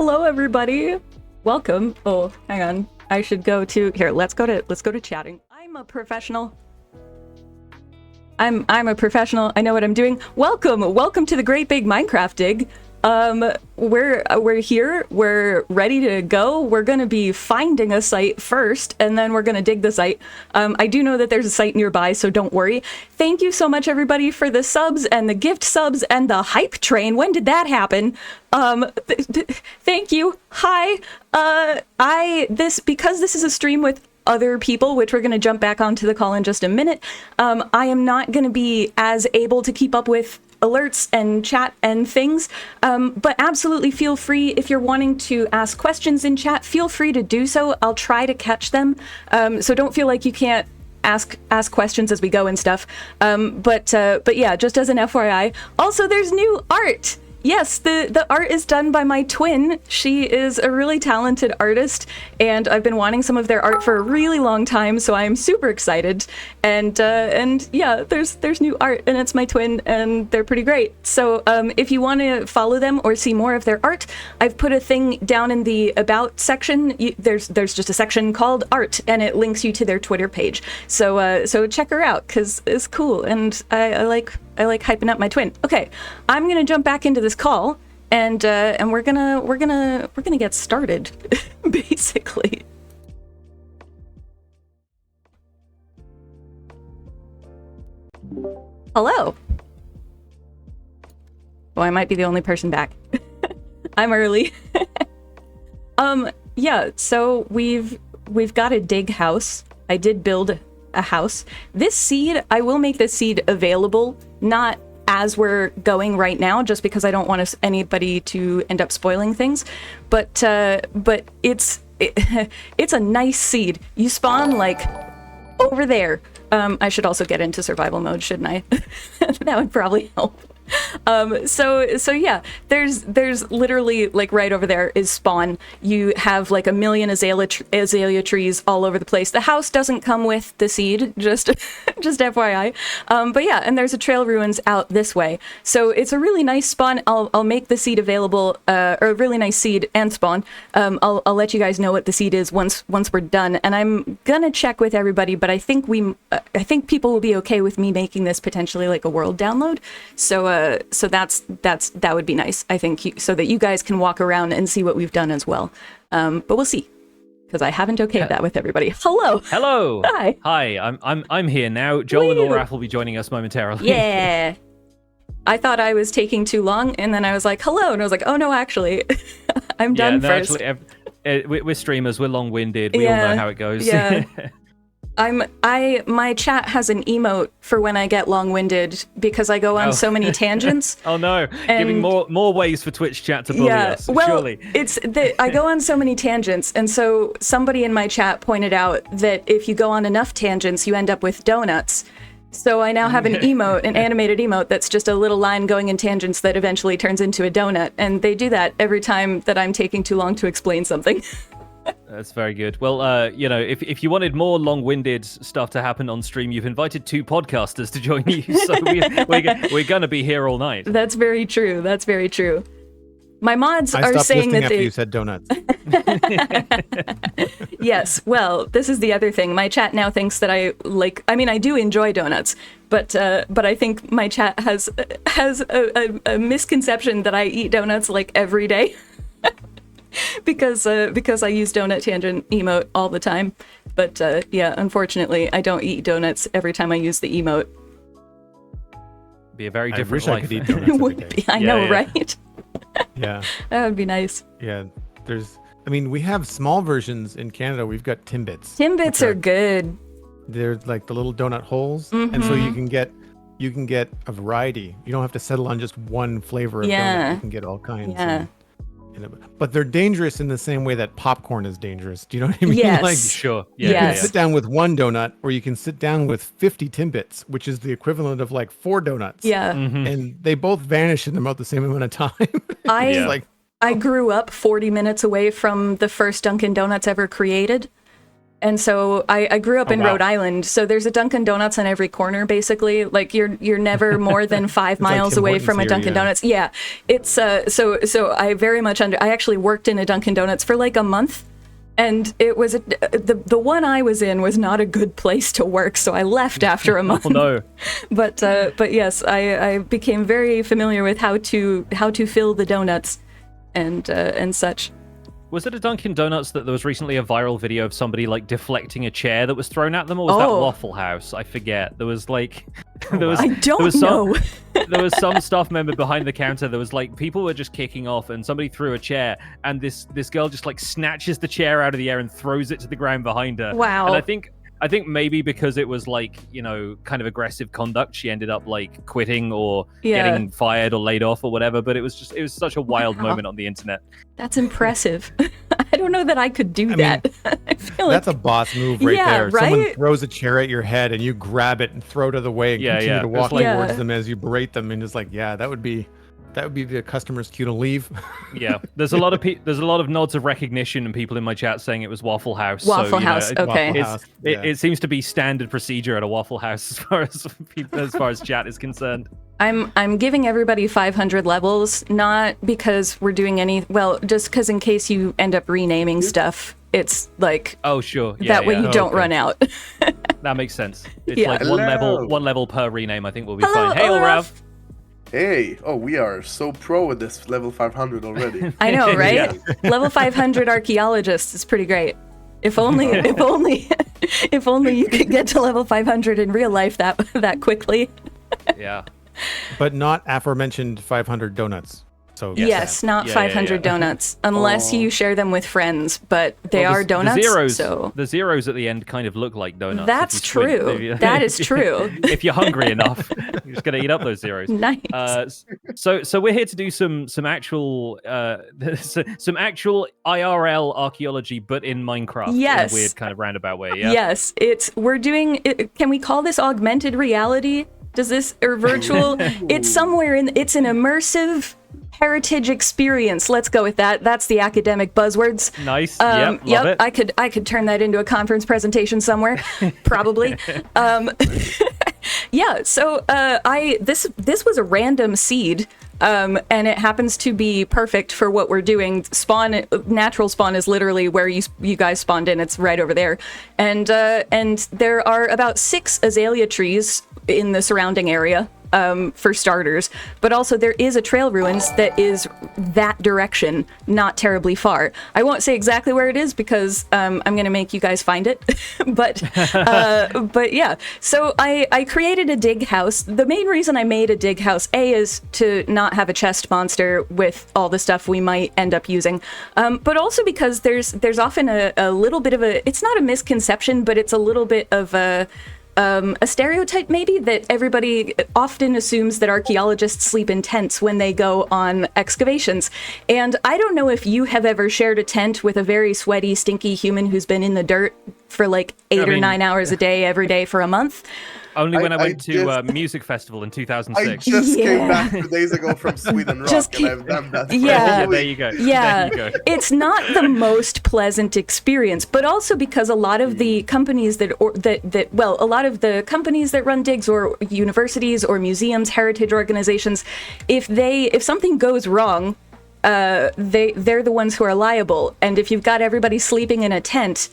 Hello, everybody. Welcome. Oh, hang on. I should go to here. Let's go to chatting. I'm a professional. I'm a professional. I know what I'm doing. Welcome to the Great Big Minecraft Dig. We're here. We're ready to go. We're gonna be finding a site first, and then we're gonna dig the site. I do know that there's a site nearby, so don't worry. Thank you so much, everybody, for the subs and the gift subs and the hype train. When did that happen? Thank you. Hi. Because this is a stream with other people, which we're going to jump back onto the call in just a minute. I am not going to be as able to keep up with alerts and chat and things, but absolutely feel free if you're wanting to ask questions in chat, feel free to do so. I'll try to catch them, so don't feel like you can't ask questions as we go and stuff. But yeah, just as an FYI. Also, there's new art. Yes, the art is done by my twin. She is a really talented artist, and I've been wanting some of their art for a really long time, so I'm super excited. And yeah, there's new art, and it's my twin, and they're pretty great. So if you want to follow them or see more of their art, I've put a thing down in the About section. There's just a section called Art, and it links you to their Twitter page. So check her out, because it's cool, and I like hyping up my twin. Okay, I'm gonna jump back into this call, and we're gonna get started, basically. Hello. Oh, I might be the only person back. I'm early. Yeah. So we've got a dig house. I did build a house. This seed, I will make this seed available, not as we're going right now, just because I don't want anybody to end up spoiling things. But it's a nice seed. You spawn like over there. I should also get into survival mode, shouldn't I? That would probably help. So yeah, there's literally like right over there is spawn. You have like a million azalea trees all over the place. The house doesn't come with the seed, just FYI. But yeah, and there's a trail ruins out this way. So it's a really nice spawn. I'll make the seed available, or a really nice seed and spawn. I'll let you guys know what the seed is once we're done. And I'm gonna check with everybody, but I think people will be okay with me making this potentially like a world download. So that would be nice, I think, so that you guys can walk around and see what we've done as well. But we'll see, because I haven't okayed that with everybody. Hello. Hi. I'm here now. Joel and Ulraf will be joining us momentarily. Yeah. I thought I was taking too long, and then I was like, hello, and I was like, oh no, actually, I'm done first. Actually, we're streamers. We're long-winded. We all know how it goes. Yeah. My chat has an emote for when I get long-winded, because I go on so many tangents. Oh no, giving more ways for Twitch chat to bully us, surely. I go on so many tangents, and so somebody in my chat pointed out that if you go on enough tangents, you end up with donuts. So I now have an emote, an animated emote, that's just a little line going in tangents that eventually turns into a donut, and they do that every time that I'm taking too long to explain something. That's very good. Well, if you wanted more long-winded stuff to happen on stream, you've invited 2 podcasters to join you, so we're going to be here all night. That's very true. That's very true. My mods are saying that after you said donuts. Yes. Well, this is the other thing. My chat now thinks that I do enjoy donuts, but I think my chat has a misconception that I eat donuts like every day. because I use donut tangent emote all the time. But yeah, unfortunately, I don't eat donuts every time I use the emote. Be a very different life. I could eat donuts every day. I know, right? Yeah. That would be nice. Yeah. We have small versions in Canada. We've got Timbits. Timbits are good. They're like the little donut holes, and so you can get a variety. You don't have to settle on just one flavor of donut. You can get all kinds. Yeah. But they're dangerous in the same way that popcorn is dangerous. Do you know what I mean? Yes. Sure. Yeah. Yes. You can sit down with one donut, or you can sit down with 50 Timbits, which is the equivalent of like 4 donuts. Yeah. And they both vanish in about the same amount of time. I grew up 40 minutes away from the first Dunkin' Donuts ever created. And so I grew up in wow. Rhode Island, so there's a Dunkin' Donuts on every corner, basically. Like you're never more than 5 miles Tim away Hortons from a here, Dunkin' yeah. Donuts. Yeah, it's so I very much I actually worked in a Dunkin' Donuts for like a month, and it was the one I was in was not a good place to work, so I left after a month. Oh no. But yes, I became very familiar with how to fill the donuts and such. Was it a Dunkin' Donuts that there was recently a viral video of somebody like deflecting a chair that was thrown at them, or was that Waffle House? I forget. There was like, I don't know. There was some staff member behind the counter. There was like people were just kicking off, and somebody threw a chair, and this girl just like snatches the chair out of the air and throws it to the ground behind her. Wow. And I think maybe because it was like, you know, kind of aggressive conduct, she ended up like quitting or getting fired or laid off or whatever. But it was such a wild moment on the internet. That's impressive. I don't know that I could do that. I feel That's like a boss move right Yeah, there. right? Someone throws a chair at your head and you grab it and throw it out of the way and continue to walk like- towards them as you berate them, and it's like, yeah, that would be the customer's cue to leave. Yeah, there's a lot of nods of recognition and people in my chat saying it was Waffle House. Waffle so, House, okay. Waffle House, yeah. It seems to be standard procedure at a Waffle House as far as chat is concerned. I'm giving everybody 500 levels, not because we're doing just because in case you end up renaming stuff, it's like Oh sure, that way you don't okay. run out. That makes sense. It's Yeah. like Hello. one level per rename. I think we'll be Hello, fine. Hey, Ulraf. Ulraf. Hey, we are so pro with this level 500 already. I know, right? Yeah. Level 500 archaeologist is pretty great. If only you could get to level 500 in real life that quickly. Yeah. But not aforementioned 500 donuts. So Yes, not Yeah, 500 yeah. donuts, unless you share them with friends, but they Well, are donuts, The zeros at the end kind of look like donuts. That's if you squint- true. if you- That is true. If you're hungry enough, you're just gonna eat up those zeros. Nice. So we're here to do some actual some actual IRL archaeology, but in Minecraft. Yes. In a weird kind of roundabout way. Yeah. Yes, we're doing can we call this augmented reality? Does this or virtual? It's somewhere it's an immersive heritage experience. Let's go with that. That's the academic buzzwords. Nice. Love it. I could turn that into a conference presentation somewhere, probably. Yeah. So this was a random seed, and it happens to be perfect for what we're doing. Natural spawn is literally where you guys spawned in. It's right over there, and there are about 6 azalea trees in the surrounding area. For starters, but also there is a trail ruins that is that direction, not terribly far. I won't say exactly where it is because I'm gonna make you guys find it, but yeah. So I created a dig house. The main reason I made a dig house, is to not have a chest monster with all the stuff we might end up using, but also because there's often a little bit of it's not a misconception, but it's a little bit of a stereotype maybe that everybody often assumes that archaeologists sleep in tents when they go on excavations. And I don't know if you have ever shared a tent with a very sweaty, stinky human who's been in the dirt for like 8 or 9 hours a day every day for a month. Only when I I went to a music festival in I 2006. just Yeah. came back 2 days ago from Sweden Rock, Just and I've done that for Yeah. a Yeah, whole there week. you go. Yeah, There you go. it's not the most pleasant experience, but also because a lot of the companies a lot of the companies that run digs or universities or museums, heritage organizations, if something goes wrong, they're the ones who are liable. And if you've got everybody sleeping in a tent,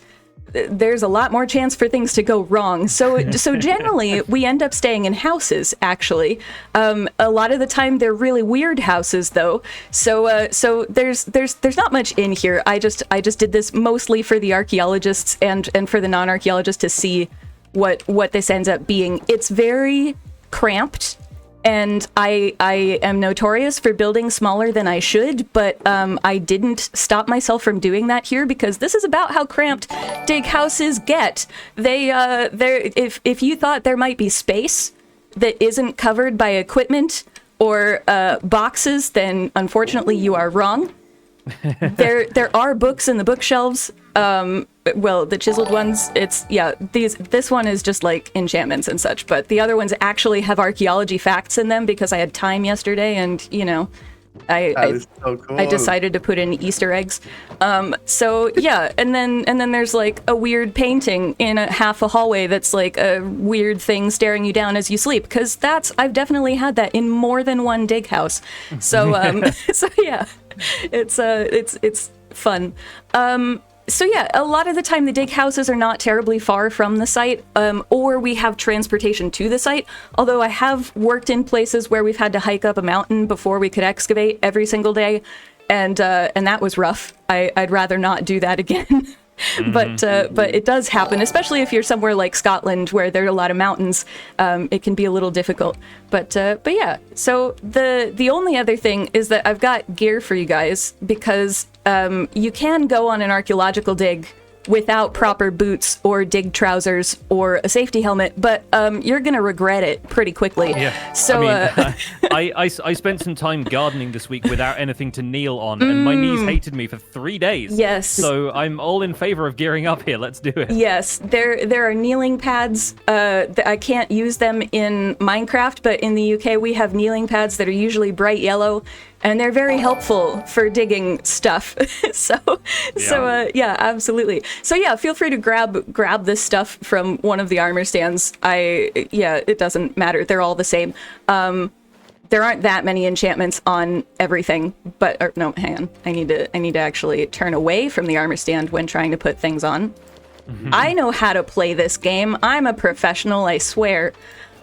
there's a lot more chance for things to go wrong. So generally, we end up staying in houses, actually. A lot of the time, they're really weird houses, though. So there's not much in here. I just did this mostly for the archaeologists and for the non-archaeologists to see what this ends up being. It's very cramped. And I am notorious for building smaller than I should, but I didn't stop myself from doing that here because this is about how cramped dig houses get. If you thought there might be space that isn't covered by equipment or boxes, then unfortunately you are wrong. There are books in the bookshelves. The chiseled ones, this one is just like enchantments and such, but the other ones actually have archaeology facts in them because I had time yesterday and, That is so cool. I decided to put in Easter eggs. So yeah, and then there's like a weird painting in half a hallway that's like a weird thing staring you down as you sleep, because I've definitely had that in more than one dig house. So so yeah, it's fun. So yeah, a lot of the time the dig houses are not terribly far from the site, or we have transportation to the site. Although I have worked in places where we've had to hike up a mountain before we could excavate every single day, and that was rough. I'd rather not do that again. But it does happen, especially if you're somewhere like Scotland where there are a lot of mountains. It can be a little difficult. But yeah. So the only other thing is that I've got gear for you guys, because you can go on an archaeological dig without proper boots or dig trousers or a safety helmet, but you're gonna regret it pretty quickly. Yeah. So I spent some time gardening this week without anything to kneel on, and my knees hated me for 3 days. Yes. So I'm all in favor of gearing up here. Let's do it. Yes, there are kneeling pads. I can't use them in Minecraft, but in the UK we have kneeling pads that are usually bright yellow, and they're very helpful for digging stuff. Yeah, absolutely. So yeah, feel free to grab this stuff from one of the armor stands. It doesn't matter. They're all the same. There aren't that many enchantments on everything, no, hang on. I need to actually turn away from the armor stand when trying to put things on. I know how to play this game. I'm a professional, I swear.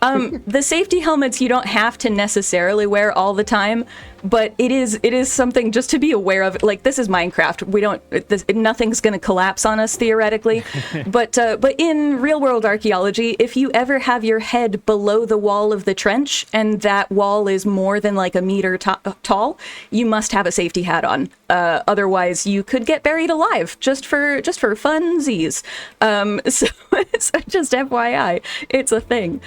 The safety helmets you don't have to necessarily wear all the time, but it is something just to be aware of. Like, this is Minecraft. Nothing's going to collapse on us theoretically. But in real world archaeology, if you ever have your head below the wall of the trench and that wall is more than like a meter tall, you must have a safety hat on. Otherwise, you could get buried alive just for funsies. So just FYI, it's a thing.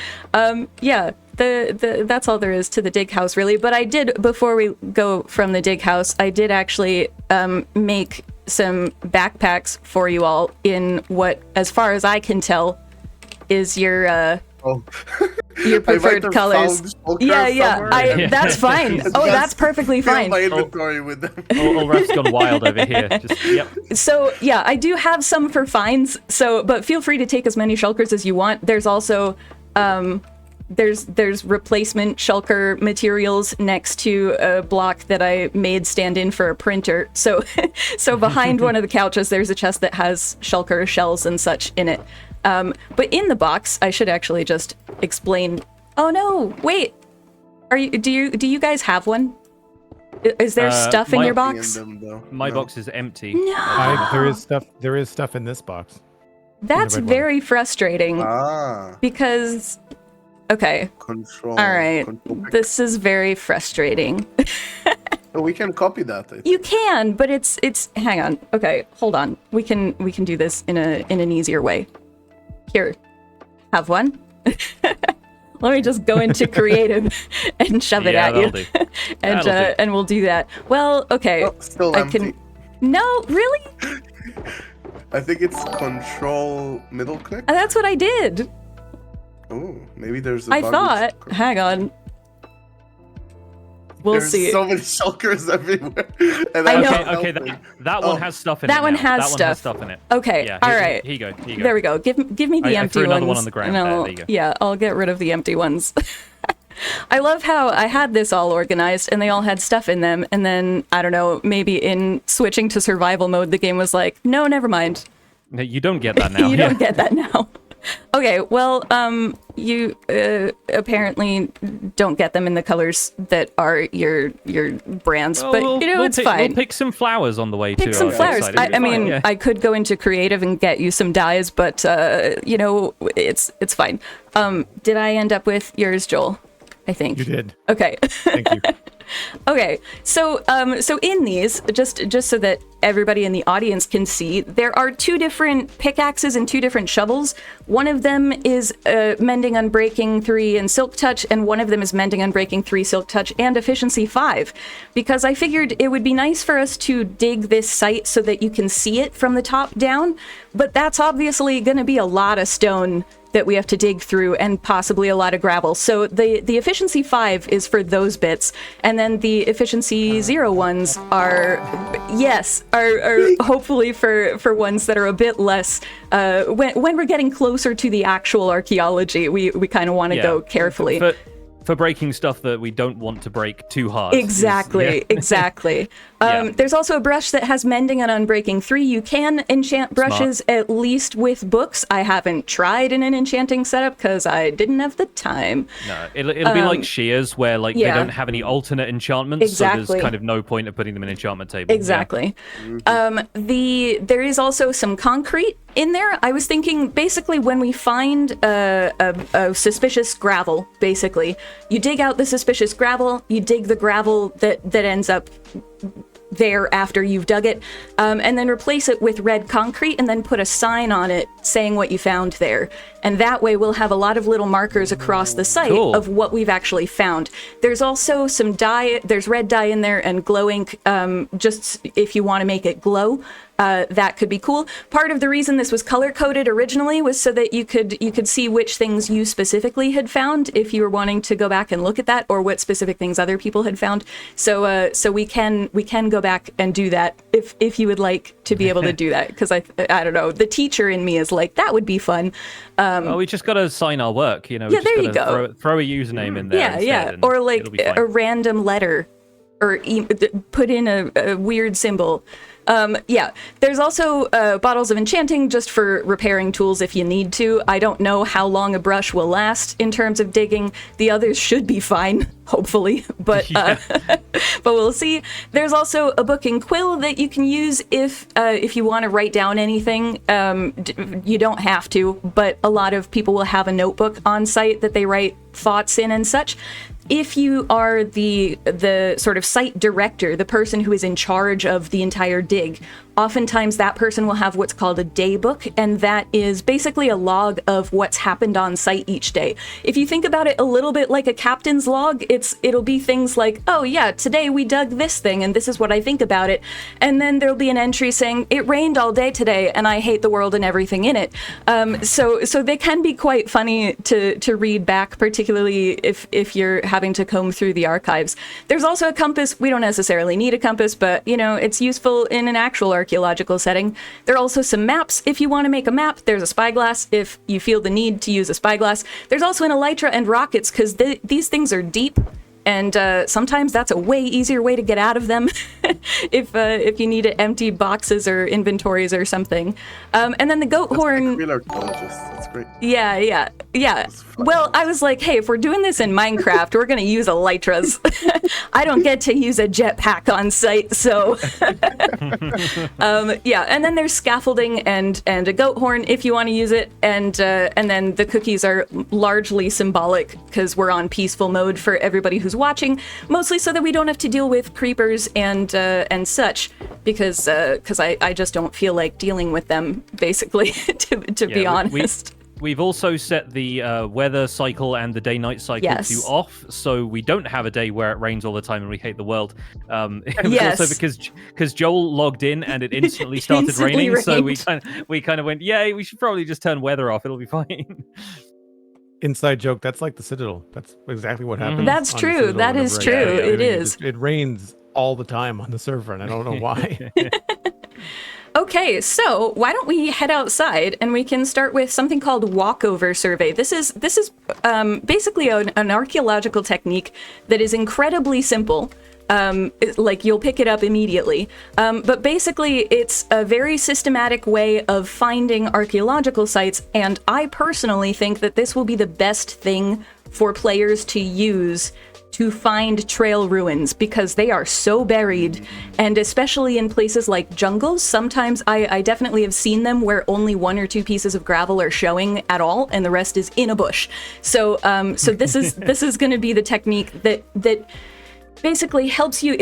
Yeah. That's all there is to the dig house, really. But I did, before we go from the dig house, I did actually make some backpacks for you all in what, as far as I can tell, is your preferred colors. Yeah. That's fine. That's perfectly fine. My inventory with them. Ulraf's gone wild over here. Yep. So yeah, I do have some for fines. But feel free to take as many shulkers as you want. There's also there's replacement shulker materials next to a block that I made stand in for a printer. So behind one of the couches, there's a chest that has shulker shells and such in it. But in the box, I should actually just explain. Oh no, wait. Do you guys have one? Is there stuff in your box? My box is empty. No. There is stuff in this box. That's very frustrating. Because okay. Control. All right. This is very frustrating. We can copy that. You can, but it's hang on. Okay, hold on. We can do this in an easier way. Here. Have one. Let me just go into creative and shove it at you. And we'll do that. Well, okay. Oh, still empty. No, really? I think it's control middle click. That's what I did. Oh, maybe there's a I bug thought. Hang on. We'll see. There's so many shulkers everywhere. And I know. Okay, that one has stuff in it. That one has stuff in it. Okay, yeah, all right. Here you go. There we go. Give me the empty I threw ones. another one on the ground. There you go. Yeah, I'll get rid of the empty ones. I love how I had this all organized and they all had stuff in them, and then, I don't know, maybe in switching to survival mode, the game was like, no, never mind. No, you don't get that now. You don't get that now. Okay, well, you apparently don't get them in the colors that are your brands, but it's fine. We'll pick some flowers on the way. Pick some flowers. I mean, yeah. I could go into creative and get you some dyes, but it's fine. Did I end up with yours, Joel? I think you did. Okay. Thank you. Okay, so in these, just so that everybody in the audience can see, there are 2 different pickaxes and 2 different shovels. One of them is Mending, Unbreaking 3 and Silk Touch, and one of them is Mending, Unbreaking 3, Silk Touch, and Efficiency 5. Because I figured it would be nice for us to dig this site so that you can see it from the top down, but that's obviously going to be a lot of stone that we have to dig through, and possibly a lot of gravel. So the efficiency 5 is for those bits, and then the efficiency 0 ones are hopefully for ones that are a bit less. When we're getting closer to the actual archaeology, we kind of want to go carefully. For breaking stuff that we don't want to break too hard. Exactly. There's also a brush that has mending and unbreaking 3. You can enchant brushes at least with books. I haven't tried in an enchanting setup because I didn't have the time. No, it'll be like shears where they don't have any alternate enchantments, so there's kind of no point of putting them in enchantment table. Exactly. There is also some concrete in there. I was thinking basically when we find a suspicious gravel, basically, you dig out the suspicious gravel, you dig the gravel that ends up there after you've dug it, and then replace it with red concrete and then put a sign on it saying what you found there. And that way we'll have a lot of little markers across the site of what we've actually found. There's also some dye, there's red dye in there and glow ink, just if you want to make it glow. That could be cool. Part of the reason this was color-coded originally was so that you could see which things you specifically had found if you were wanting to go back and look at that, or what specific things other people had found. So we can go back and do that if you would like to be able to do that, because I don't know, the teacher in me is like, that would be fun. We just got to sign our work, you know. Yeah, there you go. Throw a username in there. Yeah. Or like a random letter, or put in a weird symbol. There's also bottles of enchanting just for repairing tools if you need to. I don't know how long a brush will last in terms of digging. The others should be fine, hopefully, but we'll see. There's also a book and quill that you can use if you want to write down anything. You don't have to, but a lot of people will have a notebook on site that they write thoughts in and such. If you are the sort of site director, the person who is in charge of the entire dig, oftentimes that person will have what's called a day book, and that is basically a log of what's happened on site each day. If you think about it a little bit like a captain's log, it'll be things like, oh yeah, today we dug this thing and this is what I think about it. And then there'll be an entry saying, it rained all day today and I hate the world and everything in it. So they can be quite funny to read back, particularly if you're having to comb through the archives. There's also a compass. We don't necessarily need a compass, but it's useful in an actual archaeological setting. There are also some maps. If you want to make a map, there's a spyglass if you feel the need to use a spyglass. There's also an elytra and rockets, because these things are deep, and sometimes that's a way easier way to get out of them if you need to empty boxes or inventories or something. And then the goat horn. Like real archaeologists. That's great. Yeah. Well, I was like, hey, if we're doing this in Minecraft, we're going to use elytras. I don't get to use a jetpack on site, so. And then there's scaffolding and a goat horn if you want to use it, and then the cookies are largely symbolic because we're on peaceful mode for everybody who's watching, mostly so that we don't have to deal with creepers and such, because I just don't feel like dealing with them, basically, to be honest. We've also set the weather cycle and the day-night cycle to off, so we don't have a day where it rains all the time and we hate the world. It was also because Joel logged in and it instantly started raining, so we kind of went, yay, we should probably just turn weather off. It'll be fine. Inside joke. That's like the Citadel. That's exactly what happens. That's true. That is true. It is. It rains all the time on the server, and I don't know why. Okay, so why don't we head outside and we can start with something called walkover survey. This is basically an archaeological technique that is incredibly simple. Like you'll pick it up immediately. But basically it's a very systematic way of finding archaeological sites, and I personally think that this will be the best thing for players to use to find trail ruins, because they are so buried, and especially in places like jungles, sometimes I definitely have seen them where only 1 or 2 pieces of gravel are showing at all and the rest is in a bush. So this is going to be the technique that basically helps you.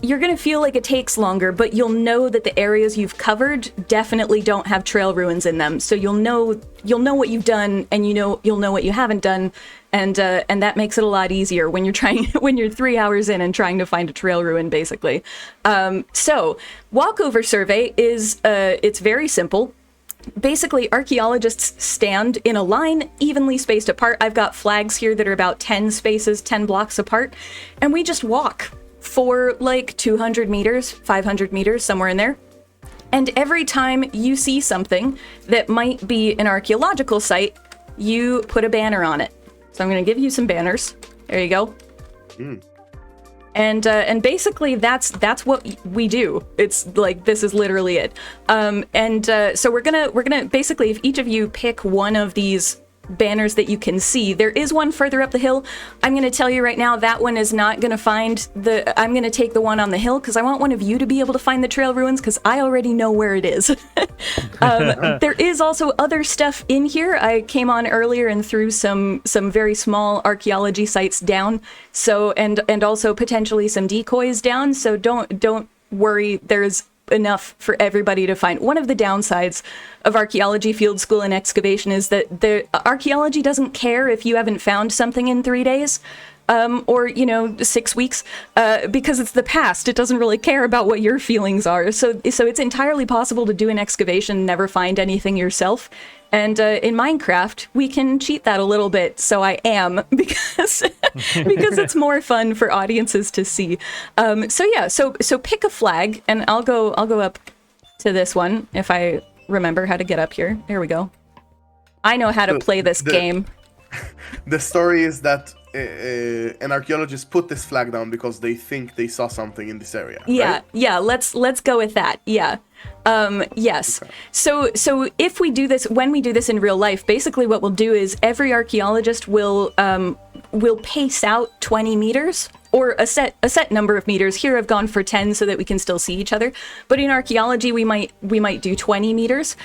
You're gonna feel like it takes longer, but you'll know that the areas you've covered definitely don't have trail ruins in them. So you'll know what you've done, and you'll know what you haven't done, and that makes it a lot easier when you're 3 hours in and trying to find a trail ruin, basically. So walkover survey is it's very simple. basically, archaeologists stand in a line, evenly spaced apart. I've got flags here that are about 10 blocks apart, and we just walk for like 200 meters, 500 meters, somewhere in there. And every time you see something that might be an archaeological site, you put a banner on it. So I'm going to give you some banners. There you go. And basically that's what we do. It's like, this is literally it. So we're gonna basically, if each of you pick one of these banners that you can see, there is one further up the hill. I'm going to tell you right now, that one is not going to find I'm going to take the one on the hill because I want one of you to be able to find the trail ruins because I already know where it is. There is also other stuff in here. I came on earlier and threw some very small archaeology sites down. So, and also potentially some decoys down. So don't worry. There's enough for everybody to find. One of the downsides of archaeology, field school, and excavation is that the archaeology doesn't care if you haven't found something in 3 days or 6 weeks because it's the past. It doesn't really care about what your feelings are. So it's entirely possible to do an excavation and never find anything yourself. And in Minecraft, we can cheat that a little bit. So I am, because it's more fun for audiences to see. So pick a flag, and I'll go up to this one if I remember how to get up here. There we go. I know how to play this game. The story is that an archaeologist put this flag down because they think they saw something in this area. Yeah, right? yeah. Let's go with that. Yeah. Yes. Okay. So if we do this, when we do this in real life, basically what we'll do is every archaeologist will pace out 20 meters or a set number of meters. Here I've gone for 10 so that we can still see each other. But in archaeology, we might do 20 meters.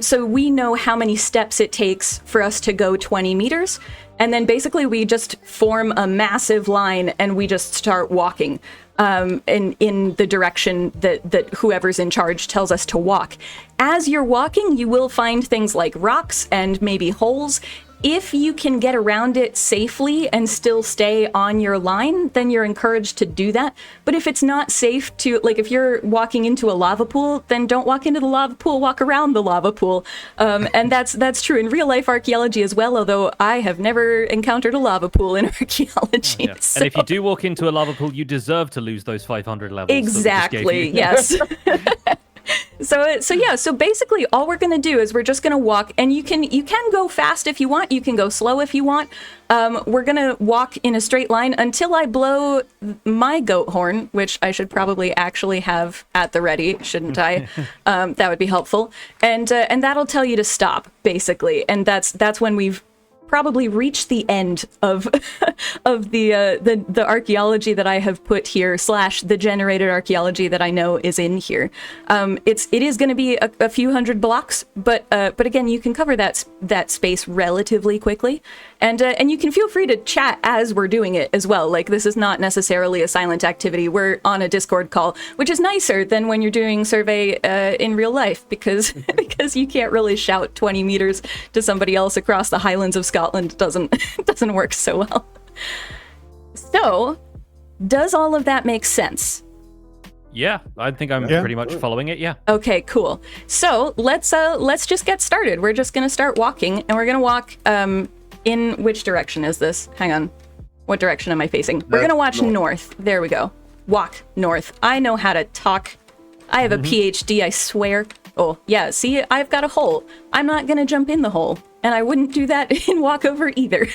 So we know how many steps it takes for us to go 20 meters. And then basically we just form a massive line and we just start walking in the direction that whoever's in charge tells us to walk. As you're walking, you will find things like rocks and maybe holes. If you can get around it safely and still stay on your line, then you're encouraged to do that. But if it's not safe to, like if you're walking into a lava pool, then don't walk into the lava pool, walk around the lava pool. And that's true in real life archaeology as well, although I have never encountered a lava pool in archaeology. Yeah. So. And if you do walk into a lava pool, you deserve to lose those 500 levels. Exactly, yes. So basically all we're going to do is we're just going to walk, and you can go fast if you want, you can go slow if you want. We're going to walk in a straight line until I blow my goat horn, which I should probably actually have at the ready, shouldn't I? That would be helpful. And that'll tell you to stop, basically. And that's when we've probably reached the end of the archaeology that I have put here / the generated archaeology that I know is in here. It is going to be a few hundred blocks, but again, you can cover that space relatively quickly, and you can feel free to chat as we're doing it as well. Like, this is not necessarily a silent activity. We're on a Discord call, which is nicer than when you're doing survey in real life, because you can't really shout 20 meters to somebody else across the Highlands of Scotland. Doesn't work so well. So, does all of that make sense? Yeah, I think I'm pretty much following it. Yeah. Okay, cool. So let's just get started. We're just gonna start walking, and we're gonna walk. In which direction is this? Hang on. What direction am I facing? We're gonna watch north. There we go. Walk north. I know how to talk. I have a PhD, I swear. Oh, yeah, see, I've got a hole. I'm not gonna jump in the hole. And I wouldn't do that in walkover either.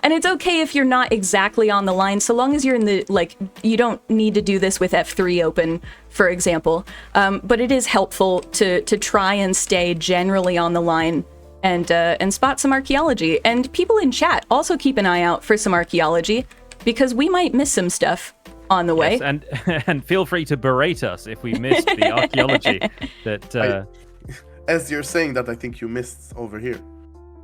And it's okay if you're not exactly on the line, so long as you're in the, like, you don't need to do this with F3 open, for example. But it is helpful to try and stay generally on the line and spot some archaeology. And people in chat also keep an eye out for some archaeology, because we might miss some stuff on the way. Yes, and feel free to berate us if we missed the archaeology that... As you're saying that, I think you missed over here.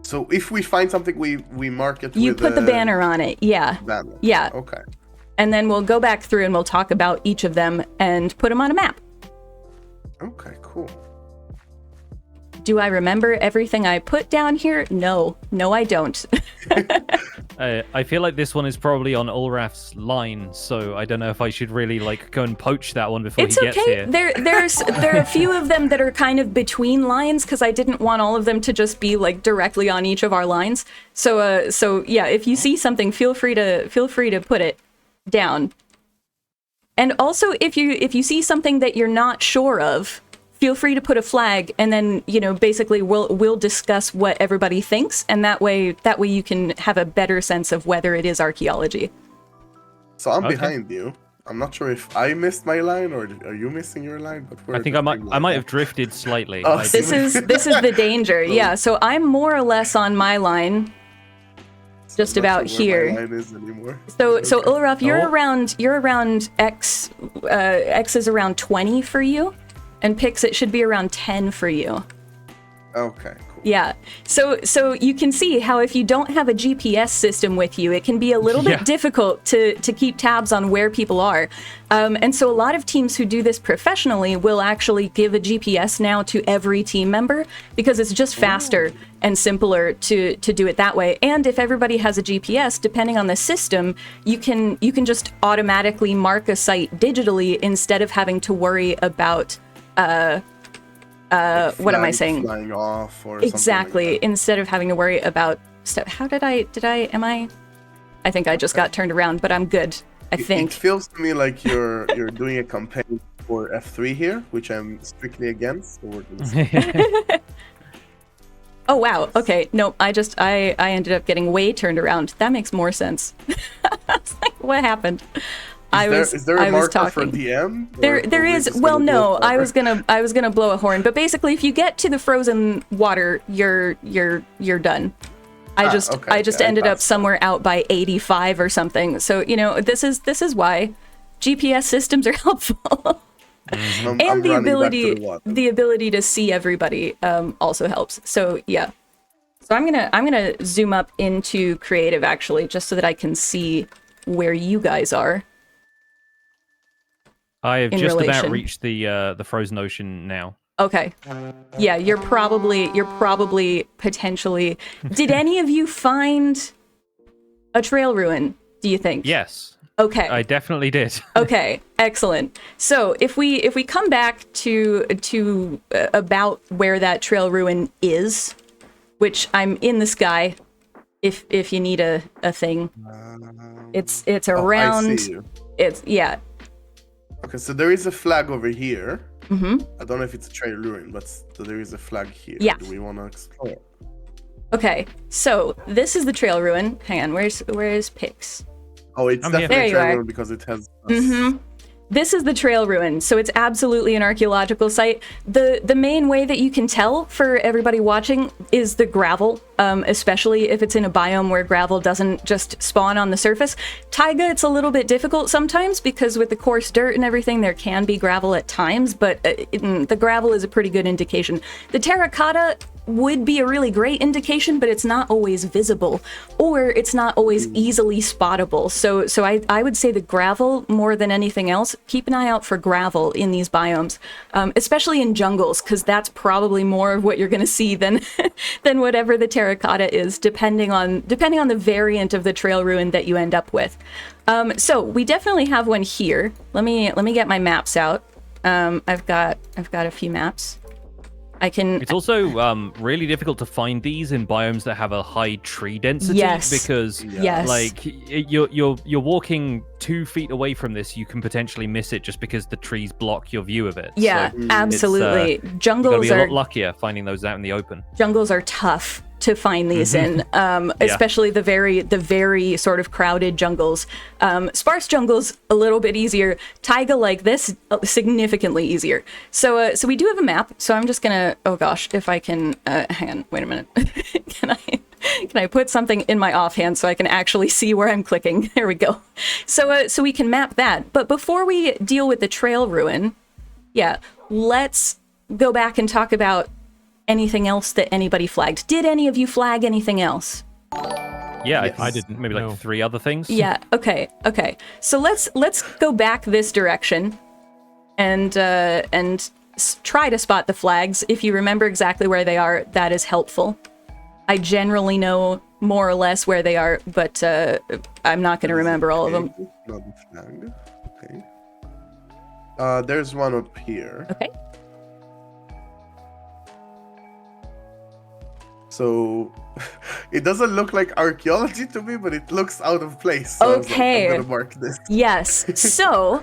So if we find something, we mark it. You put the banner on it, yeah. Banner. Yeah. Okay. And then we'll go back through and we'll talk about each of them and put them on a map. Okay, cool. Do I remember everything I put down here? No, I don't. I feel like this one is probably on Ulraf's line, so I don't know if I should really like go and poach that one before he gets here. There are a few of them that are kind of between lines because I didn't want all of them to just be like directly on each of our lines. So yeah, if you see something, feel free to put it down. And also, if you see something that you're not sure of, feel free to put a flag, and then, you know, basically we'll discuss what everybody thinks, and that way you can have a better sense of whether it is archaeology. So I'm behind you. I'm not sure if I missed my line or are you missing your line. But I think I might have drifted slightly. Oh, this is the danger. Yeah. So I'm more or less on my line. Just about here. So Ulraf, you're around X. X is around 20 for you. And Pix, it should be around 10 for you. Okay, cool. Yeah. So you can see how if you don't have a GPS system with you, it can be a little bit difficult to keep tabs on where people are. And so a lot of teams who do this professionally will actually give a GPS now to every team member because it's just faster and simpler to do it that way. And if everybody has a GPS, depending on the system, you can just automatically mark a site digitally instead of having to worry about what am I saying? Flying off or exactly. Something like instead of having to worry about stuff. How did I? I think I just got turned around, but I'm good. I think. It feels to me like you're doing a campaign for F3 here, which I'm strictly against. Oh wow. Okay. No, I ended up getting way turned around. That makes more sense. I was like, what happened? Is there a marker talking. for DM? There is. Well, no. I was gonna blow a horn, but basically, if you get to the frozen water, you're done. I just ended up somewhere out by 85 or something. So you know, this is why GPS systems are helpful. And the ability to see everybody also helps. So yeah. So I'm gonna zoom up into creative actually, just so that I can see where you guys are. I have just about reached the frozen ocean now. Okay. Yeah, you're probably potentially. Did any of you find a trail ruin, do you think? Yes. Okay. I definitely did. Okay, excellent. So if we come back to about where that trail ruin is, which I'm in the sky, if you need a thing. It's around. I see you. It's Okay, so there is a flag over here. Mm-hmm. I don't know if it's a trail ruin, but there is a flag here. Yeah. Do we want to explore? Okay, so this is the trail ruin. Hang on, where's Pix? Oh, it's definitely a trail ruin because it has. Mm-hmm. This is the trail ruin, so it's absolutely an archaeological site. The main way that you can tell for everybody watching is the gravel, especially if it's in a biome where gravel doesn't just spawn on the surface. Taiga, it's a little bit difficult sometimes because with the coarse dirt and everything, there can be gravel at times, but the gravel is a pretty good indication. The terracotta would be a really great indication, but it's not always visible, or it's not always easily spottable. So I would say the gravel more than anything else. Keep an eye out for gravel in these biomes, especially in jungles, because that's probably more of what you're going to see than than whatever the terracotta is, depending on the variant of the trail ruin that you end up with. So we definitely have one here. Let me get my maps out. I've got a few maps. It's also really difficult to find these in biomes that have a high tree density. Yes. Because like you're walking 2 feet away from this, you can potentially miss it just because the trees block your view of it. Yeah, so absolutely. Jungles be a lot luckier finding those out in the open. Jungles are tough to find these in, especially the very sort of crowded jungles. Sparse jungles a little bit easier. Taiga like this significantly easier. So we do have a map. So I'm just gonna. Oh gosh, if I can. Hang on. Wait a minute. Can I put something in my offhand so I can actually see where I'm clicking? There we go. So we can map that. But before we deal with the trail ruin, let's go back and talk about anything else that anybody flagged. Did any of you flag anything else? Yeah, yes. I didn't. Maybe like 3 other things. Yeah. Okay. So let's go back this direction, and try to spot the flags. If you remember exactly where they are, that is helpful. I generally know more or less where they are, but I'm not going to remember all of them. Not the flag. Okay. There's one up here. Okay. So it doesn't look like archaeology to me, but it looks out of place. So okay. I'm gonna mark this. Yes. So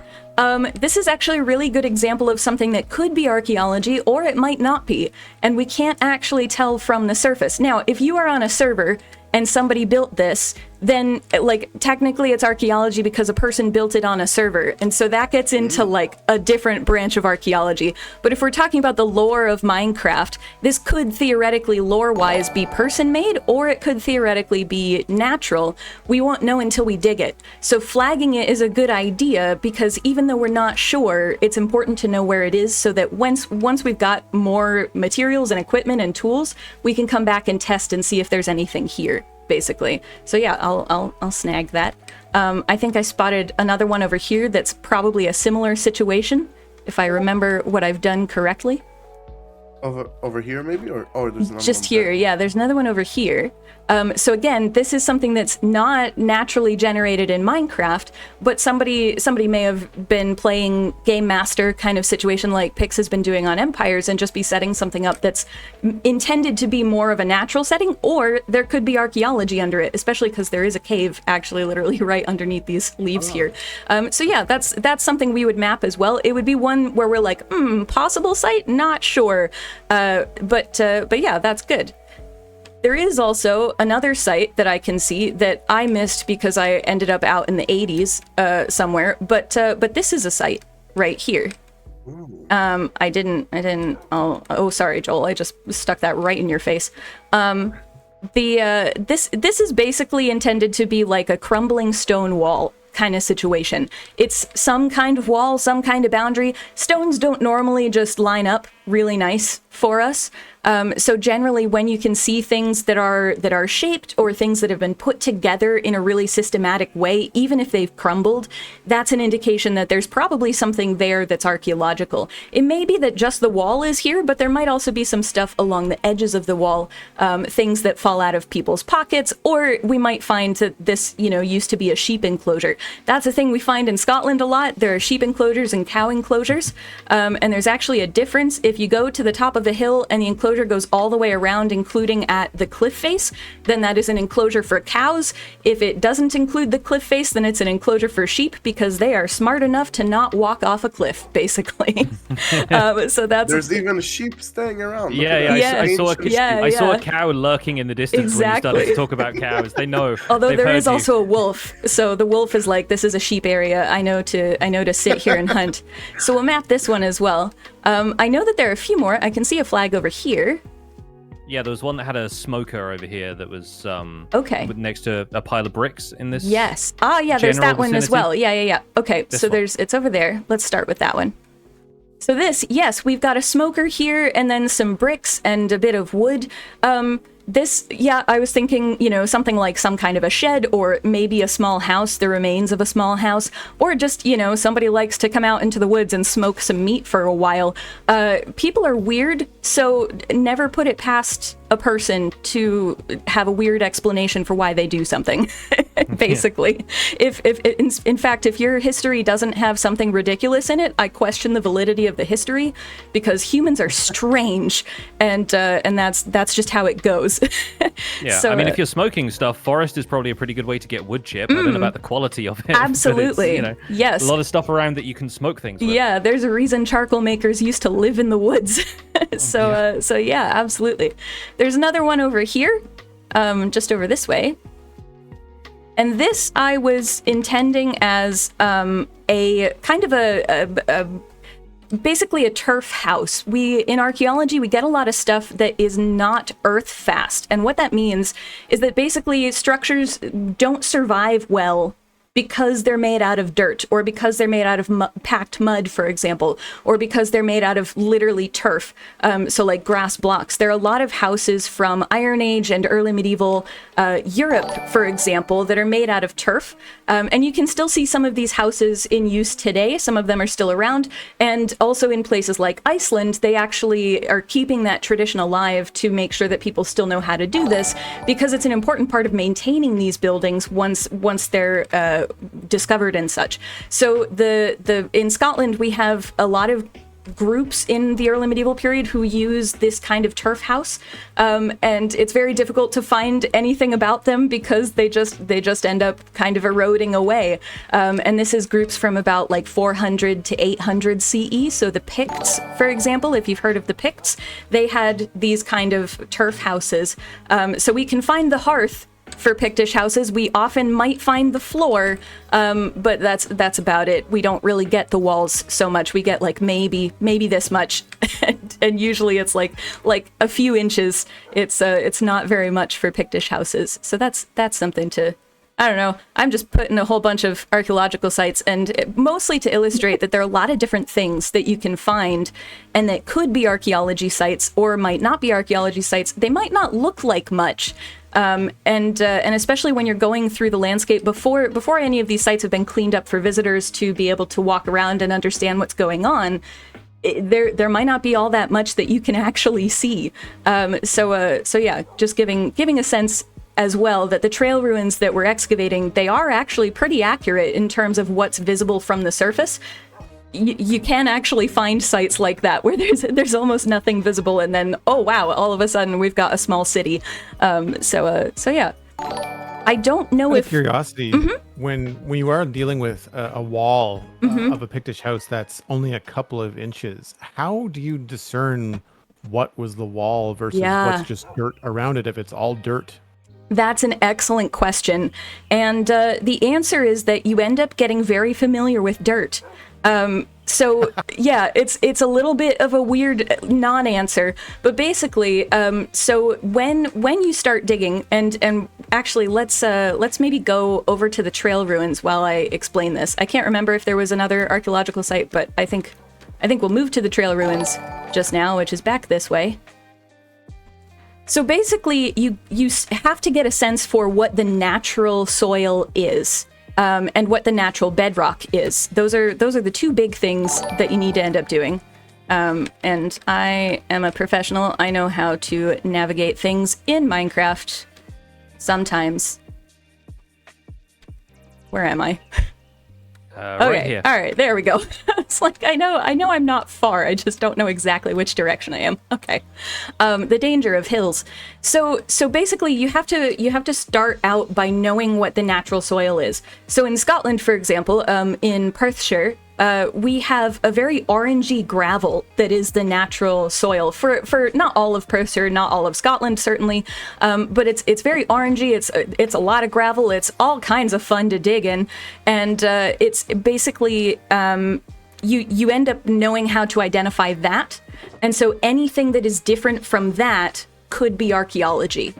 this is actually a really good example of something that could be archaeology, or it might not be, and we can't actually tell from the surface. Now, if you are on a server and somebody built this, then like technically it's archaeology because a person built it on a server, and so that gets into like a different branch of archaeology. But if we're talking about the lore of Minecraft, this could theoretically lore-wise be person-made, or it could theoretically be natural. We won't know until we dig it. So flagging it is a good idea, because even though we're not sure, it's important to know where it is, so that once we've got more materials and equipment and tools, we can come back and test and see if there's anything here, basically. So yeah, I'll snag that. I think I spotted another one over here that's probably a similar situation, if I remember what I've done correctly. Over here maybe, or there's another just one here. there. Yeah, there's another one over here. So again, this is something that's not naturally generated in Minecraft, but somebody may have been playing Game Master kind of situation like Pix has been doing on Empires, and just be setting something up that's intended to be more of a natural setting, or there could be archaeology under it, especially because there is a cave actually literally right underneath these leaves here. So yeah, that's something we would map as well. It would be one where we're like, possible site, not sure, but yeah, that's good. There is also another site that I can see that I missed because I ended up out in the 80s somewhere, but this is a site right here. I didn't, oh, sorry, Joel, I just stuck that right in your face. This is basically intended to be like a crumbling stone wall kind of situation. It's some kind of wall, some kind of boundary. Stones don't normally just line up really nice for us. So generally when you can see things that are shaped, or things that have been put together in a really systematic way, even if they've crumbled, that's an indication that there's probably something there that's archaeological. It may be that just the wall is here, but there might also be some stuff along the edges of the wall, things that fall out of people's pockets, or we might find that this, used to be a sheep enclosure. That's a thing we find in Scotland a lot. There are sheep enclosures and cow enclosures, and there's actually a difference. If you go to the top of the hill and the enclosure goes all the way around, including at the cliff face, then that is an enclosure for cows. If it doesn't include the cliff face, then it's an enclosure for sheep, because they are smart enough to not walk off a cliff, basically. So that's... There's even sheep staying around. I saw a cow lurking in the distance when you started to talk about cows. They know. Although there is also a wolf, so the wolf is like, this is a sheep area. I know to sit here and hunt. So we'll map this one as well. I know that there are a few more. I can see a flag over here. Yeah, there was one that had a smoker over here that was okay, next to a pile of bricks in this. Yes. Ah, yeah, there's that one as well. Yeah. Okay, so it's over there. Let's start with that one. So this, yes, we've got a smoker here, and then some bricks and a bit of wood. This, yeah, I was thinking, something like some kind of a shed, or maybe a small house, the remains of a small house, or just, somebody likes to come out into the woods and smoke some meat for a while. People are weird, so never put it past a person to have a weird explanation for why they do something, basically. In fact, if your history doesn't have something ridiculous in it, I question the validity of the history, because humans are strange, and that's just how it goes. Yeah, so, I mean, if you're smoking stuff, forest is probably a pretty good way to get wood chip. I don't know about the quality of it. Absolutely. Yes. A lot of stuff around that you can smoke things with. Yeah, there's a reason charcoal makers used to live in the woods. So yeah, absolutely. There's another one over here, just over this way. And this I was intending as a kind of basically a turf house. In archaeology, we get a lot of stuff that is not earth fast. And what that means is that basically structures don't survive well because they're made out of dirt, or because they're made out of packed mud, for example, or because they're made out of literally turf, so like grass blocks. There are a lot of houses from Iron Age and early medieval Europe, for example, that are made out of turf, and you can still see some of these houses in use today. Some of them are still around, and also in places like Iceland, they actually are keeping that tradition alive to make sure that people still know how to do this, because it's an important part of maintaining these buildings once they're discovered and such. So in Scotland, we have a lot of groups in the early medieval period who use this kind of turf house, and it's very difficult to find anything about them because they just end up kind of eroding away. And this is groups from about like 400 to 800 CE. So the Picts, for example, if you've heard of the Picts, they had these kind of turf houses. So we can find the hearth for Pictish houses. We often might find the floor, but that's about it. We don't really get the walls so much. We get like maybe this much, and usually it's like a few inches. It's not very much for Pictish houses. So that's something to, I don't know. I'm just putting a whole bunch of archaeological sites, and mostly to illustrate that there are a lot of different things that you can find and that could be archaeology sites or might not be archaeology sites. They might not look like much. And especially when you're going through the landscape before any of these sites have been cleaned up for visitors to be able to walk around and understand what's going on, there might not be all that much that you can actually see. So yeah, just giving a sense as well that the trail ruins that we're excavating, they are actually pretty accurate in terms of what's visible from the surface. You can actually find sites like that where there's almost nothing visible, and then, oh wow, all of a sudden we've got a small city. So yeah. I don't know if... curiosity, when you are dealing with a wall of a Pictish house that's only a couple of inches, how do you discern what was the wall versus what's just dirt around it if it's all dirt? That's an excellent question. And the answer is that you end up getting very familiar with dirt. So yeah, it's a little bit of a weird non-answer, but basically, so when you start digging, and actually let's maybe go over to the trail ruins while I explain this. I can't remember if there was another archaeological site, but I think we'll move to the trail ruins just now, which is back this way. So basically, you have to get a sense for what the natural soil is. And what the natural bedrock is. Those are the two big things that you need to end up doing. And I am a professional. I know how to navigate things in Minecraft sometimes. Where am I? Right here. All right, there we go. It's like I know I'm not far. I just don't know exactly which direction I am. Okay. The danger of hills. So basically you have to start out by knowing what the natural soil is. So in Scotland, for example, in Perthshire, we have a very orangey gravel that is the natural soil for not all of Perthshire, not all of Scotland, certainly, but it's very orangey. It's a lot of gravel. It's all kinds of fun to dig in, and it's basically you end up knowing how to identify that, and so anything that is different from that could be archaeology.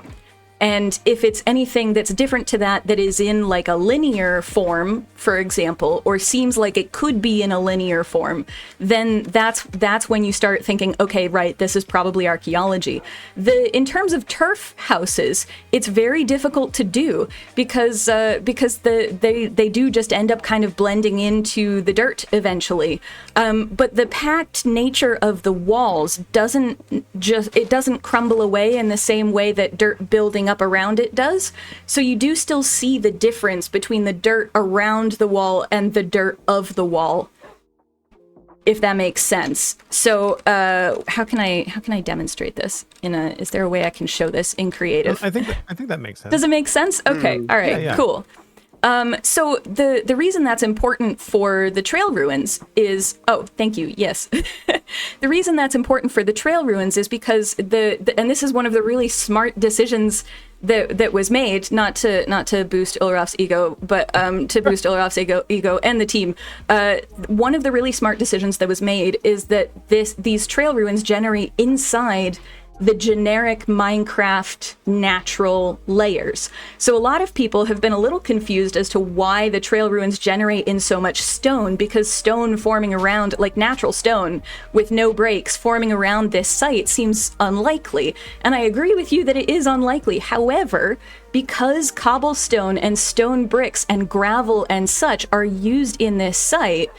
And if it's anything that's different to that is in like a linear form, for example, or seems like it could be in a linear form, then that's when you start thinking, okay, right, this is probably archaeology. In terms of turf houses, it's very difficult to do because they do just end up kind of blending into the dirt eventually. But the packed nature of the walls doesn't crumble away in the same way that dirt building up around it does. So you do still see the difference between the dirt around the wall and the dirt of the wall, if that makes sense. So how can I demonstrate this is there a way I can show this in creative? I think that makes sense. Does it make sense? Okay. All right. Yeah. Cool. So the reason that's important for the trail ruins is, oh, thank you. Yes. The reason that's important for the trail ruins is because and this is one of the really smart decisions that was made, not to boost Ulraf's ego, but to boost Ulraf's ego and the team. One of the really smart decisions that was made is that these trail ruins generate inside the generic Minecraft natural layers. So a lot of people have been a little confused as to why the trail ruins generate in so much stone, because stone forming around, like natural stone with no breaks forming around this site seems unlikely. And I agree with you that it is unlikely. However, because cobblestone and stone bricks and gravel and such are used in this site,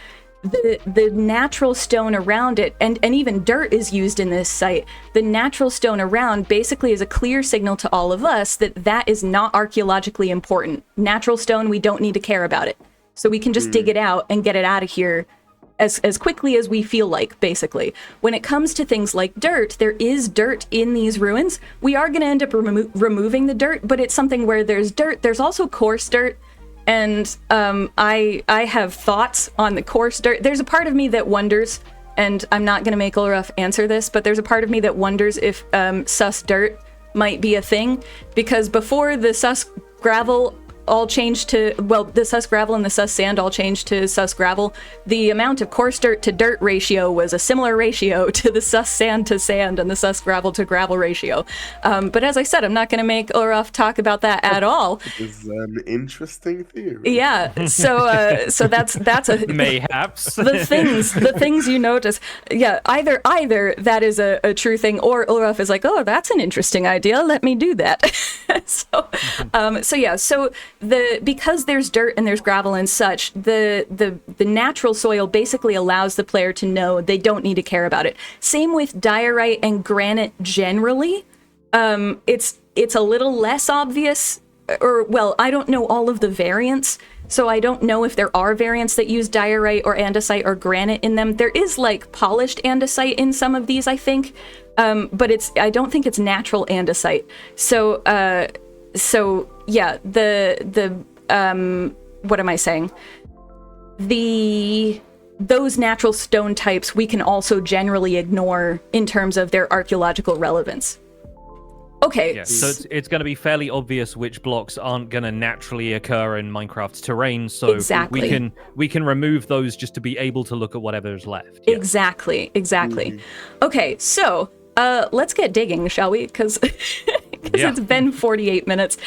the natural stone around it, and even dirt is used in this site, the natural stone around basically is a clear signal to all of us that that is not archaeologically important. Natural stone, we don't need to care about it. So we can just dig it out and get it out of here as quickly as we feel like, basically. When it comes to things like dirt, there is dirt in these ruins. We are going to end up removing the dirt, but it's something where there's dirt. There's also coarse dirt. And I have thoughts on the coarse dirt. There's a part of me that wonders, and I'm not going to make Ulraf answer this, but there's a part of me that wonders if sus dirt might be a thing, because before the sus gravel all changed to, well, the sus gravel and the sus sand all changed to sus gravel, the amount of coarse dirt to dirt ratio was a similar ratio to the sus sand to sand and the sus gravel to gravel ratio. But as I said, I'm not going to make Ulraf talk about that at all. It's an interesting theory. Yeah, so that's a mayhaps the things you notice. Yeah, either that is a true thing, or Ulraf is like, oh, that's an interesting idea. Let me do that. So because there's dirt and there's gravel and such, the natural soil basically allows the player to know they don't need to care about it. Same with diorite and granite generally. It's a little less obvious, or well, I don't know all of the variants, so I don't know if there are variants that use diorite or andesite or granite in them. There is like polished andesite in some of these, I think, but I don't think it's natural andesite. So yeah, what am I saying? Those natural stone types we can also generally ignore in terms of their archaeological relevance. Okay. Yeah, so it's going to be fairly obvious which blocks aren't going to naturally occur in Minecraft's terrain, so exactly. we can remove those just to be able to look at whatever's left. Yeah. Exactly. Okay, so let's get digging, shall we? Because it's been 48 minutes.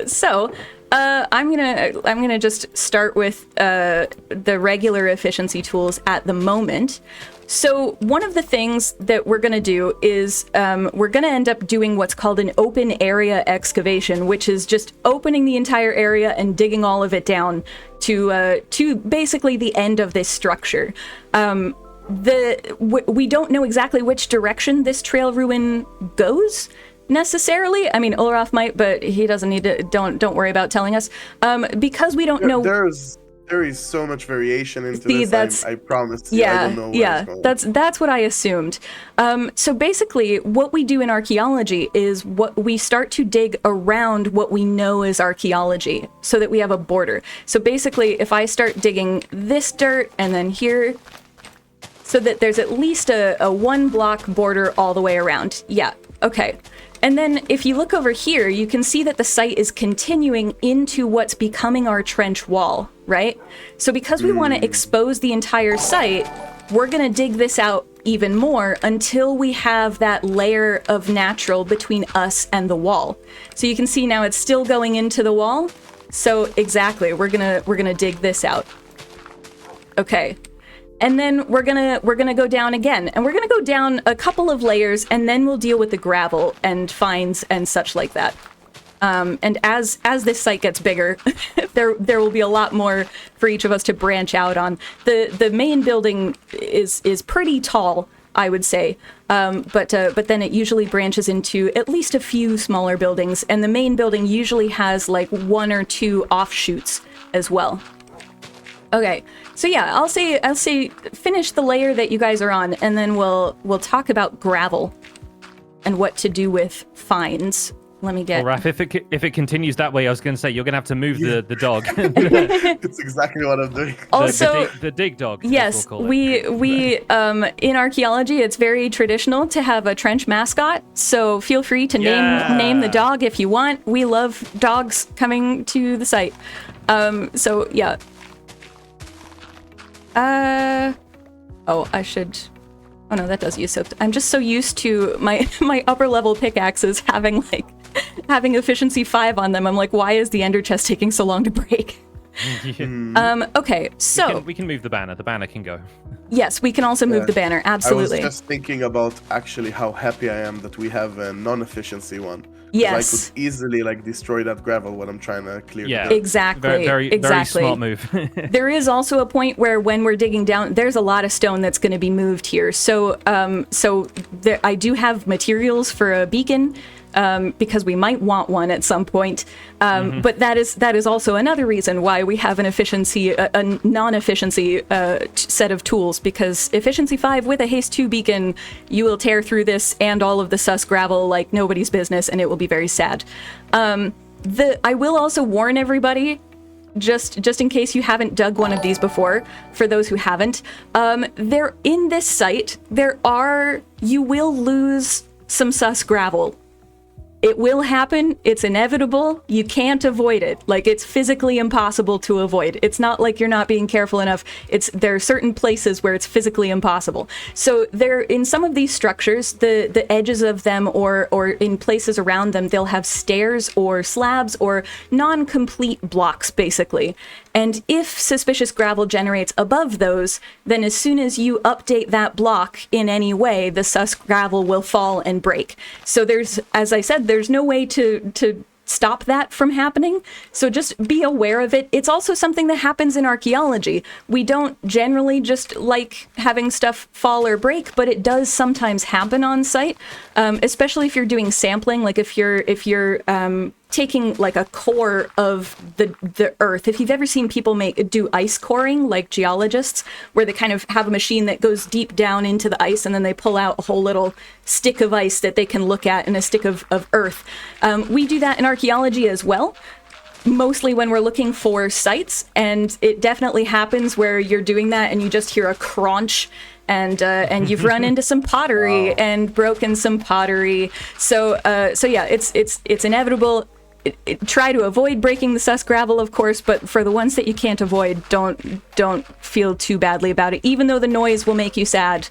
So I'm gonna just start with the regular efficiency tools at the moment. So one of the things that we're gonna do is we're gonna end up doing what's called an open area excavation, which is just opening the entire area and digging all of it down to basically the end of this structure. We don't know exactly which direction this trail ruin goes necessarily. I mean, Ulraf might, but he doesn't need to. Don't worry about telling us, because we don't know. There is so much variation into this. I promise you, I don't know where it's going. That's what I assumed. So basically, what we do in archaeology is we start to dig around what we know is archaeology, so that we have a border. So basically, if I start digging this dirt and then here, so that there's at least a 1 block border all the way around. Yeah, okay. And then if you look over here, you can see that the site is continuing into what's becoming our trench wall, right? So because we want to expose the entire site, we're going to dig this out even more until we have that layer of natural between us and the wall. So you can see now it's still going into the wall. So exactly, we're gonna dig this out. Okay. And then we're gonna go down again, and we're gonna go down a couple of layers, and then we'll deal with the gravel and fines and such like that. And as this site gets bigger, there will be a lot more for each of us to branch out on. The main building is pretty tall, I would say, but then it usually branches into at least a few smaller buildings, and the main building usually has like 1 or 2 offshoots as well. Okay, so yeah, I'll say finish the layer that you guys are on, and then we'll talk about gravel and what to do with fines. Let me get. Well, Raph, if it continues that way, I was going to say you're going to have to move the dog. It's exactly what I'm doing. Also, the dig dog. Yes, we in archaeology, it's very traditional to have a trench mascot. So feel free to name the dog if you want. We love dogs coming to the site. So yeah. Oh, I should Oh no, that does use soap. I'm just so used to my upper level pickaxes having efficiency 5 on them. I'm like, why is the ender chest taking so long to break? Okay, so we can move the banner. The banner can go. Yes, we can also move the banner. Absolutely. I was just thinking about actually how happy I am that we have a non-efficiency one. Yes. I could easily destroy that gravel when I'm trying to clear. Yeah, exactly. Very smart move. There is also a point where when we're digging down, there's a lot of stone that's going to be moved here. So, I do have materials for a beacon. Because we might want one at some point, but that is also another reason why we have an efficiency, a non-efficiency set of tools. Because efficiency 5 with a haste 2 beacon, you will tear through this and all of the sus gravel like nobody's business, and it will be very sad. I will also warn everybody, just in case you haven't dug one of these before, for those who haven't, there in this site you will lose some sus gravel. It will happen. It's inevitable. You can't avoid it. It's physically impossible to avoid. It's not like you're not being careful enough. There are certain places where it's physically impossible. So in some of these structures, the edges of them or in places around them, they'll have stairs or slabs or non-complete blocks, basically. And if suspicious gravel generates above those, then as soon as you update that block in any way, the sus gravel will fall and break. So as I said, there's no way to stop that from happening. So just be aware of it. It's also something that happens in archaeology. We don't generally just like having stuff fall or break, but it does sometimes happen on site, especially if you're doing sampling. If you're taking a core of the earth. If you've ever seen people do ice coring, like geologists, where they kind of have a machine that goes deep down into the ice and then they pull out a whole little stick of ice that they can look at and a stick of earth. We do that in archaeology as well, mostly when we're looking for sites, and it definitely happens where you're doing that and you just hear a crunch and you've run into some pottery and broken some pottery. So yeah, it's inevitable. Try to avoid breaking the sus gravel, of course, but for the ones that you can't avoid, don't feel too badly about it, even though the noise will make you sad.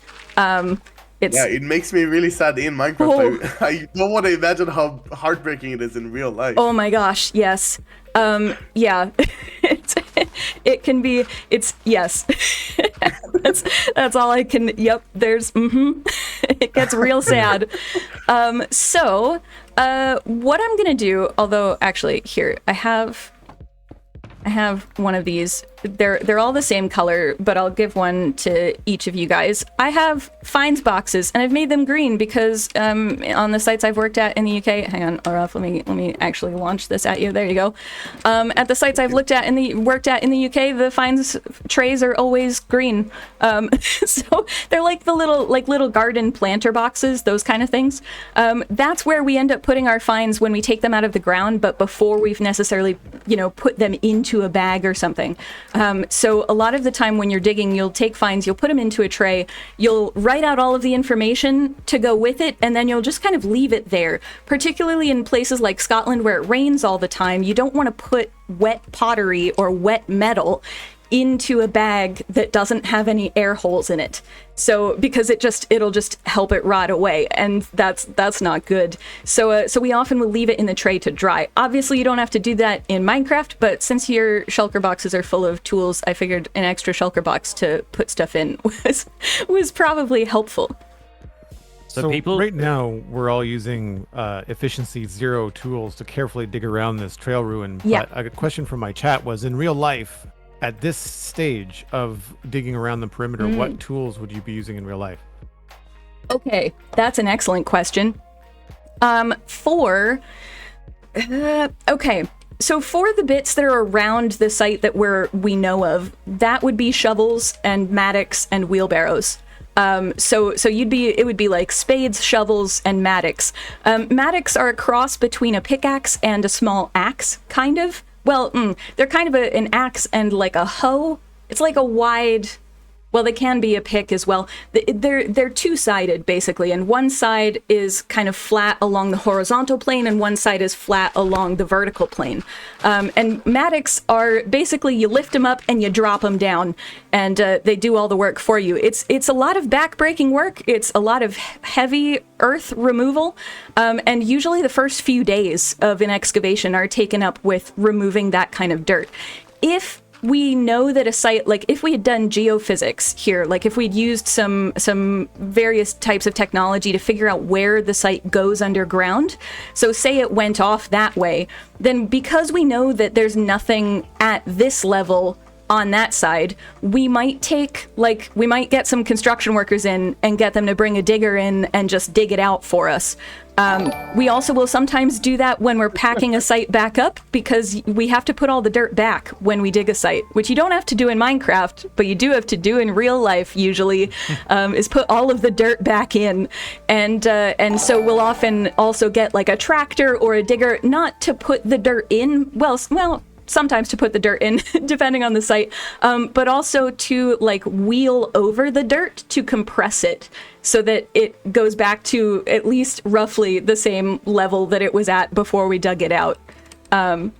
It makes me really sad in Minecraft. Oh. I don't want to imagine how heartbreaking it is in real life. Oh my gosh, yes. Yeah. It can be, yes. That's all I can, yep, it gets real sad. So, what I'm gonna do, although actually here, I have one of these. They're all the same color, but I'll give one to each of you guys. I have finds boxes, and I've made them green because on the sites I've worked at in the UK. Hang on, Ulraf, let me actually launch this at you. There you go. At the sites I've worked at in the UK, the finds trays are always green. So they're like the little garden planter boxes, those kind of things. That's where we end up putting our finds when we take them out of the ground, but before we've necessarily put them into a bag or something. So a lot of the time when you're digging, you'll take finds, you'll put them into a tray, you'll write out all of the information to go with it, and then you'll just kind of leave it there. Particularly in places like Scotland where it rains all the time, you don't want to put wet pottery or wet metal into a bag that doesn't have any air holes in it. So because it'll just help it rot away, and that's not good. So we often will leave it in the tray to dry. Obviously you don't have to do that in Minecraft, but since your shulker boxes are full of tools, I figured an extra shulker box to put stuff in was probably helpful. So right now we're all using efficiency 0 tools to carefully dig around this trail ruin. Yeah. But a question from my chat was, in real life, at this stage of digging around the perimeter, what tools would you be using in real life? Okay, that's an excellent question. So for the bits that are around the site that we know of, that would be shovels and mattocks and wheelbarrows. So it would be like spades, shovels, and mattocks. Mattocks are a cross between a pickaxe and a small axe, kind of. Well, they're kind of an axe and like a hoe. It's like a wide Well, they can be a pick as well. They're two-sided, basically, and one side is kind of flat along the horizontal plane, and one side is flat along the vertical plane. And mattocks are basically, you lift them up and you drop them down, and they do all the work for you. It's a lot of back-breaking work. It's a lot of heavy earth removal, and usually the first few days of an excavation are taken up with removing that kind of dirt. If we know that a site, like if we had done geophysics here, like if we'd used some various types of technology to figure out where the site goes underground, so say it went off that way, then because we know that there's nothing at this level on that side, we might get some construction workers in and get them to bring a digger in and just dig it out for us. We also will sometimes do that when we're packing a site back up, because we have to put all the dirt back when we dig a site, which you don't have to do in Minecraft, but you do have to do in real life usually, is put all of the dirt back in. And so we'll often also get like a tractor or a digger, not to put the dirt in, well, sometimes to put the dirt in, depending on the site, but also to like wheel over the dirt to compress it so that it goes back to at least roughly the same level that it was at before we dug it out.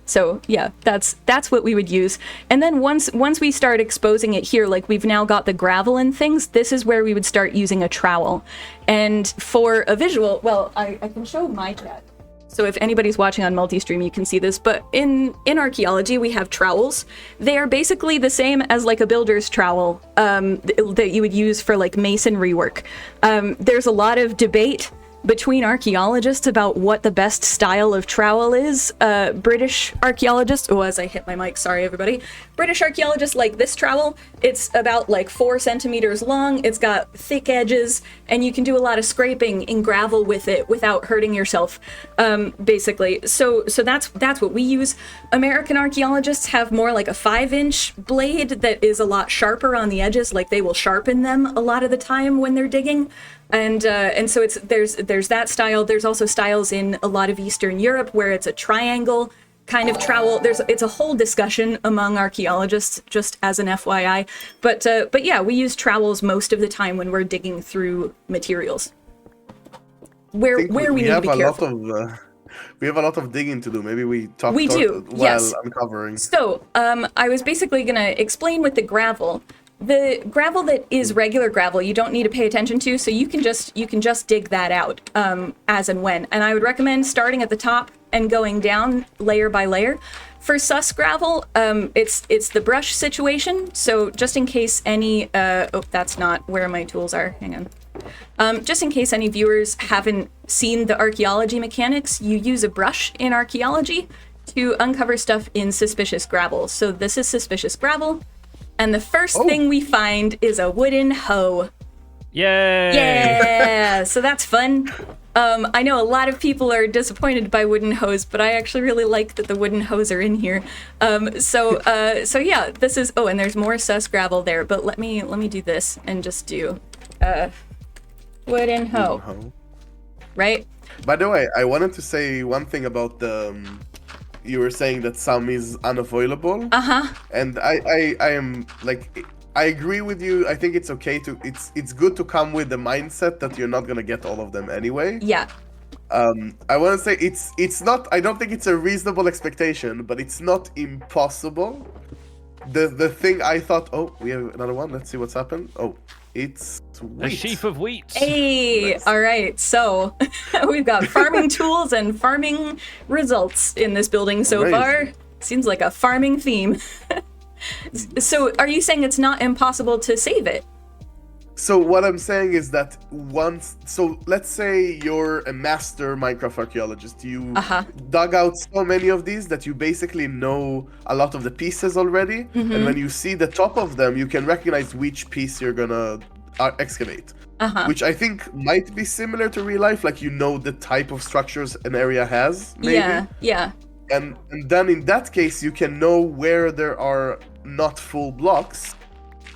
So yeah, that's what we would use. And then once we start exposing it here, like we've now got the gravel and things, this is where we would start using a trowel. And for a visual, well, I can show my chat. So if anybody's watching on multi-stream, you can see this, but in archaeology, we have trowels. They are basically the same as like a builder's trowel that you would use for like masonry work. There's a lot of debate between archaeologists about what the best style of trowel is. British archaeologists, as I hit my mic, sorry everybody. British archaeologists like this trowel. It's about like 4 centimeters long. It's got thick edges, and you can do a lot of scraping in gravel with it without hurting yourself, basically. So that's what we use. American archaeologists have more like a 5-inch blade that is a lot sharper on the edges. Like they will sharpen them a lot of the time when they're digging. And so there's that style. There's also styles in a lot of Eastern Europe where it's a triangle kind of trowel. It's a whole discussion among archaeologists, just as an FYI. But yeah, we use trowels most of the time when we're digging through materials. Where we need to be careful. We have a lot of digging to do. Maybe we talk yes. uncovering. So I was basically going to explain with the gravel. The gravel that is regular gravel, you don't need to pay attention to, so you can just dig that out as and when. And I would recommend starting at the top and going down layer by layer. For sus gravel, it's the brush situation. So just in case any, that's not where my tools are. Hang on. Just in case any viewers haven't seen the archaeology mechanics, you use a brush in archaeology to uncover stuff in suspicious gravel. So this is suspicious gravel. And the first thing we find is a wooden hoe. Yay! Yeah, so that's fun. I know a lot of people are disappointed by wooden hoes, but I actually really like that the wooden hoes are in here. So yeah, this is, and there's more sus gravel there, but let me do this and just do wooden hoe. Right? By the way, I wanted to say one thing about the you were saying that some is unavoidable. And I am like, I agree with you. I think it's okay to, it's good to come with the mindset that you're not gonna get all of them anyway. Yeah. I want to say it's not, I don't think it's a reasonable expectation, but it's not impossible. The thing I thought, we have another one. Let's see what's happened. It's wheat. A sheaf of wheat. Hey, nice. All right. So we've got farming tools and farming results in this building so far. Seems like a farming theme. So are you saying it's not impossible to save it? So what I'm saying is that so let's say you're a master Minecraft archaeologist. You dug out so many of these that you basically know a lot of the pieces already. And when you see the top of them, you can recognize which piece you're gonna excavate. Which I think might be similar to real life, like you know the type of structures an area has, maybe. Yeah. And then in that case, you can know where there are not full blocks,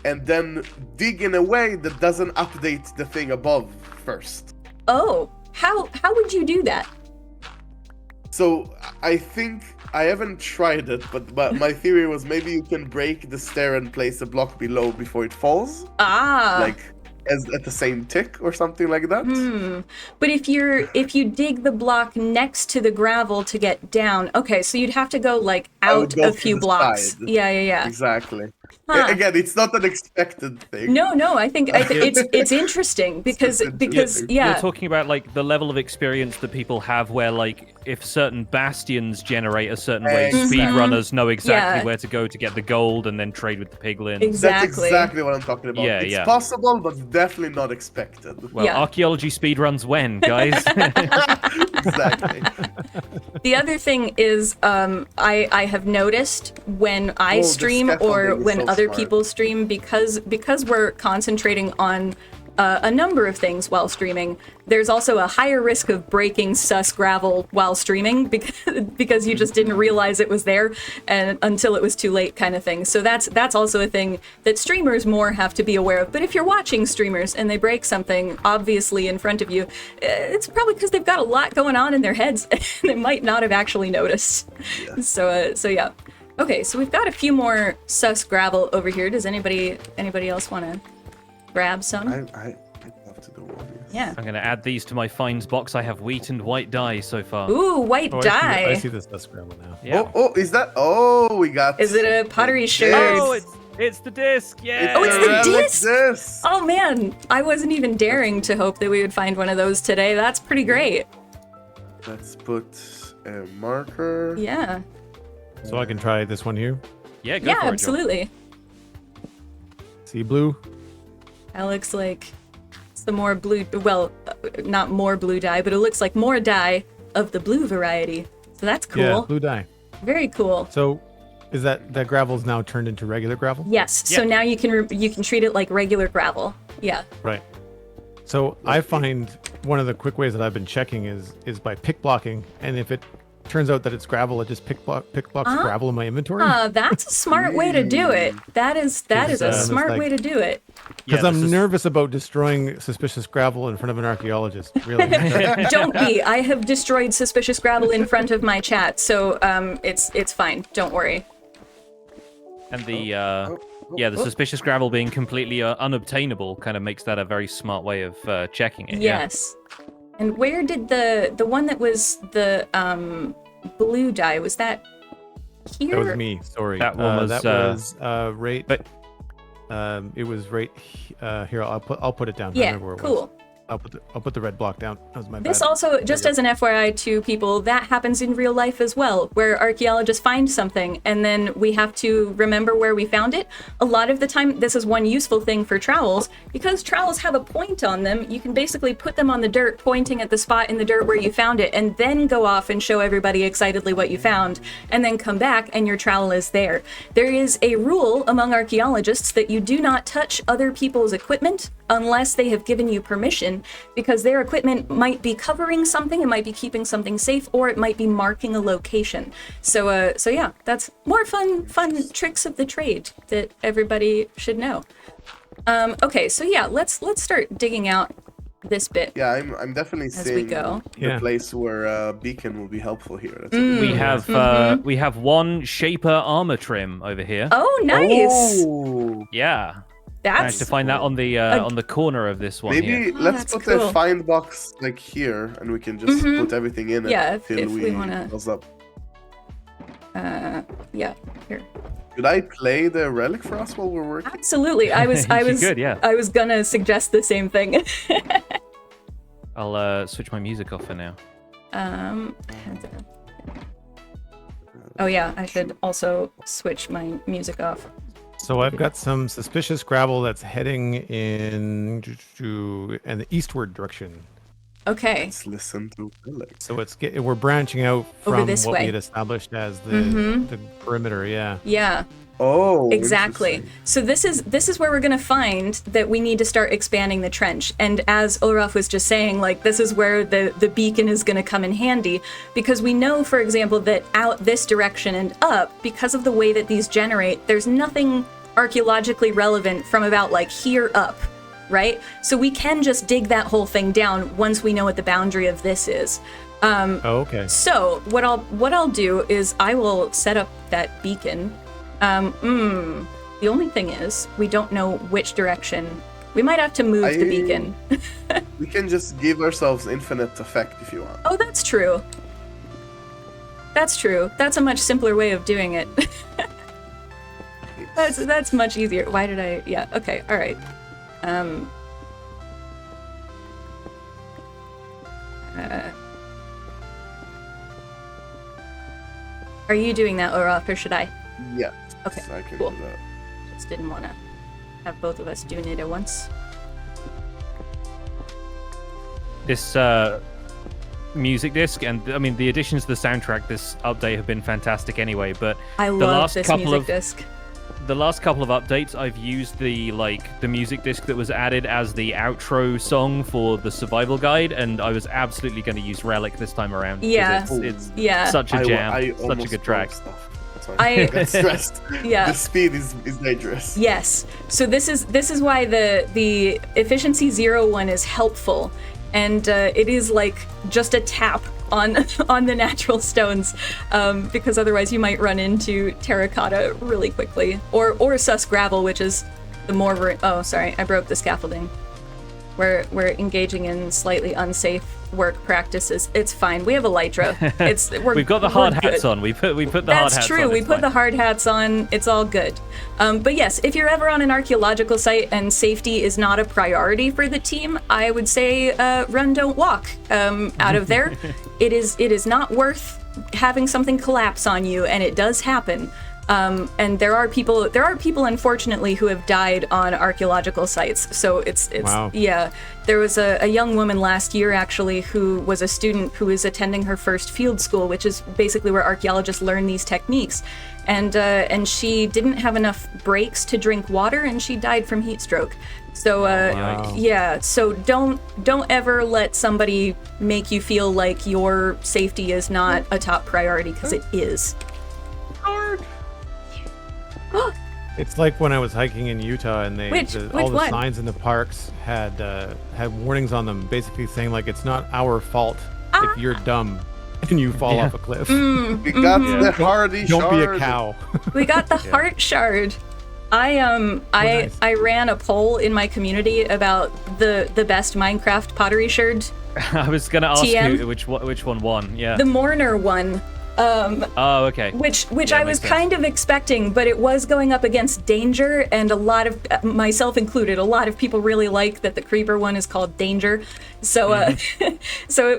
and then dig in a way that doesn't update the thing above first. Oh, how would you do that? So I think I haven't tried it, but my theory was maybe you can break the stair and place a block below before it falls. Like at the same tick or something like that. But if you dig the block next to the gravel to get down, okay, so you'd have to go like out a few blocks. Side. Yeah. Exactly. Again, it's not an expected thing. No, I think it's interesting because You're talking about like the level of experience that people have where like if certain bastions generate a certain way, speedrunners know exactly where to go to get the gold and then trade with the piglins. Exactly. That's exactly what I'm talking about. It's possible, but definitely not expected. Well, archaeology speedruns when, guys? Exactly. The other thing is I have noticed when I stream or when other people stream, because we're concentrating on a number of things while streaming, there's also a higher risk of breaking sus gravel while streaming because you just didn't realize it was there and until it was too late kind of thing. So that's also a thing that streamers more have to be aware of. But if you're watching streamers and they break something obviously in front of you, it's probably because they've got a lot going on in their heads and they might not have actually noticed. Yeah. So yeah. Okay, so we've got a few more sus gravel over here. Does anybody else want to grab some? I'd love to do one. Yeah. I'm going to add these to my finds box. I have wheat and white dye so far. Ooh, white dye. I see this sus gravel now. Yeah. Oh, is that? Oh, we got. Is it a pottery shard? Oh, it's the disc. Yeah. Oh, it's the relic disc. Oh man, I wasn't even daring to hope that we would find one of those today. That's pretty great. Let's put a marker. Yeah. So I can try this one here. Yeah, go for it, absolutely. See blue? That looks like some more blue, well, not more blue dye, but it looks like more dye of the blue variety. So that's cool. Yeah, blue dye. Very cool. So is that gravel's now turned into regular gravel? Yes. So now you can treat it like regular gravel. Yeah. Right. So I find one of the quick ways that I've been checking is by pick blocking, and if it turns out that it's gravel, it just pick blocks gravel in my inventory. That's a smart way to do it. That is a smart way to do it. Because I'm nervous about destroying suspicious gravel in front of an archaeologist. Really. Don't be. I have destroyed suspicious gravel in front of my chat, so it's fine. Don't worry. And the suspicious gravel being completely unobtainable kind of makes that a very smart way of checking it. Yes. And where did the one that was the blue dye, was that here? That was me. Sorry. That one was right. But it was right here. I'll put it down. Yeah. I remember where it cool. was. I'll put the red block down. That was my This bad. also, just as an FYI to people, that happens in real life as well, where archaeologists find something and then we have to remember where we found it. A lot of the time, this is one useful thing for trowels. Because trowels have a point on them, you can basically put them on the dirt, pointing at the spot in the dirt where you found it, and then go off and show everybody excitedly what you found, and then come back and your trowel is there. There is a rule among archaeologists that you do not touch other people's equipment unless they have given you permission, because their equipment might be covering something, it might be keeping something safe, or it might be marking a location. So yeah, that's more fun tricks of the trade that everybody should know. Okay, so yeah, let's start digging out this bit. Yeah, I'm definitely seeing the place where beacon will be helpful here. We have one shaper armor trim over here. Oh, nice. Oh. Yeah. That's managed to find that on the corner of this one. Maybe let's put a find box like here, and we can just put everything in it till we close up. Yeah, here. Could I play the relic for us while we're working? Absolutely. I was gonna suggest the same thing. I'll switch my music off for now. Oh yeah, I should also switch my music off. So I've got some suspicious gravel that's heading in the eastward direction. Okay. Let's listen to relic. So we're branching out from this what way. we had established as the perimeter. Yeah. Yeah. Oh, exactly. So this is where we're gonna find that we need to start expanding the trench. And as Ulraf was just saying, like, this is where the beacon is gonna come in handy, because we know, for example, that out this direction and up, because of the way that these generate, there's nothing archaeologically relevant from about like here up, right? So we can just dig that whole thing down once we know what the boundary of this is. Okay. So what I'll do is I will set up that beacon. The only thing is we don't know which direction. We might have to move the beacon. We can just give ourselves infinite effect if you want. Oh, that's true. That's true. That's a much simpler way of doing it. That's much easier. Why did I? Yeah. Okay. All right. Are you doing that, Ulraf, or should I? Yeah. Okay. I can Cool. do that. Just didn't want to have both of us doing it at once. This music disc, and I mean the additions to the soundtrack this update have been fantastic anyway, but I love this music disc. The last couple of updates I've used the music disc that was added as the outro song for the survival guide, and I was absolutely going to use Relic this time around. Yeah. It's such a jam, such a good track. I got stressed. Yeah. The speed is dangerous. Yes. So this is why the efficiency 0 one is helpful, and it is like just a tap on the natural stones, because otherwise you might run into terracotta really quickly, or sus gravel, which is the more. Oh, sorry, I broke the scaffolding. We're engaging in slightly unsafe work practices. It's fine. We have elytra. We've got the hard hats on. We put the hard hats on. That's true. We put the hard hats on. It's all good. But yes, if you're ever on an archaeological site and safety is not a priority for the team, I would say run, don't walk out of there. It is not worth having something collapse on you, and it does happen. And there are people unfortunately who have died on archaeological sites. So it's Wow. Yeah. There was a young woman last year actually who was a student who is attending her first field school, which is basically where archaeologists learn these techniques. And she didn't have enough breaks to drink water, and she died from heat stroke. So Wow. yeah, so don't ever let somebody make you feel like your safety is not a top priority, because it is. It's like when I was hiking in Utah, and all the one? signs in the parks had warnings on them, basically saying like it's not our fault if you're dumb and you fall off a cliff. We got the hardy Don't be a shard. cow. We got the heart shard. I ran a poll in my community about the best Minecraft pottery shard. I was gonna ask TM. you which one won. Yeah. The Mourner one. Oh, okay. Which Yeah, I was makes sense. kind of expecting, but it was going up against Danger, and a lot of, myself included, a lot of people really like that the Creeper one is called Danger. So, so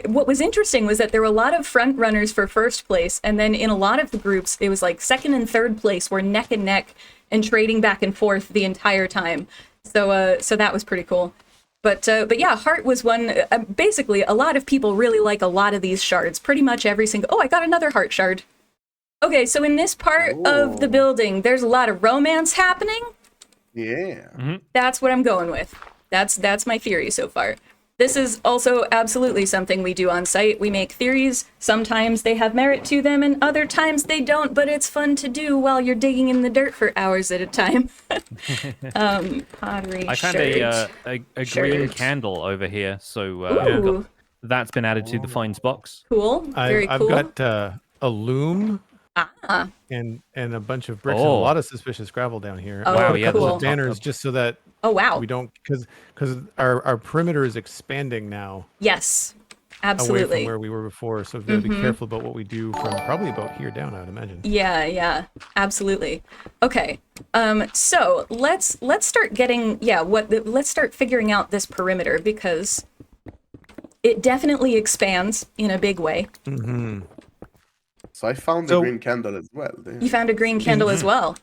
what was interesting was that there were a lot of front runners for first place, and then in a lot of the groups, it was like second and third place were neck and neck and trading back and forth the entire time. So, so that was pretty cool. But yeah, Heart was one. Basically, a lot of people really like a lot of these shards. Pretty much every single. Oh, I got another Heart shard. Okay, so in this part of the building, there's a lot of romance happening. Yeah. Mm-hmm. That's what I'm going with. That's my theory so far. This is also absolutely something we do on site. We make theories. Sometimes they have merit to them, and other times they don't, but it's fun to do while you're digging in the dirt for hours at a time. Pottery I found a green Shard. candle over here, so that's been added to the finds box. Cool. Very cool. I've got a loom and a bunch of bricks and a lot of suspicious gravel down here. Oh, Wow, a yeah, couple cool. of banners just so that Oh, wow. we don't, because our perimeter is expanding now Yes, away absolutely. from where we were before, so we've got to be careful about what we do from probably about here down, I would imagine. Yeah, absolutely. Okay, so let's start getting let's start figuring out this perimeter, because it definitely expands in a big way. Mm-hmm. So I found the green candle as well. You found a green candle as well.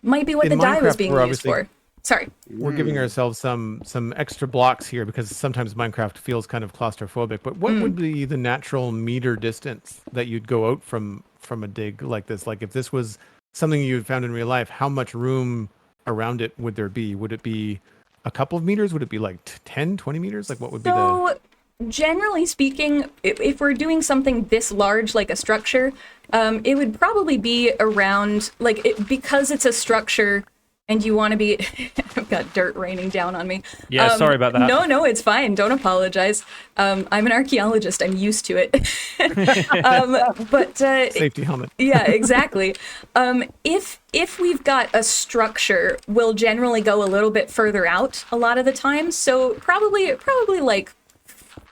Might be what In the dye was Minecraft, being we're used obviously- for. Sorry. We're giving ourselves some extra blocks here because sometimes Minecraft feels kind of claustrophobic. But what would be the natural meter distance that you'd go out from a dig like this? Like if this was something you found in real life, how much room around it would there be? Would it be a couple of meters? Would it be like 10, 20 meters? Like what would be the... So, generally speaking, if we're doing something this large, like a structure, it would probably be around, because it's a structure, and you want to be I've got dirt raining down on me. Yeah, sorry about that. No, it's fine. Don't apologize. I'm an archaeologist. I'm used to it. But Safety helmet. Yeah, exactly. If we've got a structure, we'll generally go a little bit further out a lot of the time. So probably like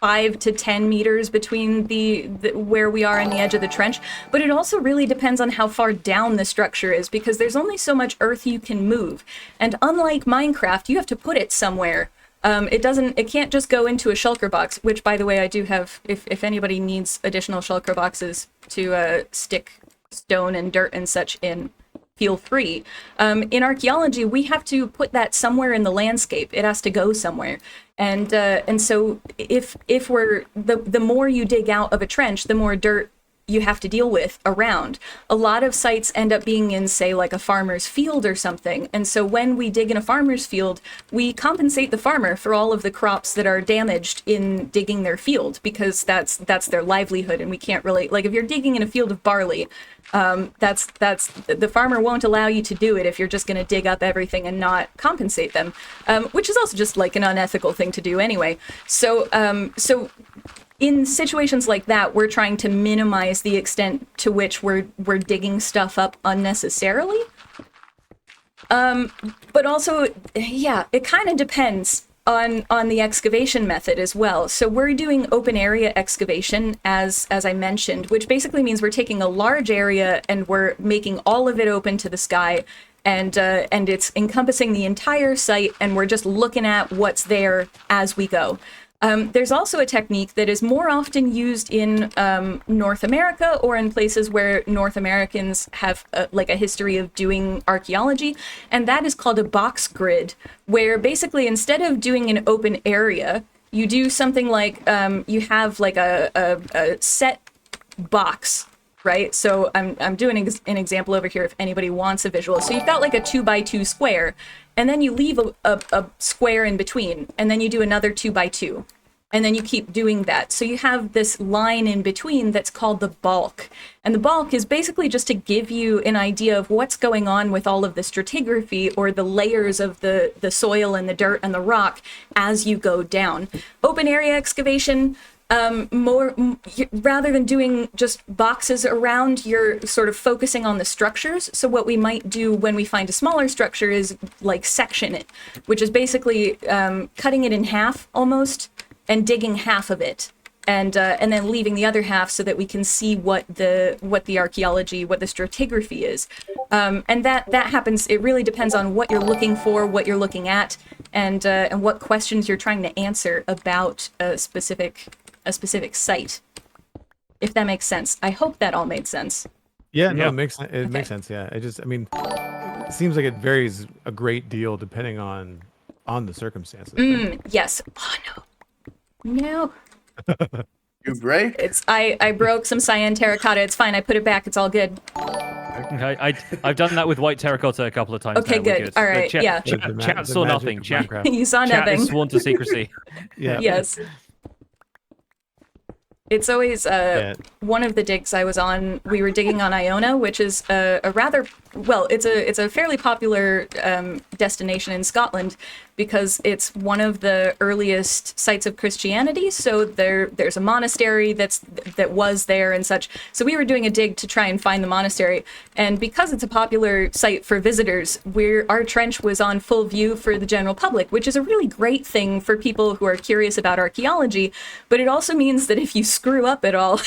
5 to 10 meters between the where we are in the edge of the trench. But it also really depends on how far down the structure is, because there's only so much earth you can move. And unlike Minecraft, you have to put it somewhere. It can't just go into a shulker box, which, by the way, I do have. If anybody needs additional shulker boxes to stick stone and dirt and such in, feel free. In archaeology, we have to put that somewhere in the landscape. It has to go somewhere. And so if we're the more you dig out of a trench, the more dirt you have to deal with around. A lot of sites end up being in, say, like a farmer's field or something. And so when we dig in a farmer's field, we compensate the farmer for all of the crops that are damaged in digging their field, because that's their livelihood. And we can't really, like, if you're digging in a field of barley, that's the farmer won't allow you to do it if you're just going to dig up everything and not compensate them, which is also just like an unethical thing to do anyway. So in situations like that, we're trying to minimize the extent to which we're digging stuff up unnecessarily. But also, yeah, it kind of depends on the excavation method as well. So we're doing open area excavation, as I mentioned, which basically means we're taking a large area and we're making all of it open to the sky, and it's encompassing the entire site, and we're just looking at what's there as we go. There's also a technique that is more often used in North America, or in places where North Americans have like a history of doing archaeology, and that is called a box grid, where basically instead of doing an open area, you do something like you have like a set box, right? So I'm doing an example over here if anybody wants a visual. So you've got like a 2x2 square, and then you leave a square in between, and then you do another 2x2. And then you keep doing that. So you have this line in between that's called the bulk. And the bulk is basically just to give you an idea of what's going on with all of the stratigraphy, or the layers of the soil and the dirt and the rock as you go down. Open area excavation, rather than doing just boxes around, you're sort of focusing on the structures. So what we might do when we find a smaller structure is like section it, which is basically cutting it in half almost, and digging half of it, and then leaving the other half so that we can see what the archaeology, what the stratigraphy is. And that happens. It really depends on what you're looking for, what you're looking at, and what questions you're trying to answer about a specific site. If that makes sense. I hope that all made sense. Yeah, no, it makes sense. Yeah, it seems like it varies a great deal depending on the circumstances. Yes. Oh no. You break? I broke some cyan terracotta. It's fine. I put it back. It's all good. I've done that with white terracotta a couple of times. Okay, good. All right. Yeah. Chat saw nothing. Chat. You saw nothing. Chat is sworn to secrecy. Yeah. Yes. It's always one of the digs I was on. We were digging on Iona, which is a rather it's a fairly popular destination in Scotland, because it's one of the earliest sites of Christianity. So there's a monastery that was there and such. So we were doing a dig to try and find the monastery, and because it's a popular site for visitors, our trench was on full view for the general public, which is a really great thing for people who are curious about archaeology. But it also means that if you screw up at all,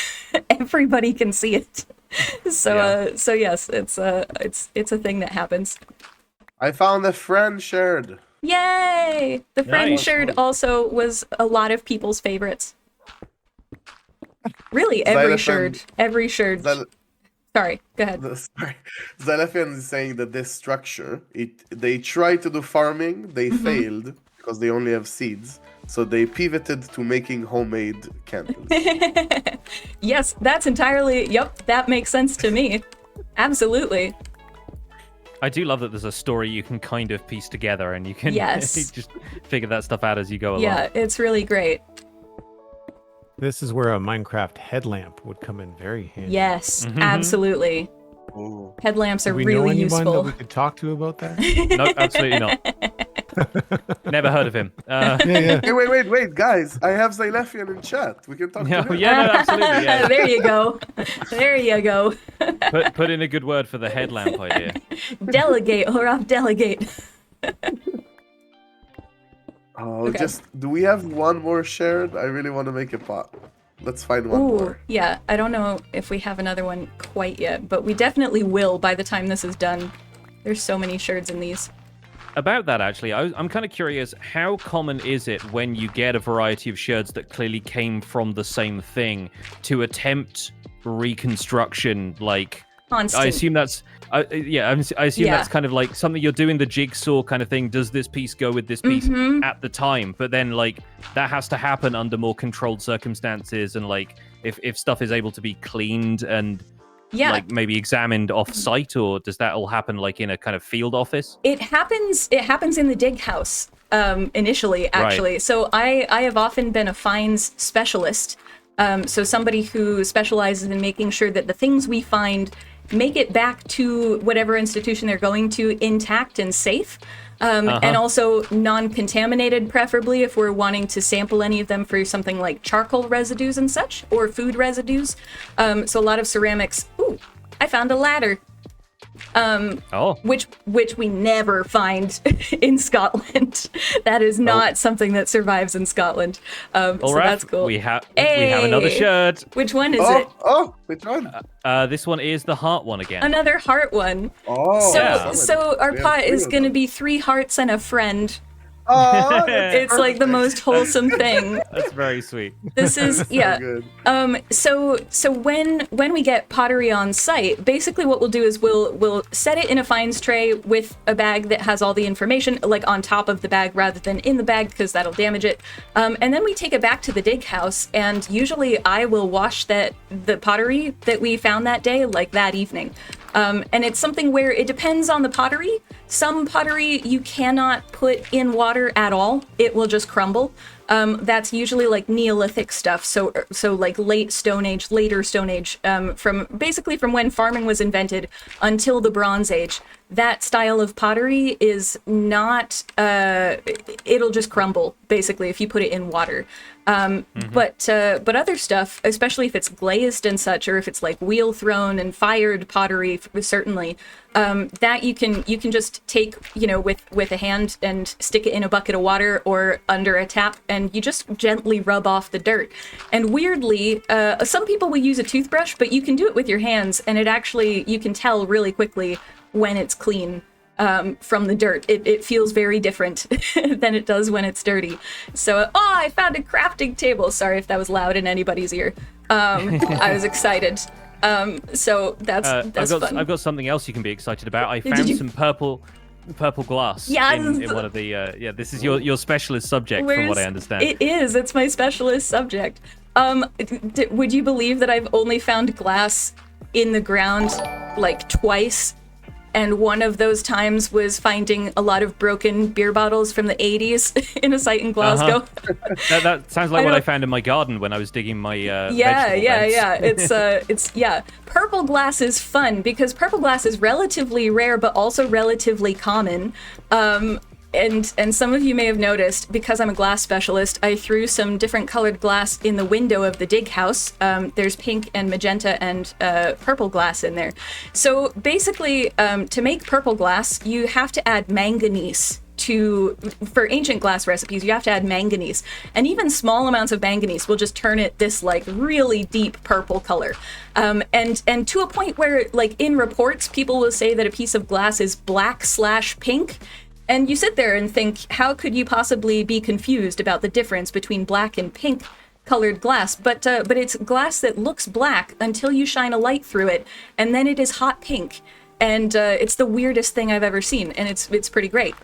everybody can see it. So yes, it's a thing that happens. I found a friend shared. Yay! The friend shared also was a lot of people's favorites. Really, every shared. Sorry, go ahead. Xylephian is saying that this structure, they tried to do farming, they failed because they only have seeds. So they pivoted to making homemade candles. Yes, that's entirely, that makes sense to me. Absolutely. I do love that there's a story you can kind of piece together, and you can just figure that stuff out as you go along. Yeah, it's really great. This is where a Minecraft headlamp would come in very handy. Yes, absolutely. Oh. Headlamps are Do we really know anyone useful. that we could talk to about that? No, absolutely not. Never heard of him. Yeah. Hey, wait, guys! I have Xylephian in chat. We can talk to him. Yeah, no, absolutely. Yeah. There you go. There you go. Put in a good word for the headlamp idea. Delegate, Ulraf, delegate. Oh, Okay. do we have one more shared? I really want to make a pot. Let's find one more. Yeah, I don't know if we have another one quite yet, but we definitely will by the time this is done. There's so many sherds in these. About that, actually, I'm kind of curious, how common is it when you get a variety of sherds that clearly came from the same thing to attempt reconstruction, like... Constant. I assume that's... I assume that's kind of like something you're doing the jigsaw kind of thing. Does this piece go with this piece at the time? But then, like, that has to happen under more controlled circumstances, and like if stuff is able to be cleaned and like maybe examined off-site, or does that all happen like in a kind of field office? It happens in the dig house initially, actually. Right. So I have often been a finds specialist. So somebody who specializes in making sure that the things we find make it back to whatever institution they're going to intact and safe, and also non-contaminated, preferably if we're wanting to sample any of them for something like charcoal residues and such, or food residues. So a lot of ceramics. Ooh, I found a ladder. Which we never find in Scotland. That is not something that survives in Scotland. So that's cool. We have another sherd. Which one is it? Oh, which one? This one is the heart one again. Another heart one. Oh, so our pot is going to be 3 hearts and a friend. Oh, it's like the most wholesome thing. That's very sweet. This is So when we get pottery on site, basically what we'll do is we'll set it in a finds tray with a bag that has all the information, like on top of the bag rather than in the bag, because that'll damage it. And then we take it back to the dig house, and usually I will wash the pottery that we found that day, like that evening. And it's something where it depends on the pottery. Some pottery you cannot put in water at all. It will just crumble. That's usually like Neolithic stuff. So like later Stone Age, from when farming was invented until the Bronze Age. That style of pottery is not, it'll just crumble, basically, if you put it in water. But other stuff, especially if it's glazed and such, or if it's like wheel thrown and fired pottery, certainly, that you can just take, with a hand and stick it in a bucket of water or under a tap, and you just gently rub off the dirt. And weirdly, some people will use a toothbrush, but you can do it with your hands, and you can tell really quickly when it's clean from the dirt. It feels very different than it does when it's dirty. So, I found a crafting table. Sorry if that was loud in anybody's ear. I was excited. So that's fun. I've got something else you can be excited about. I found some purple glass in one of the this is your specialist subject from what I understand. It is. It's my specialist subject. Would you believe that I've only found glass in the ground like twice? And one of those times was finding a lot of broken beer bottles from the 80s in a site in Glasgow. That sounds like what I found in my garden when I was digging my vegetable beds. It's purple glass is fun because purple glass is relatively rare but also relatively common. And some of you may have noticed, because I'm a glass specialist, I threw some different colored glass in the window of the dig house. There's pink and magenta and purple glass in there. So basically, to make purple glass, you have to add manganese. For ancient glass recipes, you have to add manganese. And even small amounts of manganese will just turn it this like really deep purple color. And to a point where, like in reports, people will say that a piece of glass is black/pink. And you sit there and think, how could you possibly be confused about the difference between black and pink colored glass? But it's glass that looks black until you shine a light through it, and then it is hot pink. And it's the weirdest thing I've ever seen, and it's pretty great.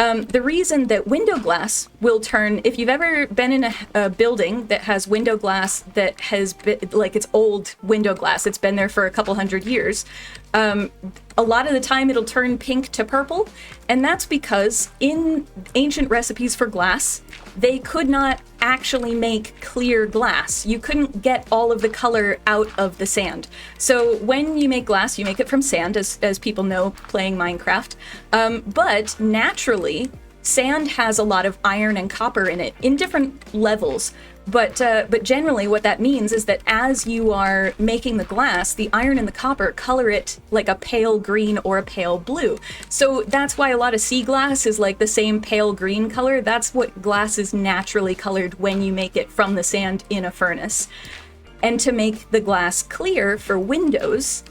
The reason that window glass will turn, if you've ever been in a building that has window glass that has been, like it's old window glass, it's been there for a couple hundred years, a lot of the time it'll turn pink to purple, and that's because in ancient recipes for glass, they could not actually make clear glass. You couldn't get all of the color out of the sand. So when you make glass, you make it from sand, as people know playing Minecraft. But naturally, sand has a lot of iron and copper in it in different levels. But generally what that means is that as you are making the glass, the iron and the copper color it like a pale green or a pale blue. So that's why a lot of sea glass is like the same pale green color. That's what glass is naturally colored when you make it from the sand in a furnace. And to make the glass clear for windows,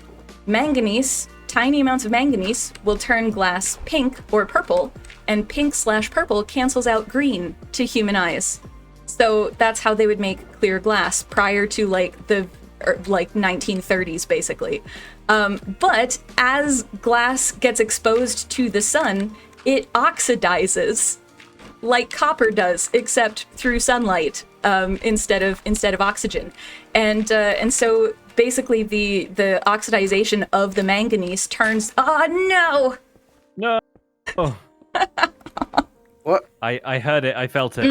manganese, tiny amounts of manganese will turn glass pink or purple, and pink/purple cancels out green to human eyes. So that's how they would make clear glass prior to like the 1930s, basically. But as glass gets exposed to the sun, it oxidizes like copper does, except through sunlight instead of oxygen. And so basically the oxidization of the manganese turns. Oh no! No. Oh. What? I heard it. I felt it.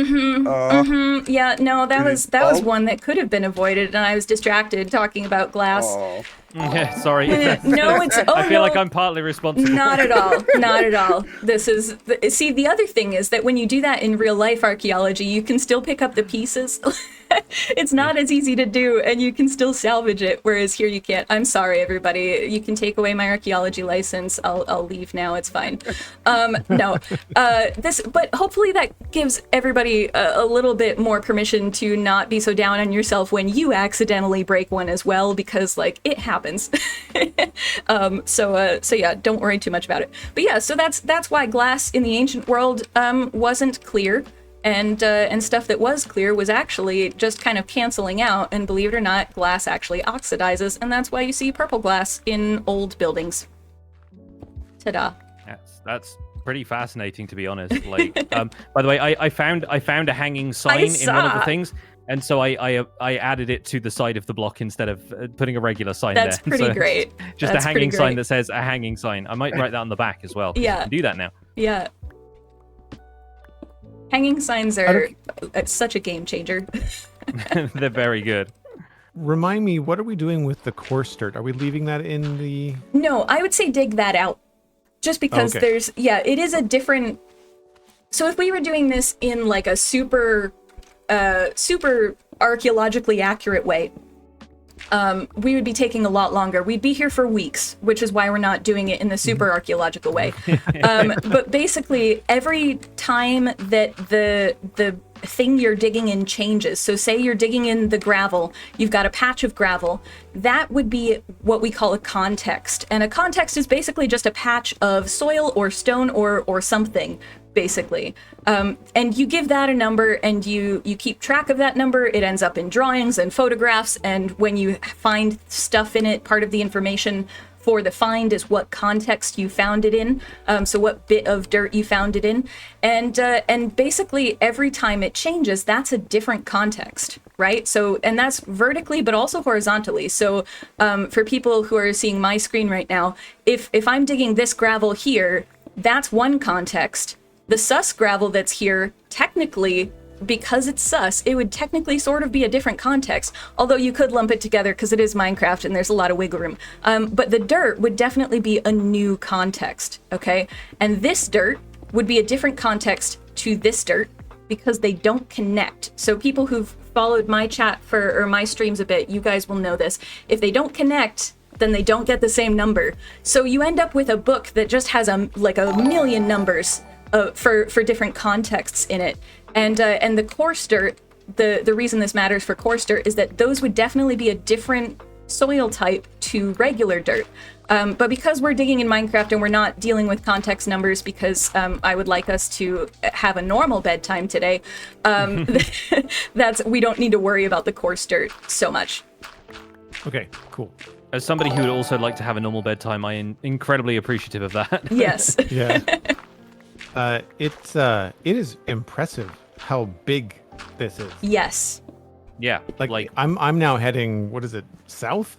Yeah, no, that was one that could have been avoided, and I was distracted talking about glass. Yeah, sorry. No, it's. Oh, I feel like I'm partly responsible. Not at all. Not at all. This is. See, the other thing is that when you do that in real life archaeology, you can still pick up the pieces. It's not as easy to do, and you can still salvage it, whereas here you can't. I'm sorry, everybody. You can take away my archaeology license. I'll leave now. It's fine. No. But hopefully that gives everybody a little bit more permission to not be so down on yourself when you accidentally break one as well, because like it happens. So yeah, don't worry too much about it. But yeah, so that's why glass in the ancient world wasn't clear. And stuff that was clear was actually just kind of canceling out, and believe it or not, glass actually oxidizes, and that's why you see purple glass in old buildings. Ta-da. That's pretty fascinating, to be honest. Like, by the way, I found a hanging sign in one of the things, and so I added it to the side of the block instead of putting a regular sign there. That's pretty great. Just a hanging sign that says a hanging sign. I might write that on the back as well. Yeah. You can do that now. Yeah. Hanging signs are such a game changer. They're very good. Remind me, what are we doing with the coarse dirt? Are we leaving that in the... No, I would say dig that out. Just because it is a different... So if we were doing this in like a super archaeologically accurate way, we would be taking a lot longer. We'd be here for weeks, which is why we're not doing it in the super archaeological way. But basically, every time that the thing you're digging in changes, so say you're digging in the gravel, you've got a patch of gravel, that would be what we call a context. And a context is basically just a patch of soil or stone or something, basically. And you give that a number, and you keep track of that number. It ends up in drawings and photographs, and when you find stuff in it, part of the information for the find is what context you found it in, so what bit of dirt you found it in, and basically every time it changes, that's a different context, right? So, and that's vertically but also horizontally. So for people who are seeing my screen right now, if I'm digging this gravel here, that's one context. The sus gravel that's here, technically, because it's sus, it would technically sort of be a different context, although you could lump it together because it is Minecraft and there's a lot of wiggle room. But the dirt would definitely be a new context, okay? And this dirt would be a different context to this dirt because they don't connect. So people who've followed my chat or my streams a bit, you guys will know this. If they don't connect, then they don't get the same number. So you end up with a book that just has like a million numbers for different contexts in it. And the coarse dirt, the reason this matters for coarse dirt is that those would definitely be a different soil type to regular dirt. But because we're digging in Minecraft and we're not dealing with context numbers, because I would like us to have a normal bedtime today, we don't need to worry about the coarse dirt so much. Okay, cool. As somebody who would also like to have a normal bedtime, I am incredibly appreciative of that. Yes. Yeah. It is impressive how big this is. Yes. Yeah. Like I'm now heading, what is it, south?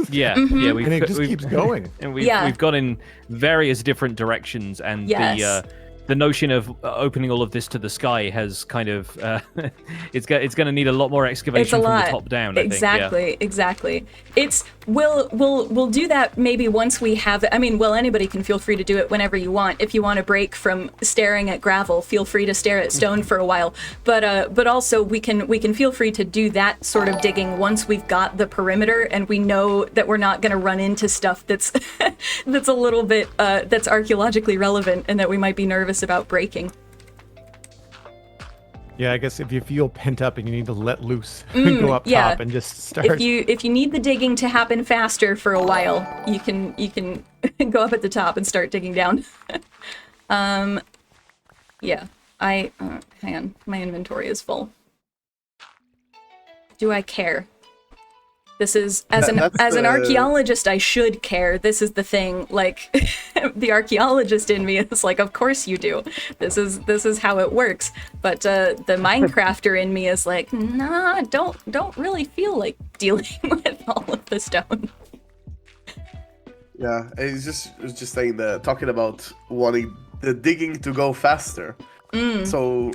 Yeah. Mm-hmm. Yeah. And it just keeps going. And we've gone in various different directions, and the notion of opening all of this to the sky has kind of it's going to need a lot more excavation from the top down. Exactly. It's we'll do that maybe once we have. I mean, well, anybody can feel free to do it whenever you want. If you want a break from staring at gravel, feel free to stare at stone for a while. But also we can feel free to do that sort of digging once we've got the perimeter and we know that we're not going to run into stuff that's that's a little bit that's archaeologically relevant and that we might be nervous about breaking. Yeah, I guess if you feel pent up and you need to let loose and go up top and just start. If you need the digging to happen faster for a while, you can go up at the top and start digging down. Yeah. Hang on, my inventory is full. Do I care? This is as an archaeologist, I should care. This is the thing. Like, the archaeologist in me is like, of course you do. This is how it works. But the Minecrafter in me is like, nah, don't really feel like dealing with all of the stone. Yeah, it was just saying talking about wanting the digging to go faster. So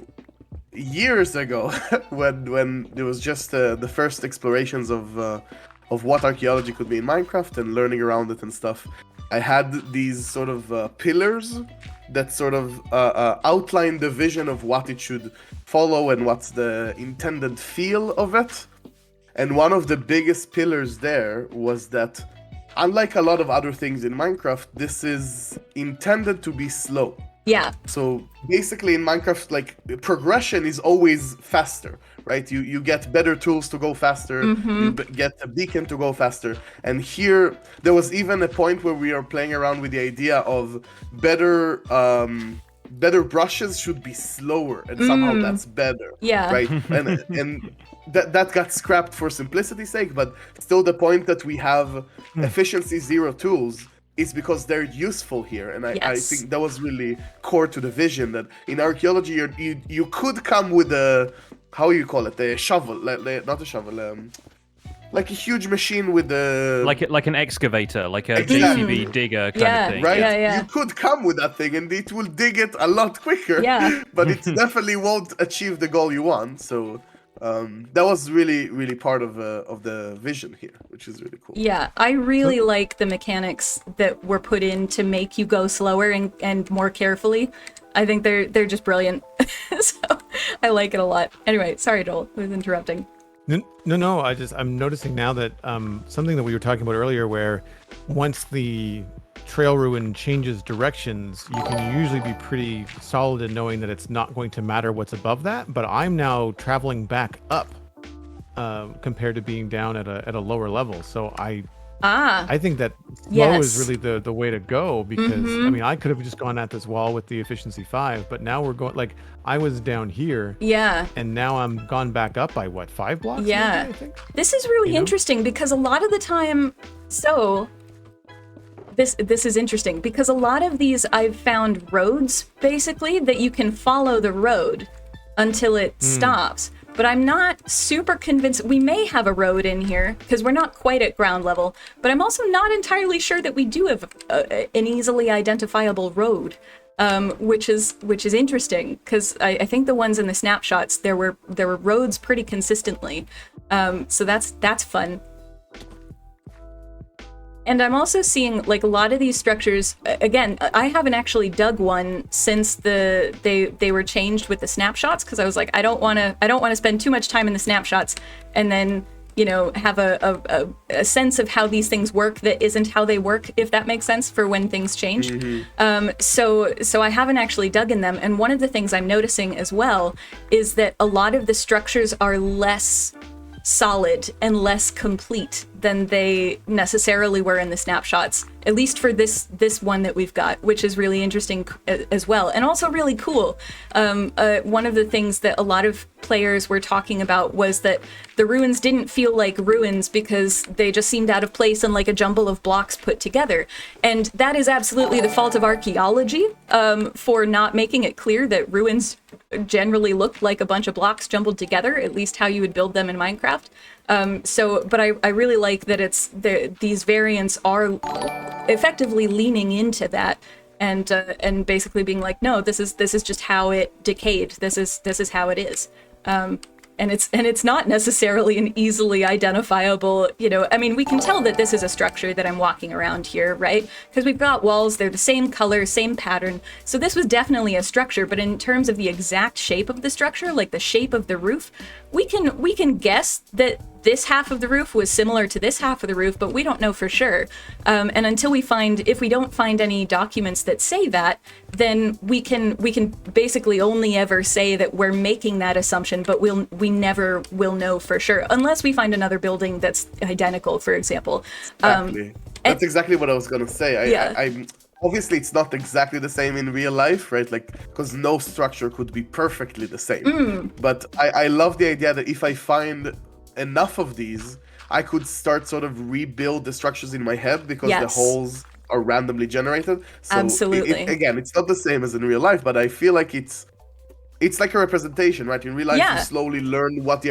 years ago, when there was just the first explorations of what archaeology could be in Minecraft and learning around it and stuff, I had these sort of pillars that sort of outline the vision of what it should follow and what's the intended feel of it. And one of the biggest pillars there was that, unlike a lot of other things in Minecraft, this is intended to be slow. Yeah. So basically in Minecraft, like, progression is always faster, right? You get better tools to go faster, you get a beacon to go faster. And here, there was even a point where we are playing around with the idea of better brushes should be slower, and somehow that's better. Yeah. Right? And that got scrapped for simplicity's sake, but still the point that we have efficiency 0 tools is because they're useful here, and I think that was really core to the vision, that in archaeology you could come with a, how you call it, a shovel, not a shovel, like a huge machine with a like an excavator, like a JCB digger kind of thing, right? Yeah. You could come with that thing and it will dig it a lot quicker, but it definitely won't achieve the goal you want. So that was really, really part of the vision here, which is really cool. Yeah, I really like the mechanics that were put in to make you go slower and more carefully. I think they're just brilliant. So I like it a lot. Anyway, sorry, Joel, I was interrupting. No. I'm noticing now that something that we were talking about earlier, where once the trail ruin changes directions, you can usually be pretty solid in knowing that it's not going to matter what's above that. But I'm now traveling back up compared to being down at a lower level. So I think that slow is really the way to go, because I mean, I could have just gone at this wall with the efficiency 5, but now we're going, like, I was down here, and now I'm gone back up by what, 5 blocks? Maybe, I think? This is really interesting, because a lot of the time, this is interesting because a lot of these I've found roads, basically, that you can follow the road until it stops. But I'm not super convinced. We may have a road in here because we're not quite at ground level, but I'm also not entirely sure that we do have an easily identifiable road, which is interesting, because I think the ones in the snapshots, there were roads pretty consistently. So that's fun. And I'm also seeing, like, a lot of these structures, again, I haven't actually dug one since they were changed with the snapshots, because I was like, I don't want to spend too much time in the snapshots and then, you know, have a sense of how these things work that isn't how they work, if that makes sense, for when things change. So I haven't actually dug in them. And one of the things I'm noticing as well is that a lot of the structures are less solid and less complete than they necessarily were in the snapshots, at least for this one that we've got, which is really interesting as well, and also really cool. One of the things that a lot of players were talking about was that the ruins didn't feel like ruins because they just seemed out of place and like a jumble of blocks put together. And that is absolutely the fault of archaeology, for not making it clear that ruins generally looked like a bunch of blocks jumbled together, at least how you would build them in Minecraft. But I really like that these variants are effectively leaning into that and basically being like, no, this is just how it decayed. This is how it is. And it's not necessarily an easily identifiable, I mean, we can tell that this is a structure that I'm walking around here, right? Because we've got walls, they're the same color, same pattern. So this was definitely a structure, but in terms of the exact shape of the structure, like the shape of the roof, we can guess that this half of the roof was similar to this half of the roof, but we don't know for sure. And until if we don't find any documents that say that, then we can basically only ever say that we're making that assumption, but we never will know for sure, unless we find another building that's identical, for example. Exactly. That's exactly what I was gonna say. I'm obviously it's not exactly the same in real life, right? Like, because no structure could be perfectly the same. But I love the idea that if I find enough of these, I could start sort of rebuild the structures in my head because the holes are randomly generated. So absolutely. Again, it's not the same as in real life, but I feel like it's like a representation, right? In real life, you slowly learn what the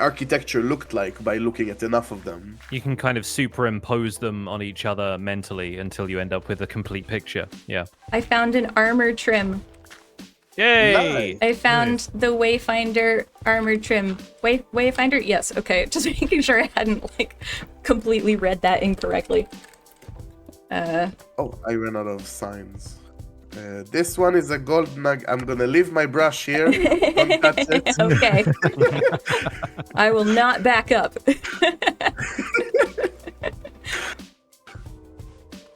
architecture looked like by looking at enough of them. You can kind of superimpose them on each other mentally until you end up with a complete picture. Yeah. I found an armor trim. Yay! I found the Wayfinder armor trim. Wayfinder? Yes, okay. Just making sure I hadn't, completely read that incorrectly. Oh, I ran out of signs. This one is a gold nug. I'm gonna leave my brush here. Don't touch it. Okay. I will not back up.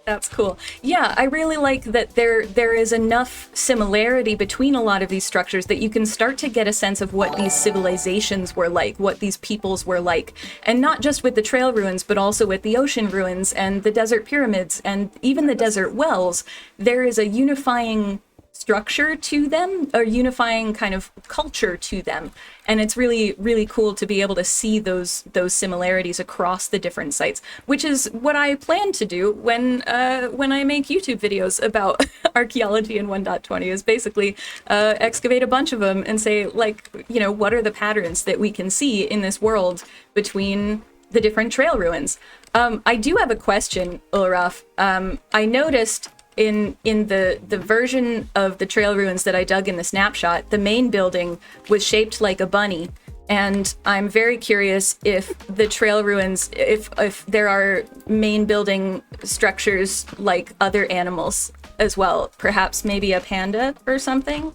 That's cool. Yeah, I really like that there is enough similarity between a lot of these structures that you can start to get a sense of what these civilizations were like, what these peoples were like. And not just with the trail ruins, but also with the ocean ruins and the desert pyramids and even the desert wells. There is a unifying structure to them, or unifying kind of culture to them, and it's really, really cool to be able to see those similarities across the different sites, which is what I plan to do when I make YouTube videos about archaeology in 1.20, is basically excavate a bunch of them and say, what are the patterns that we can see in this world between the different trail ruins. I do have a question, Ulraf. I noticed in the version of the trail ruins that I dug in the snapshot, the main building was shaped like a bunny. And I'm very curious if the trail ruins, if there are main building structures like other animals as well, perhaps maybe a panda or something.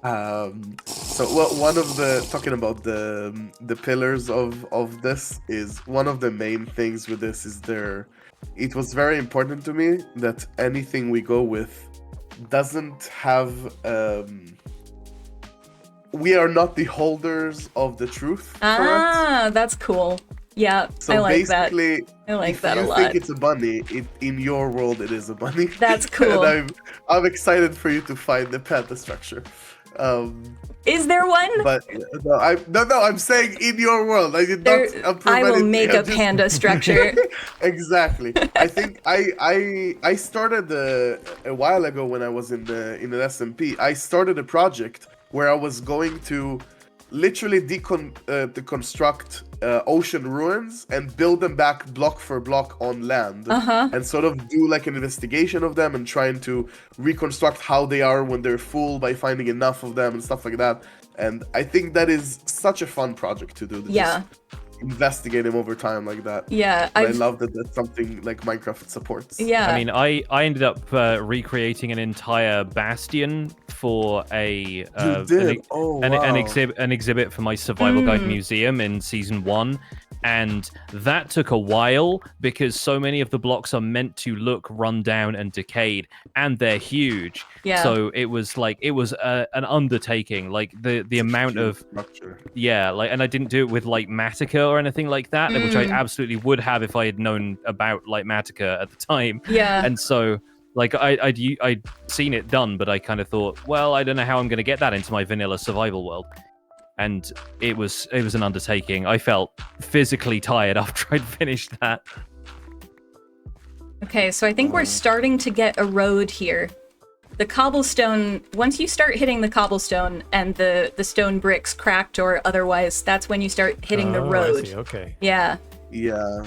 One of the, talking about the pillars of this, is one of the main things with this is it was very important to me that anything we go with doesn't have, we are not the holders of the truth. That's cool. Yeah, so I like that. I like that a lot. If you think it's a bunny, in your world it is a bunny. That's cool. And I'm excited for you to find the panda structure. Is there one? But no, I'm saying in your world. I did not. I will make a panda structure. Exactly. I think I started a while ago when I was in an SMP. I started a project where I was going to literally deconstruct ocean ruins and build them back block for block on land, and sort of do like an investigation of them and trying to reconstruct how they are when they're full by finding enough of them and stuff like that. And I think that is such a fun project to do. Just investigate them over time like that. Yeah, I love that that's something like Minecraft supports. Yeah, I mean, I ended up recreating an entire bastion for an exhibit for my survival guide museum in season 1, and that took a while because so many of the blocks are meant to look run down and decayed, and they're huge. Yeah. So it was an undertaking, like the amount of structure. Yeah, and I didn't do it with Matica or anything like that, which I absolutely would have if I had known about Matica at the time. Yeah. And so Like I'd seen it done, but I kind of thought, well, I don't know how I'm going to get that into my vanilla survival world. And it was an undertaking. I felt physically tired after I'd finished that. Okay, so I think we're starting to get a road here. The cobblestone, once you start hitting the cobblestone and the stone bricks cracked or otherwise, that's when you start hitting the road. I see. Okay. Yeah. Yeah,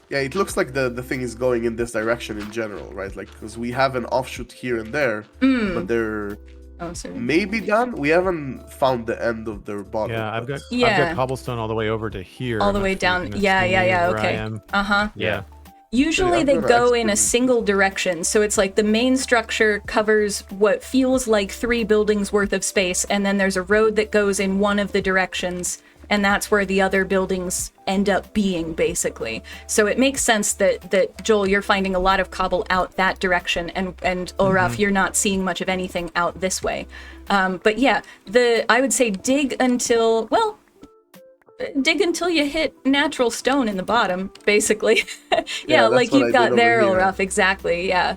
it looks like the thing is going in this direction in general, right? Like, because we have an offshoot here and there, but they're maybe done. We haven't found the end of their bottom. Yeah, I've got cobblestone all the way over to here. All the way down. Yeah, okay. Yeah. Usually they go in a single direction, so it's like the main structure covers what feels like 3 buildings worth of space, and then there's a road that goes in one of the directions, and that's where the other buildings end up being, basically. So it makes sense that Joel, you're finding a lot of cobble out that direction, and Ulraf, you're not seeing much of anything out this way. But yeah, I would say dig until you hit natural stone in the bottom, basically. yeah, like you've got there, Ulraf, exactly, yeah.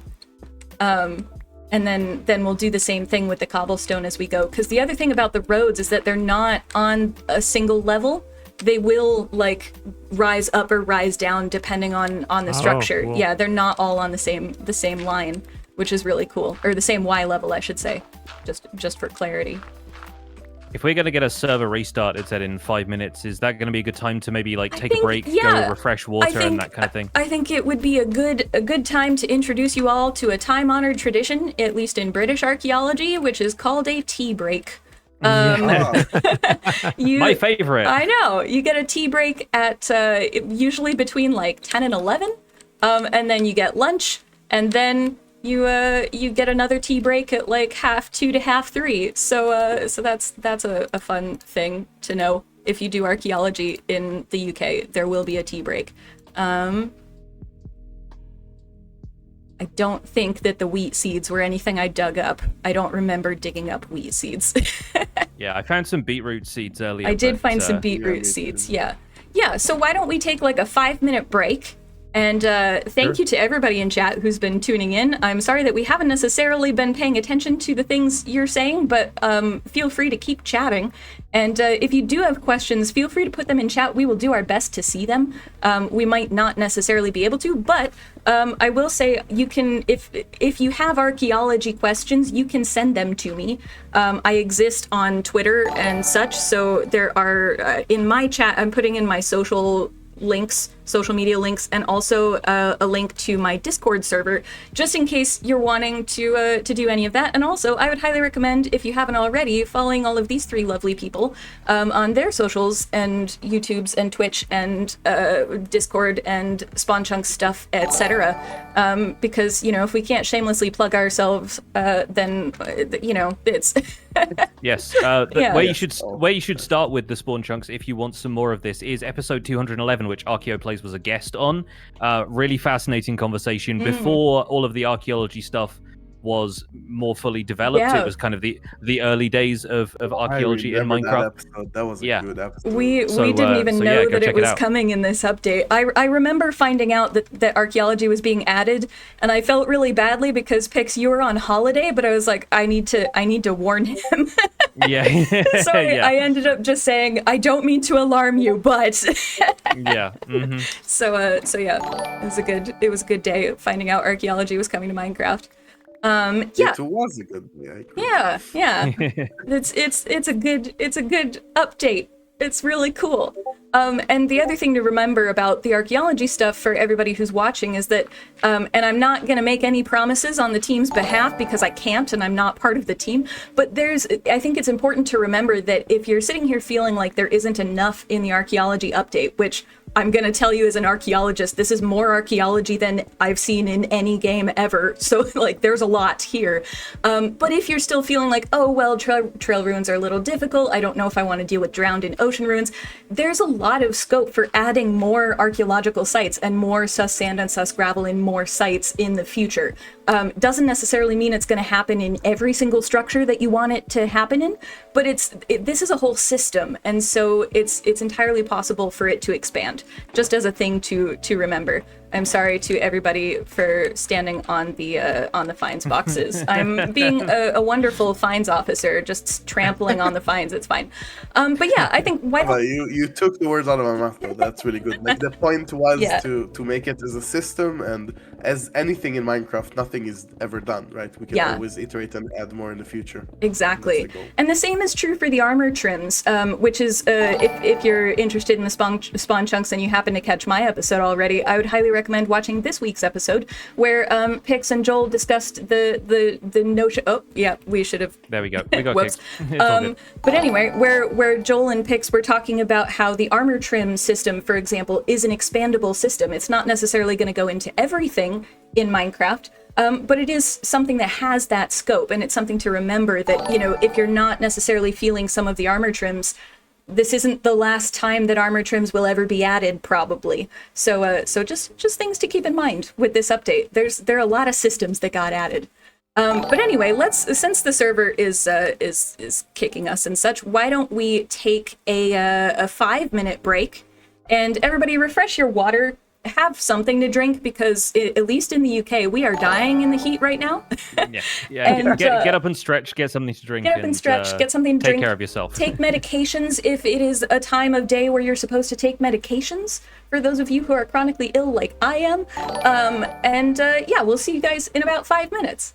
And then we'll do the same thing with the cobblestone as we go. Because the other thing about the roads is that they're not on a single level. They will, like, rise up or rise down depending on the structure. Cool. Yeah, they're not all on the same line, which is really cool. Or the same Y level, I should say, just for clarity. If we're going to get a server restart, it said in 5 minutes, is that going to be a good time to maybe like take a break, go refresh water and that kind of thing? I think it would be a good time to introduce you all to a time-honored tradition, at least in British archaeology, which is called a tea break. My favorite. I know. You get a tea break at usually between like 10 and 11, and then you get lunch, and then you get another tea break at like 2:30 to 3:30. So that's a fun thing to know. If you do archaeology in the UK, there will be a tea break. I don't think that the wheat seeds were anything I dug up. I don't remember digging up wheat seeds. Yeah, I found some beetroot seeds earlier. I did find some beetroot seeds. Yeah. So why don't we take like a 5-minute break? And thank you to everybody in chat who's been tuning in. I'm sorry that we haven't necessarily been paying attention to the things you're saying, but feel free to keep chatting. And if you do have questions, feel free to put them in chat. We will do our best to see them. We might not necessarily be able to, but I will say you can, if you have archaeology questions, you can send them to me. I exist on Twitter and such, so there are, in my chat, I'm putting in my social media links, and also a link to my Discord server, just in case you're wanting to do any of that. And also, I would highly recommend, if you haven't already, following all of these 3 lovely people on their socials and YouTubes and Twitch and Discord and Spawn Chunk stuff, etc. Because, if we can't shamelessly plug ourselves, then, it's... Yes, where you should start with the Spawn Chunks if you want some more of this is episode 211, which ArchaeoPlays was a guest on. Really fascinating conversation before all of the archaeology stuff was more fully developed. Yeah. It was kind of the early days of archaeology in Minecraft. That was a good episode. We didn't even know that it was coming in this update. I remember finding out that archaeology was being added, and I felt really badly because Pix, you were on holiday, but I was like, I need to warn him. Yeah. So I ended up just saying, I don't mean to alarm you, but yeah. Mm-hmm. So yeah, it was a good day finding out archaeology was coming to Minecraft. It was a good day. Yeah. It's a good update. It's really cool. And the other thing to remember about the archaeology stuff for everybody who's watching is that, and I'm not going to make any promises on the team's behalf because I can't and I'm not part of the team, but I think it's important to remember that if you're sitting here feeling like there isn't enough in the archaeology update, which I'm going to tell you as an archaeologist, this is more archaeology than I've seen in any game ever. So there's a lot here. But if you're still feeling like, oh, well, trail ruins are a little difficult, I don't know if I want to deal with drowned in ocean ruins, there's a lot of scope for adding more archaeological sites and more sus sand and sus gravel in more sites in the future. Doesn't necessarily mean it's going to happen in every single structure that you want it to happen in, but this is a whole system, and so it's entirely possible for it to expand, just as a thing to remember. I'm sorry to everybody for standing on the fines boxes. I'm being a wonderful fines officer, just trampling on the fines. It's fine. But yeah, I think why don't you took the words out of my mouth though. That's really good. Like the point was to make it as a system, and as anything in Minecraft, nothing is ever done, right? We can always iterate and add more in the future. Exactly. And the same is true for the armor trims, which is if you're interested in the spawn chunks and you happen to catch my episode already, I would highly recommend watching this week's episode where Pix and Joel discussed the notion. Oh, yeah, we should have. There we go. We got Whoops. But anyway, where Joel and Pix were talking about how the armor trim system, for example, is an expandable system. It's not necessarily going to go into everything in Minecraft. But it is something that has that scope, and it's something to remember that, you know, if you're not necessarily feeling some of the armor trims, this isn't the last time that armor trims will ever be added, probably. So just things to keep in mind with this update. There are a lot of systems that got added. But anyway, since the server is kicking us and such, why don't we take a 5-minute break, and everybody refresh your water. Have something to drink, because at least in the UK, we are dying in the heat right now. And, get up and stretch, get something to drink. Get up and stretch, get something to drink. Take care of yourself. Take medications if it is a time of day where you're supposed to take medications, for those of you who are chronically ill like I am. Yeah, we'll see you guys in about 5 minutes.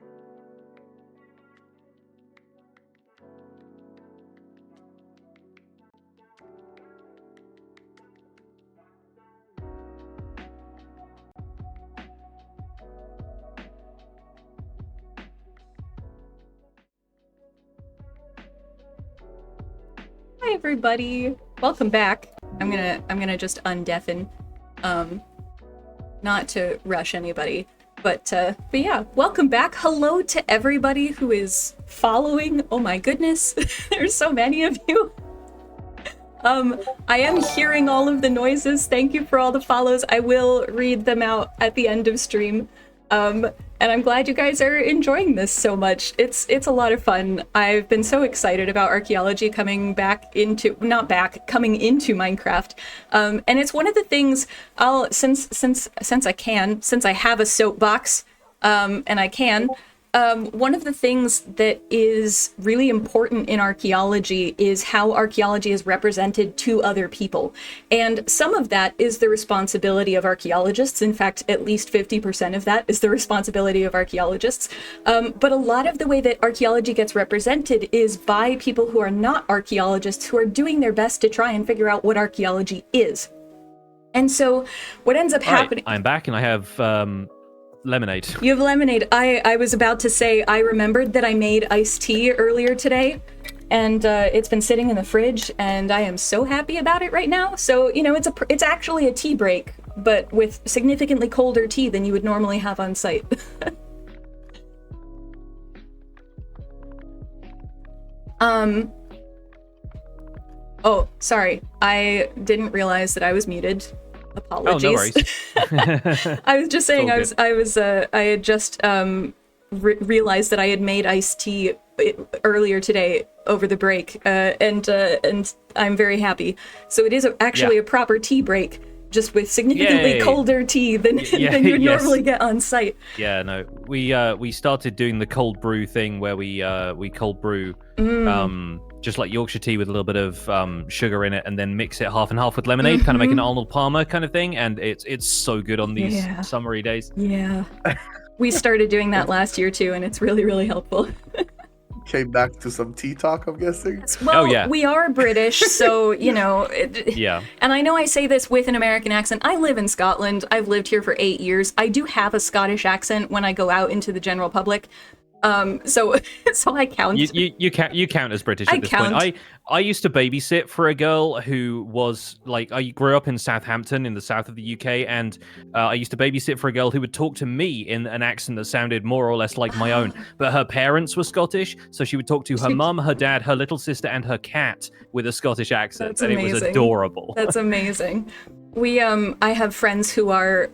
Hi everybody, welcome back. I'm gonna just undeafen, not to rush anybody, but yeah, welcome back. Hello to everybody who is following. Oh my goodness, there's so many of you. I am hearing all of the noises. Thank you for all the follows. I will read them out at the end of stream. And I'm glad you guys are enjoying this so much. It's a lot of fun. I've been so excited about archaeology coming into Minecraft. And it's one of the things since I have a soapbox, and I can, one of the things that is really important in archaeology is how archaeology is represented to other people. And some of that is the responsibility of archaeologists. In fact, at least 50% of that is the responsibility of archaeologists. But a lot of the way that archaeology gets represented is by people who are not archaeologists, who are doing their best to try and figure out what archaeology is. And so what ends up happening... I'm back and I have... lemonade. You have lemonade. I was about to say, I remembered that I made iced tea earlier today, and it's been sitting in the fridge, and I am so happy about it right now. So, you know, it's actually a tea break, but with significantly colder tea than you would normally have on site. Oh, sorry. I didn't realize that I was muted. Apologies. Oh, no worries. I was just saying I had just realized that I had made iced tea earlier today over the break, and I'm very happy. So it is actually a proper tea break, just with significantly colder tea than you'd normally get on site. Yeah, no, we started doing the cold brew thing where we cold brew just like Yorkshire tea with a little bit of sugar in it, and then mix it half and half with lemonade, kind of make an Arnold Palmer kind of thing, and it's so good on these summery days. Yeah, we started doing that last year too, and it's really, really helpful. Came back to some tea talk, I'm guessing. Well, we are British, so, you know. And I know I say this with an American accent. I live in Scotland. I've lived here for 8 years. I do have a Scottish accent when I go out into the general public. So I count. You count as British at this point. I used to babysit for a girl who was like, I grew up in Southampton in the south of the UK, and I used to babysit for a girl who would talk to me in an accent that sounded more or less like my own, but her parents were Scottish, so she would talk to her mum, her dad, her little sister, and her cat with a Scottish accent. That's and amazing. It was adorable. That's amazing. We I have friends who are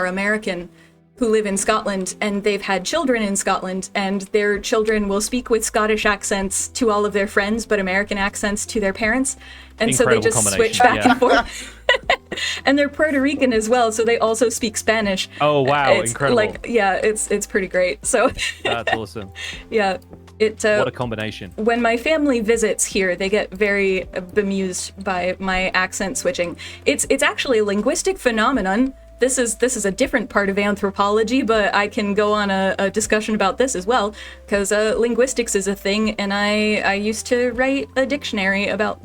American, who live in Scotland, and they've had children in Scotland, and their children will speak with Scottish accents to all of their friends, but American accents to their parents. And Incredible so they just switch back and forth. And they're Puerto Rican as well, so they also speak Spanish. Oh, wow, incredible. It's pretty great. So that's awesome. Yeah. What a combination. When my family visits here, they get very bemused by my accent switching. It's actually a linguistic phenomenon. This is a different part of anthropology, but I can go on a discussion about this as well, because linguistics is a thing, and I used to write a dictionary about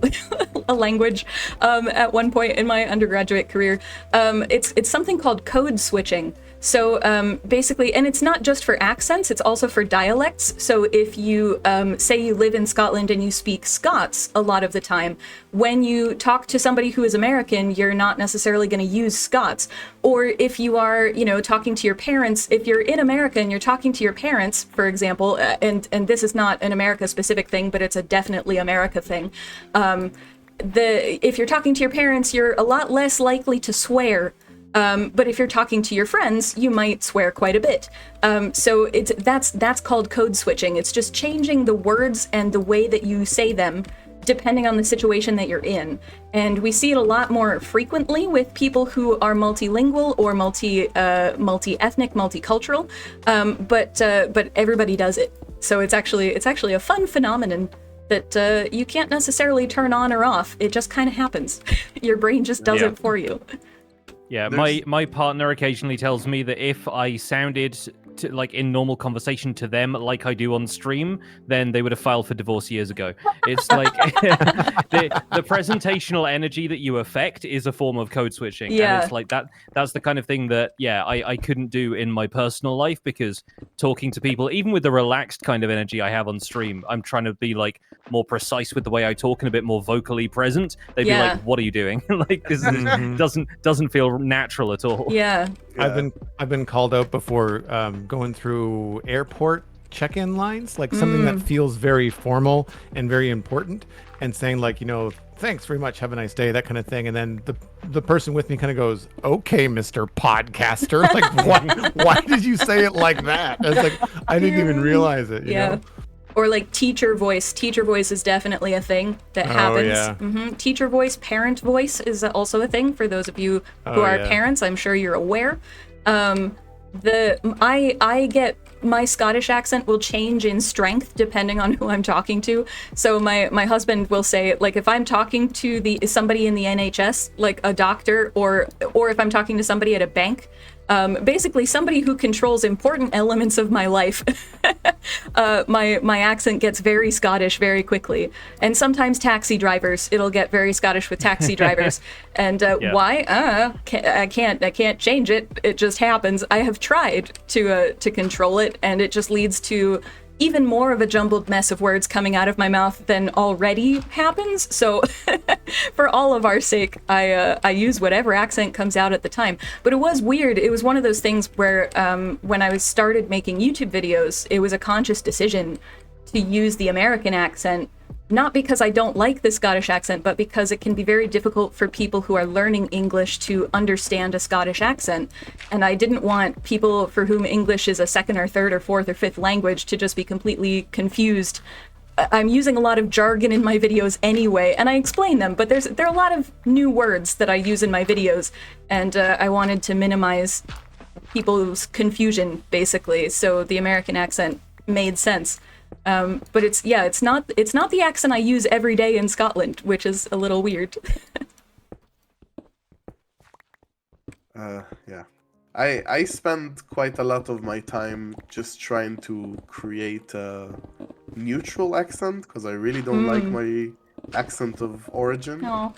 a language at one point in my undergraduate career. It's something called code switching. So basically, and it's not just for accents, it's also for dialects. So if you say you live in Scotland and you speak Scots a lot of the time, when you talk to somebody who is American, you're not necessarily going to use Scots. Or if you are, talking to your parents, if you're in America and you're talking to your parents, for example, and this is not an America-specific thing, but it's a definitely America thing. If you're talking to your parents, you're a lot less likely to swear. But if you're talking to your friends, you might swear quite a bit. So that's called code switching. It's just changing the words and the way that you say them depending on the situation that you're in. And we see it a lot more frequently with people who are multilingual or multi-ethnic, multicultural. But everybody does it. So it's actually a fun phenomenon that you can't necessarily turn on or off. It just kind of happens. Your brain just does it for you. Yeah, my partner occasionally tells me that if I sounded like in normal conversation to them like I do on stream, then they would have filed for divorce years ago. It's like the presentational energy that you affect is a form of code switching. Yeah. And it's like that's the kind of thing that, I couldn't do in my personal life, because talking to people, even with the relaxed kind of energy I have on stream, I'm trying to be like more precise with the way I talk and a bit more vocally present. They'd be like, what are you doing? Like, this doesn't feel natural at all. Yeah. I've been called out before going through airport check-in lines, like something that feels very formal and very important, and saying like, thanks very much, have a nice day, that kind of thing. And then the person with me kind of goes, okay, Mr. Podcaster. Like, why did you say it like that? I was like, I didn't even realize it. You know? Or like teacher voice. Teacher voice is definitely a thing that happens. Yeah. Teacher voice, parent voice is also a thing. For those of you who are parents, I'm sure you're aware. I get my Scottish accent will change in strength depending on who I'm talking to. So my husband will say, like, if I'm talking to somebody in the NHS, like a doctor, or if I'm talking to somebody at a bank, basically somebody who controls important elements of my life, my accent gets very Scottish very quickly. And sometimes taxi drivers, it'll get very Scottish with taxi drivers. And why? I can't change it. It just happens. I have tried to control it, and it just leads to even more of a jumbled mess of words coming out of my mouth than already happens. So for all of our sake, I use whatever accent comes out at the time. But it was weird. It was one of those things where when I started making YouTube videos, it was a conscious decision to use the American accent, not because I don't like the Scottish accent, but because it can be very difficult for people who are learning English to understand a Scottish accent. And I didn't want people for whom English is a second or third or fourth or fifth language to just be completely confused. I'm using a lot of jargon in my videos anyway, and I explain them, but there are a lot of new words that I use in my videos, and I wanted to minimize people's confusion, basically, so the American accent made sense. But it's not the accent I use every day in Scotland, which is a little weird. I spend quite a lot of my time just trying to create a neutral accent, because I really don't like my accent of origin. Oh.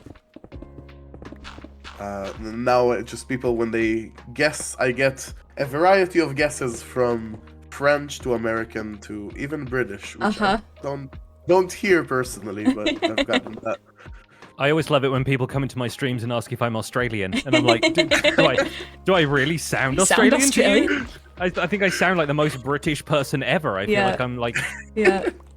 Now just people, when they guess, I get a variety of guesses from French to American to even British, which I don't hear personally, but I've gotten that. I always love it when people come into my streams and ask if I'm Australian, and I'm like, do I really sound Australian to you? I think I sound like the most British person ever. I feel like I'm like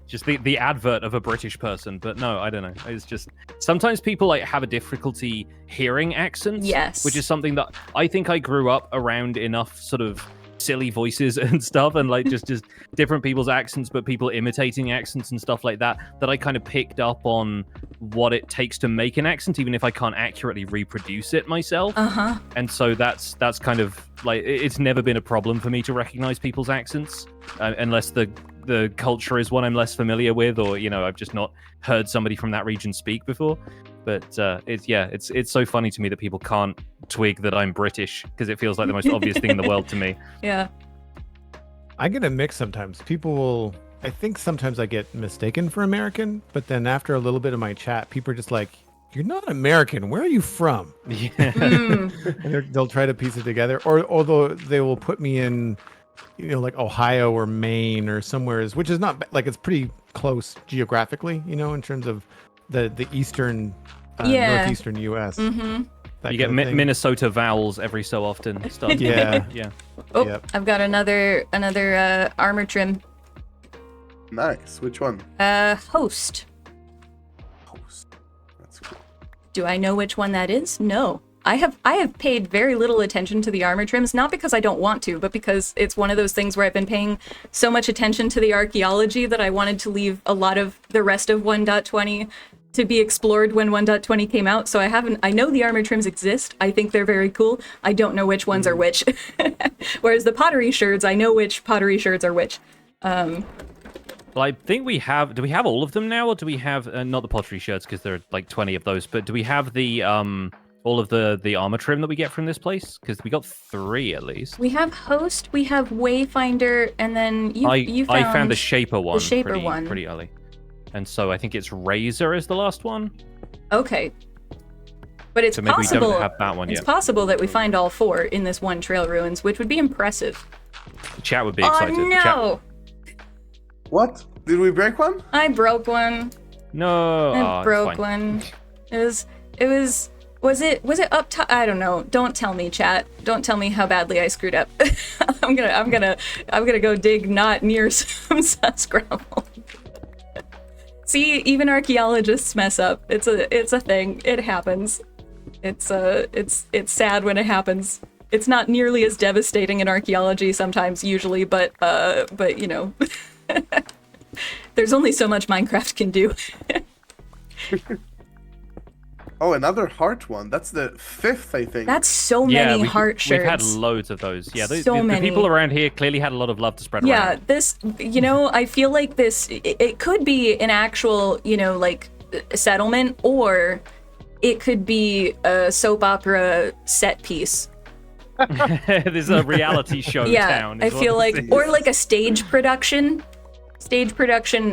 just the advert of a British person, but no, I don't know. It's just sometimes people like have a difficulty hearing accents, which is something that I think I grew up around enough sort of silly voices and stuff, and like just different people's accents, but people imitating accents and stuff like that I kind of picked up on what it takes to make an accent, even if I can't accurately reproduce it myself. And so that's kind of like, it's never been a problem for me to recognize people's accents, unless the culture is one I'm less familiar with, or I've just not heard somebody from that region speak before. But it's so funny to me that people can't twig that I'm British, because it feels like the most obvious thing in the world to me. Yeah. I get a mix sometimes. I think sometimes I get mistaken for American, but then after a little bit of my chat, people are just like, you're not American. Where are you from? Yeah. And they'll try to piece it together. Or although they will put me in, like Ohio or Maine or somewhere, which is not like, it's pretty close geographically, in terms of the eastern, northeastern U.S. You get Minnesota vowels every so often. Yeah. Oh, yep. I've got another armor trim. Nice. Which one? Host. That's cool. Do I know which one that is? No. I have paid very little attention to the armor trims, not because I don't want to, but because it's one of those things where I've been paying so much attention to the archaeology that I wanted to leave a lot of the rest of 1.20 to be explored when 1.20 came out. So I know the armor trims exist. I think they're very cool. I don't know which ones are which. Whereas the pottery sherds, I know which pottery sherds are which. Well, I think we have. Do we have all of them now, or do we have not the pottery sherds, because there are like 20 of those? But do we have the all of the armor trim that we get from this place? Because we got 3 at least. We have Host, we have Wayfinder, and then you found... I found the Shaper one. The Shaper one. Pretty early. And so I think it's Razor is the last one. Okay. But it's so maybe possible, we don't have that one yet. It's possible that we find all 4 in this one Trail Ruins, which would be impressive. The chat would be excited. Oh, no! What? Did we break one? I broke one. No. I broke one. Was it up top? I don't know. Don't tell me, chat. Don't tell me how badly I screwed up. I'm gonna go dig not near some sus gravel. See, even archaeologists mess up. It's a thing. It happens. It's sad when it happens. It's not nearly as devastating in archaeology sometimes, usually, but you know, there's only so much Minecraft can do. Oh, another heart one. That's the 5th, I think. That's so many heart shirts. We've had loads of those. Yeah, the many. people around here clearly had a lot of love to spread around. Yeah, this, you know, I feel like this, it could be an actual, you know, like, settlement, or it could be a soap opera set piece. There's a reality show town. I feel like, or like a stage production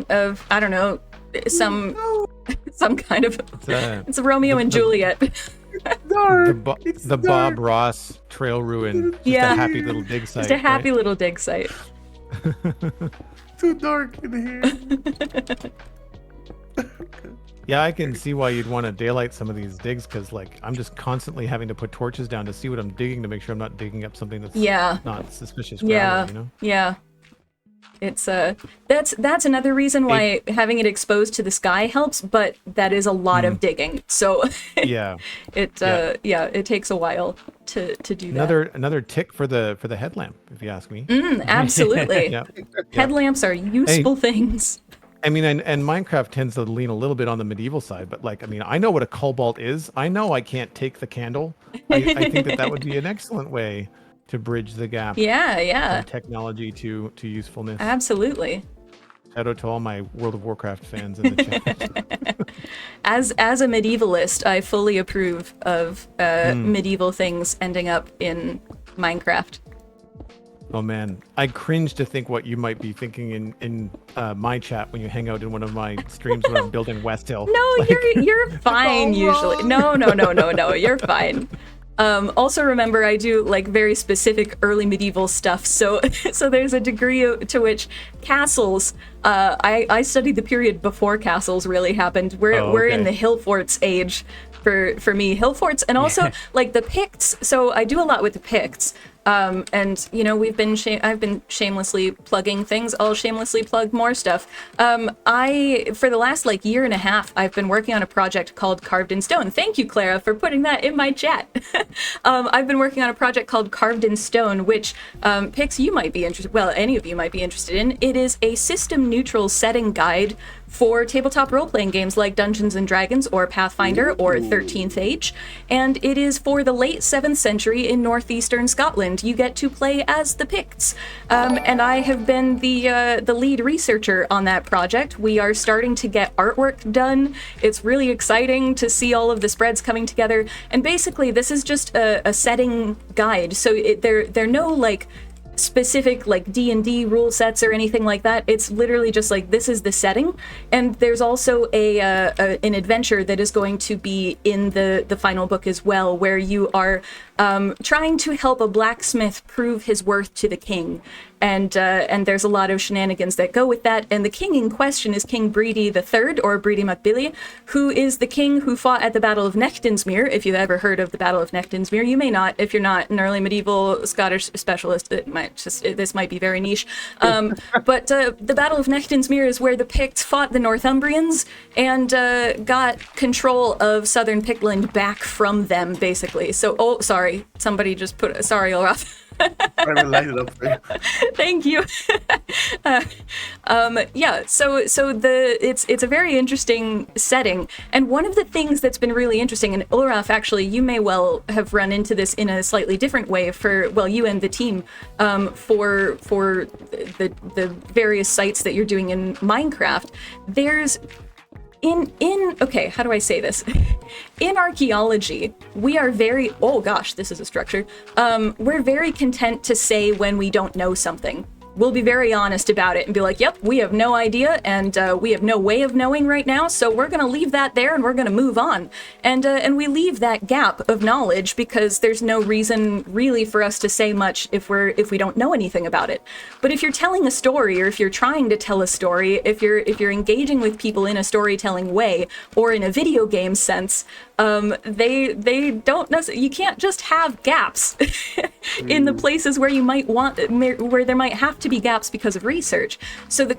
of, I don't know, some kind of, it's a Romeo and Juliet. The Bob Ross Trail Ruin. Just a happy little dig site. Just a happy little dig site. Too dark in here. Yeah, I can see why you'd want to daylight some of these digs, because like I'm just constantly having to put torches down to see what I'm digging to make sure I'm not digging up something that's not suspicious gravel, you know? Yeah. It's that's another reason why having it exposed to the sky helps, but that is a lot of digging. So it takes a while to do that. Another tick for the headlamp, if you ask me. Absolutely. Headlamps are useful things. I mean, and Minecraft tends to lean a little bit on the medieval side, but like, I mean, I know what a cobalt is. I know I can't take the candle. I think that would be an excellent way to bridge the gap. From technology to usefulness. Absolutely. Shout out to all my World of Warcraft fans in the chat. As a medievalist, I fully approve of medieval things ending up in Minecraft. Oh man, I cringe to think what you might be thinking in my chat when you hang out in one of my streams when I'm building West Hill. No, like, you're fine usually. No, you're fine. Also remember, I do like very specific early medieval stuff, so there's a degree to which castles. I studied the period before castles really happened. We're in the hill forts age for me, hill forts, and also like the Picts. So I do a lot with the Picts. And you know, I've been shamelessly plugging things. I'll shamelessly plug more stuff. For the last like year and a half, I've been working on a project called Carved in Stone. Thank you, Clara, for putting that in my chat. I've been working on a project called Carved in Stone, which Pix, you might be interested. Well, any of you might be interested in. It is a system-neutral setting guide for tabletop role-playing games like Dungeons and Dragons or Pathfinder or 13th Age, and it is for the late 7th century in northeastern Scotland. You get to play as the Picts, and I have been the lead researcher on that project. We are starting to get artwork done. It's really exciting to see all of the spreads coming together, and basically this is just a setting guide, so they're no like specific like D&D rule sets or anything like that. It's literally just like, this is the setting, and there's also an adventure that is going to be in the final book as well, where you are trying to help a blacksmith prove his worth to the king, and there's a lot of shenanigans that go with that. And the king in question is King Breedy III, or Breedy MacBilly, who is the king who fought at the Battle of Nectansmere. If you've ever heard of the Battle of Nectansmere, you may not. If you're not an early medieval Scottish specialist, this might be very niche. But the Battle of Nectansmere is where the Picts fought the Northumbrians and got control of southern Pictland back from them, basically. So, oh, sorry, somebody just put sorry, Ulraf. I will light it up for you. Thank you. It's a very interesting setting, and one of the things that's been really interesting, and Ulraf, actually, you may well have run into this in a slightly different way you and the team, for the various sites that you're doing in Minecraft. There's Okay, how do I say this? In archaeology, we are very, oh gosh, this is a structure. We're very content to say when we don't know something. We'll be very honest about it and be like, yep, we have no idea, and we have no way of knowing right now, so we're going to leave that there and we're going to move on. And we leave that gap of knowledge because there's no reason really for us to say much if we don't know anything about it. But if you're telling a story, or if you're trying to tell a story, if you're engaging with people in a storytelling way or in a video game sense, they don't necessarily, you can't just have gaps in the places where you might where there might have to be gaps because of research. So the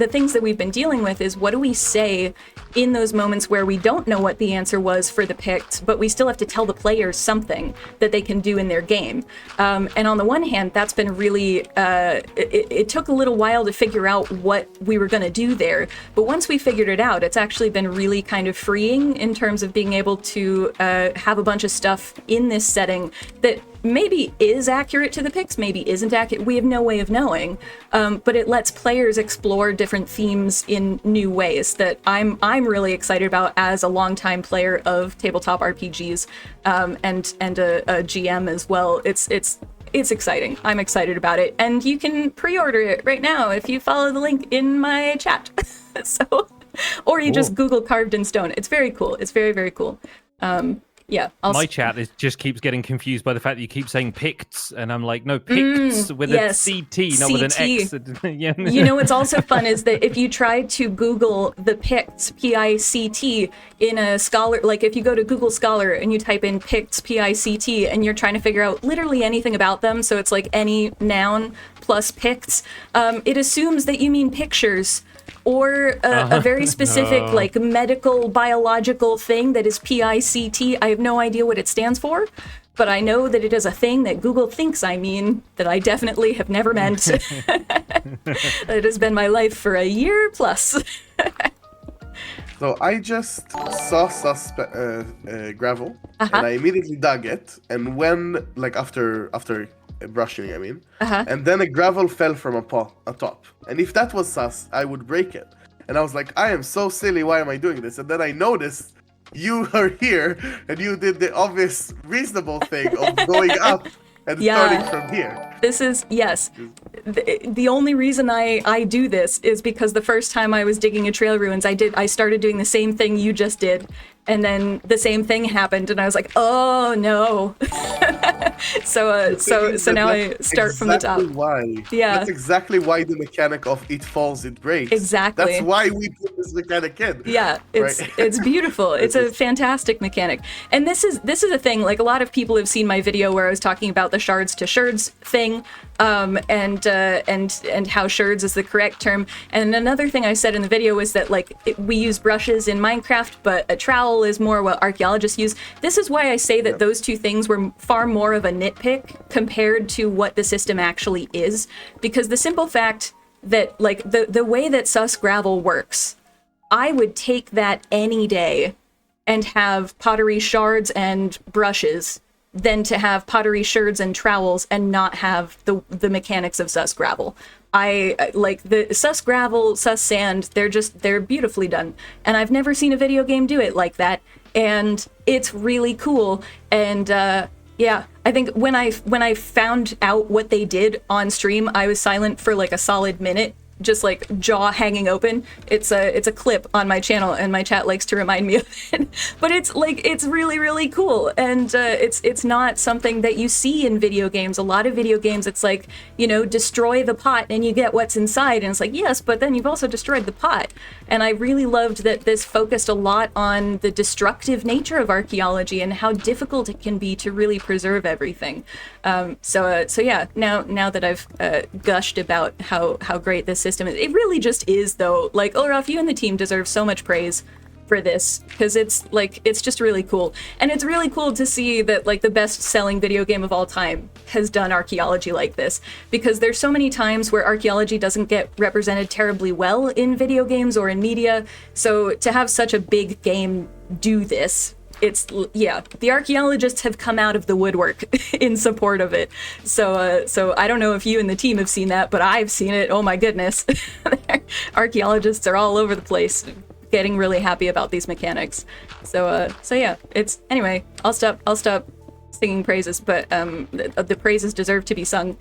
things that we've been dealing with is, what do we say in those moments where we don't know what the answer was for the Picts, but we still have to tell the players something that they can do in their game. And on the one hand, that's been really, it took a little while to figure out what we were going to do there. But once we figured it out, it's actually been really kind of freeing in terms of being able to have a bunch of stuff in this setting that maybe is accurate to the Picts, maybe isn't accurate. We have no way of knowing, but it lets players explore different themes in new ways that I'm really excited about as a longtime player of tabletop RPGs, and a GM as well. It's exciting. I'm excited about it, and you can pre-order it right now if you follow the link in my chat. So, or you just Google Carved in Stone. It's very cool. It's very, very cool. Yeah, my chat just keeps getting confused by the fact that you keep saying Picts, and I'm like, no, Picts with a CT, not with an X. Yeah. You know what's also fun is that if you try to Google the Picts, P-I-C-T, in a Scholar, like if you go to Google Scholar and you type in Picts, P-I-C-T, and you're trying to figure out literally anything about them, so it's like any noun plus Picts, it assumes that you mean pictures, or a very specific like medical biological thing that is PICT. I have no idea what it stands for, but I know that it is a thing that Google thinks I mean that I definitely have never meant. It has been my life for a year plus. So I just saw gravel, and I immediately dug it, and when, like, after brushing, I mean, and then a gravel fell from atop. And if that was sus, I would break it. And I was like, I am so silly, why am I doing this? And then I noticed you are here, and you did the obvious reasonable thing of going up and starting from here. This is, yes. The only reason I do this is because the first time I was digging a trail ruins, I started doing the same thing you just did. And then the same thing happened, and I was like, "Oh no!" so now I start from the top. Why? Yeah, that's exactly why the mechanic of it falls, it breaks. Exactly. That's why we put this mechanic in. Yeah, it's beautiful. It's a fantastic mechanic, and this is a thing. Like, a lot of people have seen my video where I was talking about the shards to sherds thing, and how sherds is the correct term. And another thing I said in the video was that we use brushes in Minecraft, but a trowel is more what archaeologists use. This is why I say that those two things were far more of a nitpick compared to what the system actually is, because the simple fact that the way that sus gravel works, I would take that any day and have pottery shards and brushes than to have pottery sherds and trowels and not have the mechanics of sus gravel. I like the sus gravel, sus sand, they're beautifully done. And I've never seen a video game do it like that. And it's really cool. And yeah, I think when I found out what they did on stream, I was silent for like a solid minute, just like jaw hanging open. It's a clip on my channel, and my chat likes to remind me of it. But it's really, really cool, and it's not something that you see in video games. A lot of video games, it's like, destroy the pot and you get what's inside, and it's like, yes, but then you've also destroyed the pot. And I really loved that this focused a lot on the destructive nature of archaeology and how difficult it can be to really preserve everything. So yeah, now that I've gushed about how great this system is, it really just is, though. Like, Ulraf, you and the team deserve so much praise for this, because it's just really cool. And it's really cool to see that the best-selling video game of all time has done archaeology like this, because there's so many times where archaeology doesn't get represented terribly well in video games or in media. So to have such a big game do this, the archaeologists have come out of the woodwork in support of it. So I don't know if you and the team have seen that, but I've seen it. Oh my goodness. Archaeologists are all over the place getting really happy about these mechanics. So yeah, anyway, I'll stop singing praises, but the praises deserve to be sung.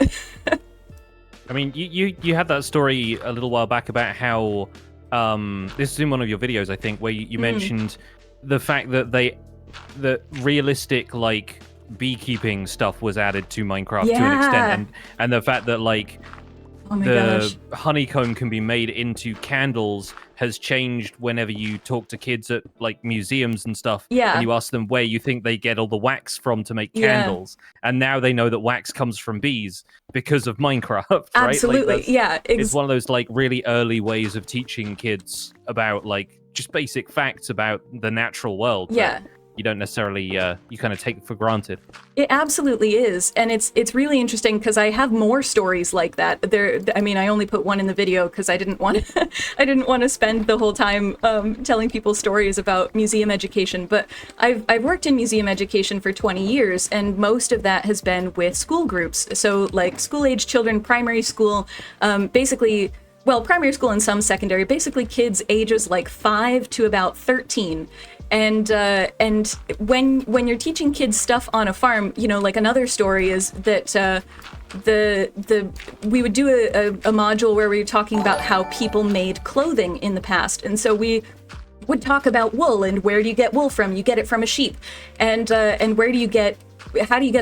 I mean, you had that story a little while back about how this is in one of your videos, I think, where you mentioned the fact that the realistic like beekeeping stuff was added to Minecraft to an extent, and the fact that like honeycomb can be made into candles has changed whenever you talk to kids at like museums and stuff. Yeah. And you ask them where you think they get all the wax from to make candles. And now they know that wax comes from bees because of Minecraft, right? Absolutely. Like it's one of those like really early ways of teaching kids about like just basic facts about the natural world. Yeah. You don't necessarily you kind of take for granted. It absolutely is, and it's really interesting because I have more stories like that. I only put one in the video because I didn't want to spend the whole time telling people stories about museum education. But I've worked in museum education for 20 years, and most of that has been with school groups. So like school-age children, primary school, basically. Well, primary school and some secondary, basically kids ages like 5 to about 13. And when you're teaching kids stuff on a farm, like another story is that we would do a module where we were talking about how people made clothing in the past, and so we would talk about wool and where do you get wool from? You get it from a sheep, and how do you get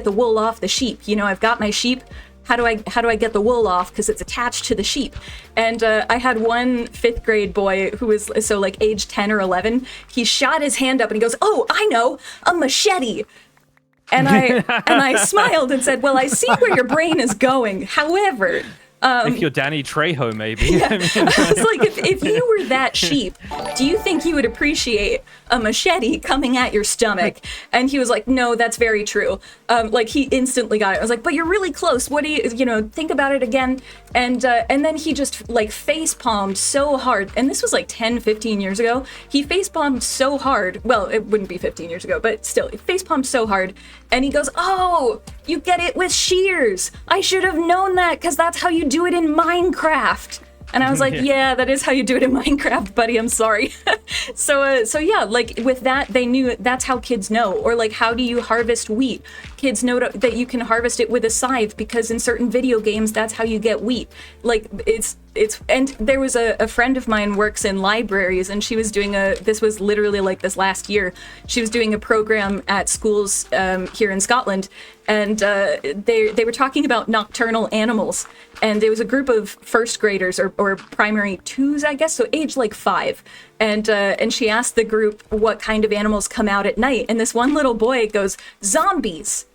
the wool off the sheep? I've got my sheep. How do I get the wool off because it's attached to the sheep? And I had one 5th grade boy who was age 10 or 11. He shot his hand up and he goes, "Oh, I know, a machete." And I smiled and said, "Well, I see where your brain is going. However." If you're Danny Trejo, maybe. Yeah. I was like, if you were that sheep, do you think you would appreciate a machete coming at your stomach? And he was like, "No, that's very true." He instantly got it. I was like, "But you're really close. What do you, think about it again?" And then he just face palmed so hard. And this was 10, 15 years ago. He face palmed so hard. Well, it wouldn't be 15 years ago, but still, he face palmed so hard. And he goes, "Oh, you get it with shears. I should have known that because that's how you do it in Minecraft." And I was like, yeah, that is how you do it in Minecraft, buddy. I'm sorry. So yeah, with that, they knew that's how kids know. Or how do you harvest wheat? Kids know that you can harvest it with a scythe because in certain video games, that's how you get wheat. And there was a friend of mine works in libraries, and she was doing this was literally this last year. She was doing a program at schools here in Scotland, and they were talking about nocturnal animals. And there was a group of first graders or primary twos, I guess, so age 5. And she asked the group what kind of animals come out at night. And this one little boy goes, "Zombies."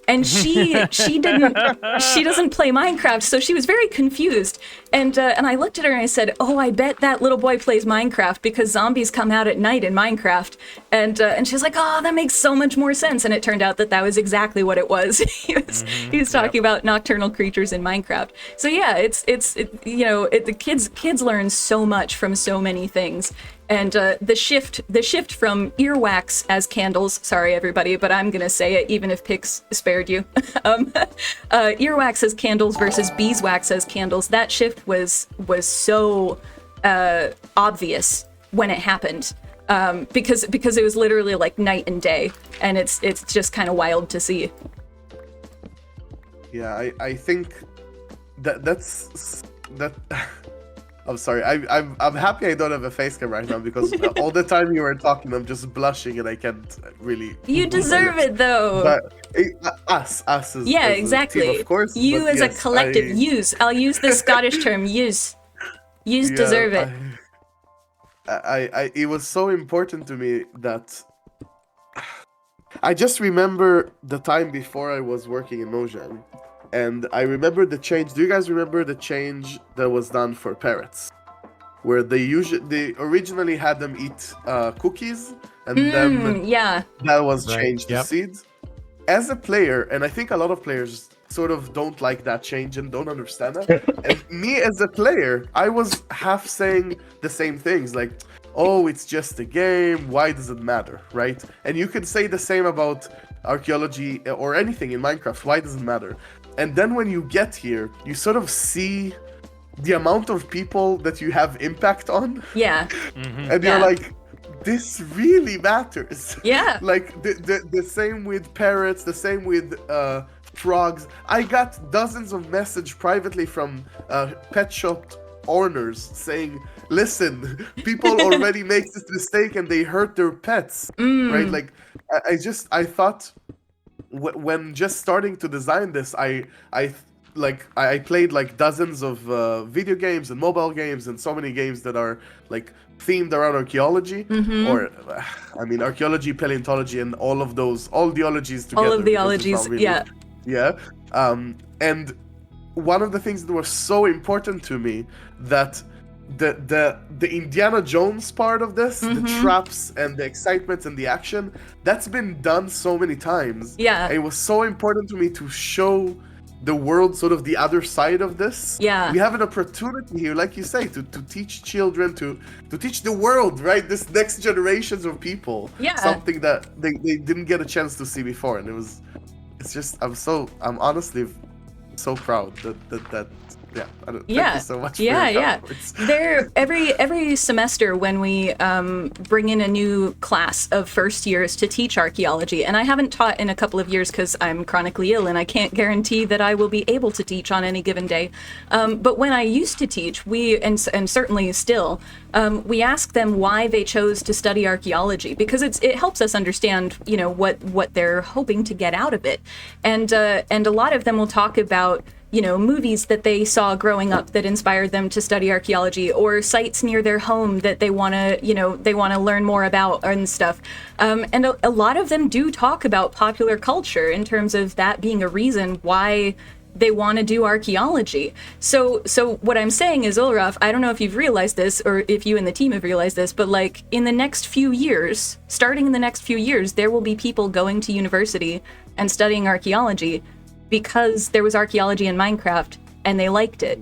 And she doesn't play Minecraft, so she was very confused. And I looked at her and I said, "Oh, I bet that little boy plays Minecraft because zombies come out at night in Minecraft." And she was like, "Oh, that makes so much more sense." And it turned out that was exactly what it was. He was talking about nocturnal creatures in Minecraft. So yeah, the kids learn so much from so many things. And the shift from earwax as candles, sorry everybody, but I'm gonna say it even if Pix spared you. Earwax as candles versus beeswax as candles. That shift was so obvious when it happened, because it was literally night and day, and it's just kind of wild to see. Yeah, I think that's. I'm sorry. I'm happy I don't have a face cam right now because all the time you were talking, I'm just blushing and I can't really. You deserve it though. But us as exactly. A team, of course. You as a collective. I'll use the Scottish term. Use deserve it. It was so important to me that I just remember the time before I was working in Mojang. And I remember the change. Do you guys remember the change that was done for parrots? Where they originally had them eat cookies, and then that was changed to seeds. As a player, and I think a lot of players sort of don't like that change and don't understand that. And me as a player, I was half saying the same things like, "Oh, it's just a game. Why does it matter?" Right? And you could say the same about archaeology or anything in Minecraft. Why does it matter? And then when you get here, you sort of see the amount of people that you have impact on. Yeah. And you're like, this really matters. Yeah. Like the same with parrots, the same with frogs. I got dozens of messages privately from pet shop owners saying, listen, people already make this mistake and they hurt their pets, right? Like, I thought when just starting to design this, I played like dozens of video games and mobile games and so many games that are like themed around archaeology, or I mean archaeology, paleontology, and all the ologies together. All of the ologies, really, yeah. And one of the things that was so important to me, that the Indiana Jones part of this, the traps and the excitement and the action, that's been done so many times. Yeah. It was so important to me to show the world sort of the other side of this. Yeah. We have an opportunity here, like you say, to teach children, to teach the world, right? This next generations of people. Yeah. Something that they didn't get a chance to see before. And it's just, I'm honestly so proud that thank you so much for your comments. Every semester when we bring in a new class of first years to teach archaeology, and I haven't taught in a couple of years because I'm chronically ill and I can't guarantee that I will be able to teach on any given day. But when I used to teach, and certainly still, we ask them why they chose to study archaeology, because it helps us understand, what they're hoping to get out of it. And a lot of them will talk about movies that they saw growing up that inspired them to study archaeology, or sites near their home that they want to learn more about and stuff. And a lot of them do talk about popular culture in terms of that being a reason why they want to do archaeology. So what I'm saying is, Ulraf, I don't know if you've realized this, or if you and the team have realized this, but like in the next few years, starting in the next few years, there will be people going to university and studying archaeology because there was archaeology in Minecraft and they liked it.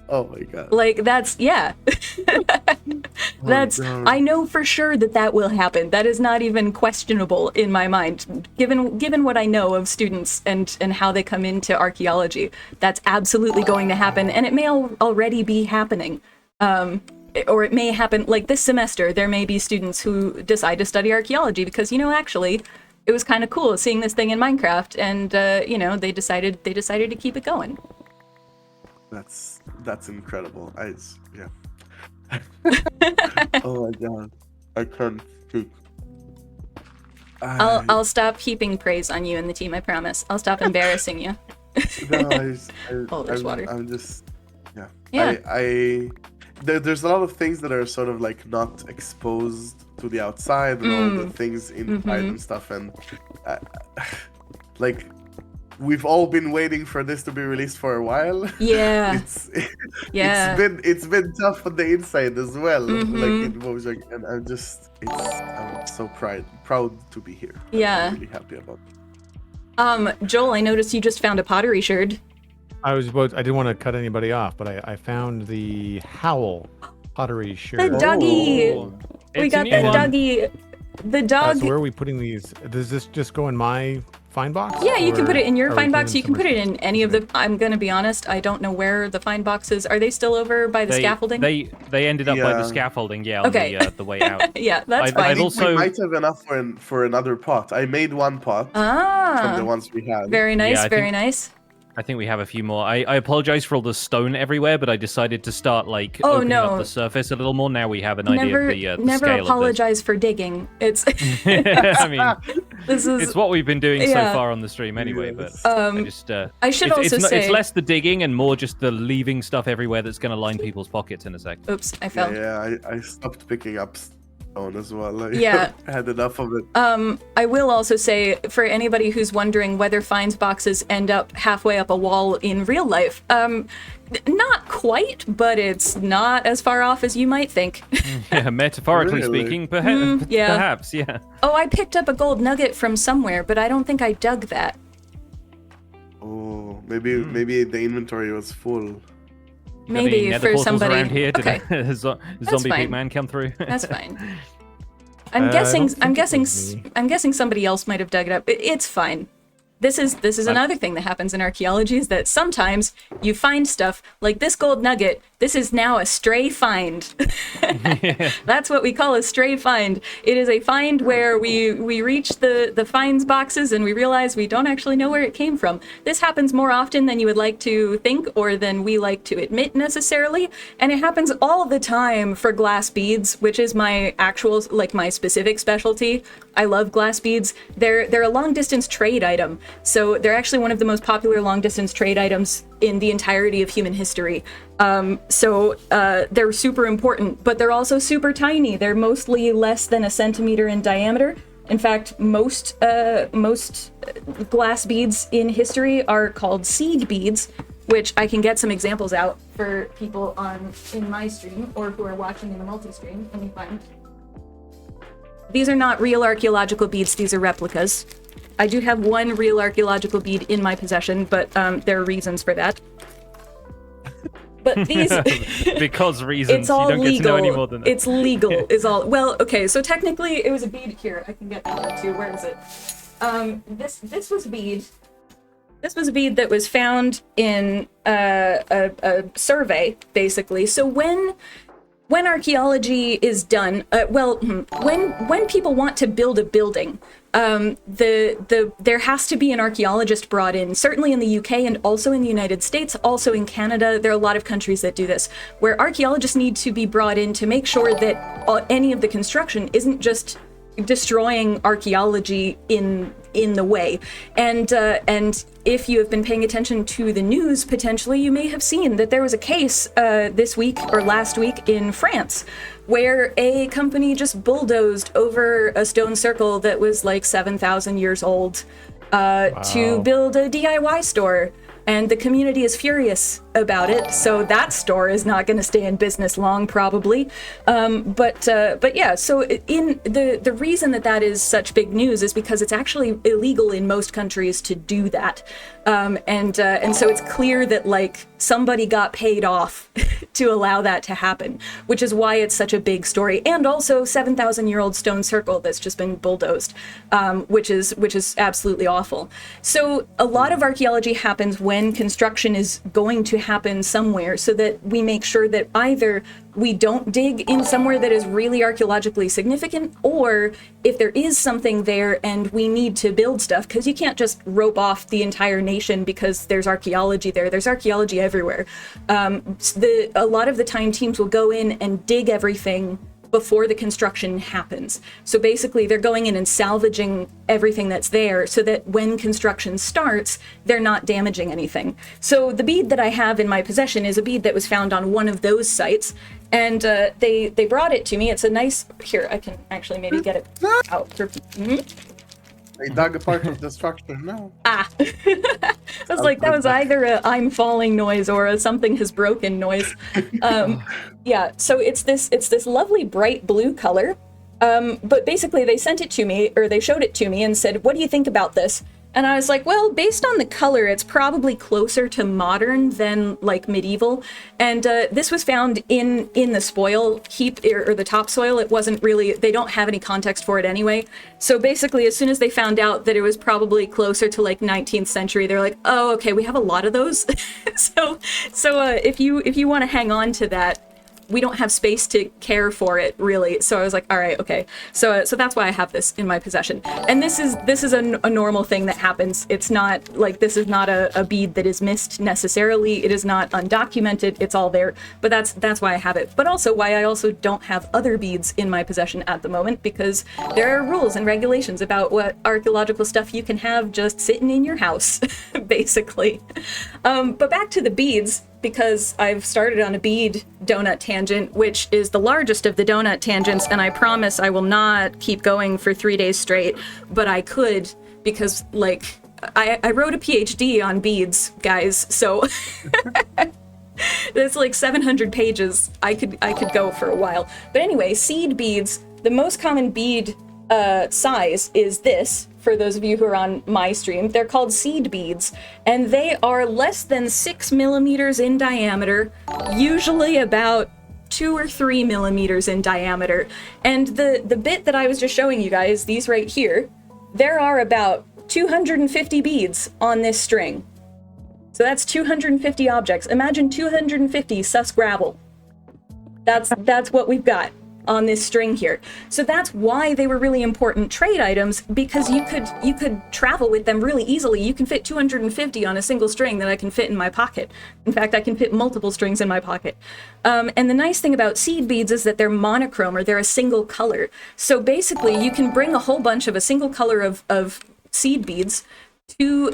Oh my god. Like, that's, yeah. I know for sure that will happen. That is not even questionable in my mind. Given what I know of students and how they come into archaeology, that's absolutely going to happen, and it may already be happening. Or it may happen, like this semester, there may be students who decide to study archaeology because, actually, it was kind of cool seeing this thing in Minecraft, and they decided to keep it going. That's incredible. Oh my god, I can't speak. I'll stop heaping praise on you and the team. I promise. I'll stop embarrassing you. There's water. I'm just there's a lot of things that are sort of like not exposed to the outside, and all the things inside and stuff, and like we've all been waiting for this to be released for a while. Yeah. It's been tough on the inside as well. Like in Mojang, and I'm so proud to be here. Yeah. I'm really happy about it. Joel, I noticed you just found a pottery sherd. I didn't want to cut anybody off, but I found the Howl pottery sherd. The doggy. We got the doggy. The dog. So where are we putting these? Does this just go in my find box? Yeah, you can put it in your find box. You can put it in any of the. I'm gonna be honest. I don't know where the find boxes are. They still over by the scaffolding? They ended up by the scaffolding. Yeah, on the way out. Yeah, that's fine. I think we might have enough for another pot. I made one pot from the ones we had. Very nice. Very nice. I think we have a few more. I apologize for all the stone everywhere, but I decided to start opening up the surface a little more. Now we have an idea of the never scale apologize for digging. It's I mean, it's what we've been doing so far on the stream anyway. But I should also say it's less the digging and more just the leaving stuff everywhere that's going to line people's pockets in a sec. Oops, I fell. Yeah, I stopped picking up as well. I had enough of it. I will also say, for anybody who's wondering whether finds boxes end up halfway up a wall in real life, not quite, but it's not as far off as you might think. Yeah, metaphorically speaking, perhaps, yeah. Oh, I picked up a gold nugget from somewhere, but I don't think I dug that. Oh, maybe the inventory was full. Maybe for somebody around here. Did okay. a zombie pigman come through? That's fine. I'm guessing somebody else might have dug it up. It's fine. This is another thing that happens in archaeology, is that sometimes you find stuff like this gold nugget. This is now a stray find. That's what we call a stray find. It is a find where we reach the finds boxes and we realize we don't actually know where it came from. This happens more often than you would like to think or than we like to admit necessarily, and it happens all the time for glass beads, which is my actual, like, my specific specialty. I love glass beads. They're a long distance trade item. So they're actually one of the most popular long-distance trade items in the entirety of human history. They're super important, but they're also super tiny. They're mostly less than a centimeter in diameter. In fact, most glass beads in history are called seed beads, which I can get some examples out for people in my stream or who are watching in the multi-stream. Let me find. These are not real archaeological beads. These are replicas. I do have one real archaeological bead in my possession, but there are reasons for that. But these... because reasons, it's all you don't legal. get to know any more than that. It's legal, is all... Well, okay, so technically it was a bead here. I can get that too. Where is it? This was a bead. This was a bead that was found in a survey, basically. So when archaeology is done, when people want to build a building, there has to be an archaeologist brought in, certainly in the UK and also in the United States, also in Canada. There are a lot of countries that do this, where archaeologists need to be brought in to make sure that any of the construction isn't just destroying archaeology in the way. And if you have been paying attention to the news, potentially you may have seen that there was a case this week or last week in France where a company just bulldozed over a stone circle that was like 7,000 years old to build a DIY store. And the community is furious about it, so that store is not going to stay in business long, probably. But yeah, so in the reason that is such big news is because it's actually illegal in most countries to do that, and so it's clear that like somebody got paid off to allow that to happen, which is why it's such a big story. And also 7,000-year-old stone circle that's just been bulldozed, which is absolutely awful. So a lot of archaeology happens when construction is going to happen somewhere, so that we make sure that either we don't dig in somewhere that is really archaeologically significant, or if there is something there and we need to build stuff, because you can't just rope off the entire nation because there's archaeology there. There's archaeology everywhere. A lot of the time teams will go in and dig everything before the construction happens. So basically they're going in and salvaging everything that's there so that when construction starts, they're not damaging anything. So the bead that I have in my possession is a bead that was found on one of those sites, and they brought it to me. It's a nice, here, I can actually maybe get it out. They dug a part of the structure, no. I was like, that was either a I'm falling noise or a something has broken noise. Yeah, so it's this lovely bright blue color. But basically they sent it to me, or they showed it to me and said, what do you think about this? And I was like, well, based on the color, it's probably closer to modern than like medieval. And this was found in the spoil heap, or the topsoil. It wasn't really, they don't have any context for it anyway. So basically, as soon as they found out that it was probably closer to like 19th century, they're like, oh, okay, we have a lot of those. So if you want to hang on to that, we don't have space to care for it, really. So I was like, all right, okay. So that's why I have this in my possession. And this is a normal thing that happens. It's not like, this is not a bead that is missed necessarily. It is not undocumented. It's all there. But that's why I have it. But also why I also don't have other beads in my possession at the moment, because there are rules and regulations about what archaeological stuff you can have just sitting in your house, basically. But back to the beads, because I've started on a bead donut tangent, which is the largest of the donut tangents, and I promise I will not keep going for 3 days straight, but I could, because like I wrote a PhD on beads, guys, so it's like 700 pages. I could go for a while. But anyway, seed beads, the most common bead size is this. For those of you who are on my stream, they're called seed beads, and they are less than 6 millimeters in diameter, usually about 2 or 3 millimeters in diameter. And the bit that I was just showing you guys, these right here, there are about 250 beads on this string. So that's 250 objects. Imagine 250 sus gravel. That's what we've got on this string here. So that's why they were really important trade items, because you could travel with them really easily. You can fit 250 on a single string that I can fit in my pocket. In fact, I can fit multiple strings in my pocket. And the nice thing about seed beads is that they're monochrome, or they're a single color. So basically, you can bring a whole bunch of a single color of seed beads to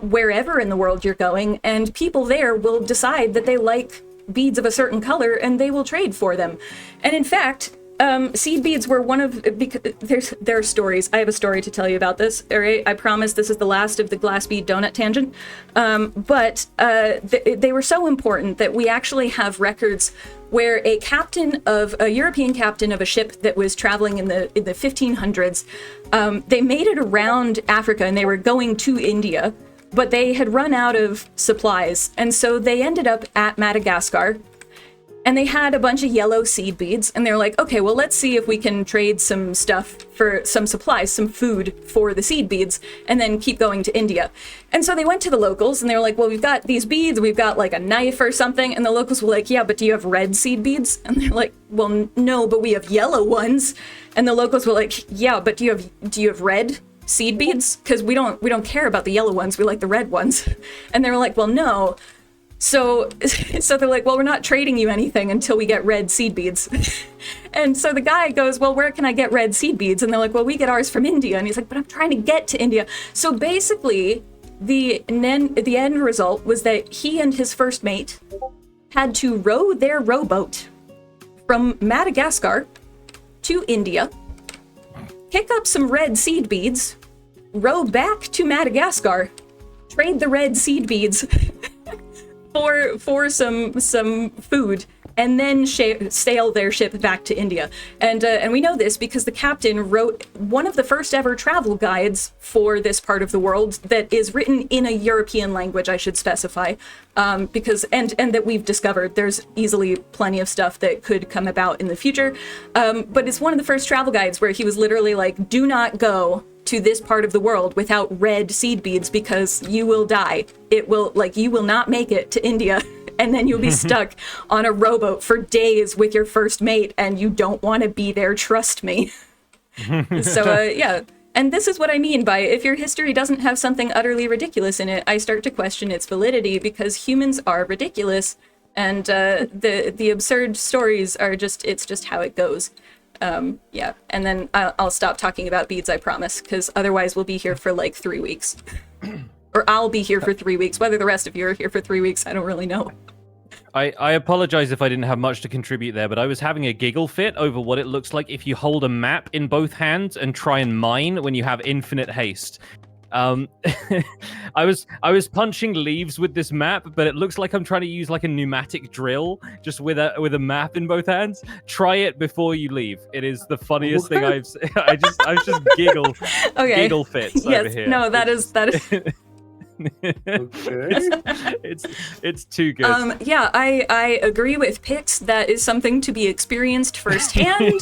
wherever in the world you're going, and people there will decide that they like beads of a certain color, and they will trade for them. And in fact, seed beads were one of, because there are stories. I have a story to tell you about this. All right, I promise this is the last of the glass bead donut tangent. But they were so important that we actually have records where a European captain of a ship that was traveling in the 1500s, they made it around Africa, and they were going to India, but they had run out of supplies, and so they ended up at Madagascar, and they had a bunch of yellow seed beads, and they're like, okay, well, let's see if we can trade some stuff for some supplies, some food for the seed beads, and then keep going to India. And so they went to the locals, and they were like, well, we've got these beads, we've got like a knife or something, and the locals were like, yeah, but do you have red seed beads? And they're like, well, no, but we have yellow ones. And the locals were like, yeah, but do you have red seed beads? Because we don't care about the yellow ones, we like the red ones. And they were like, well, no. So they're like, well, we're not trading you anything until we get red seed beads. And so the guy goes, well, where can I get red seed beads? And they're like, well, we get ours from India. And he's like, but I'm trying to get to India. So basically, the end result was that he and his first mate had to row their rowboat from Madagascar to India, pick up some red seed beads, row back to Madagascar, trade the red seed beads for some food, and then sail their ship back to India. And we know this because the captain wrote one of the first ever travel guides for this part of the world that is written in a European language, I should specify, because that we've discovered there's easily plenty of stuff that could come about in the future. But it's one of the first travel guides where he was literally like, do not go to this part of the world without red seed beads, because you will die. You will not make it to India, and then you'll be stuck on a rowboat for days with your first mate, and you don't want to be there, trust me. So yeah, and this is what I mean by, if your history doesn't have something utterly ridiculous in it, I start to question its validity, because humans are ridiculous, and the absurd stories are it's just how it goes. Yeah, and then I'll stop talking about beads, I promise, because otherwise we'll be here for like 3 weeks. Or I'll be here for 3 weeks. Whether the rest of you are here for 3 weeks, I don't really know. I apologize if I didn't have much to contribute there, but I was having a giggle fit over what it looks like if you hold a map in both hands and try and mine when you have infinite haste. I was punching leaves with this map, but it looks like I'm trying to use like a pneumatic drill just with a map in both hands. Try it before you leave. It is the funniest thing I've seen. I just giggle. Okay. Giggle fits over here. No, that is it's too good. Yeah, I agree with Pix. That is something to be experienced firsthand.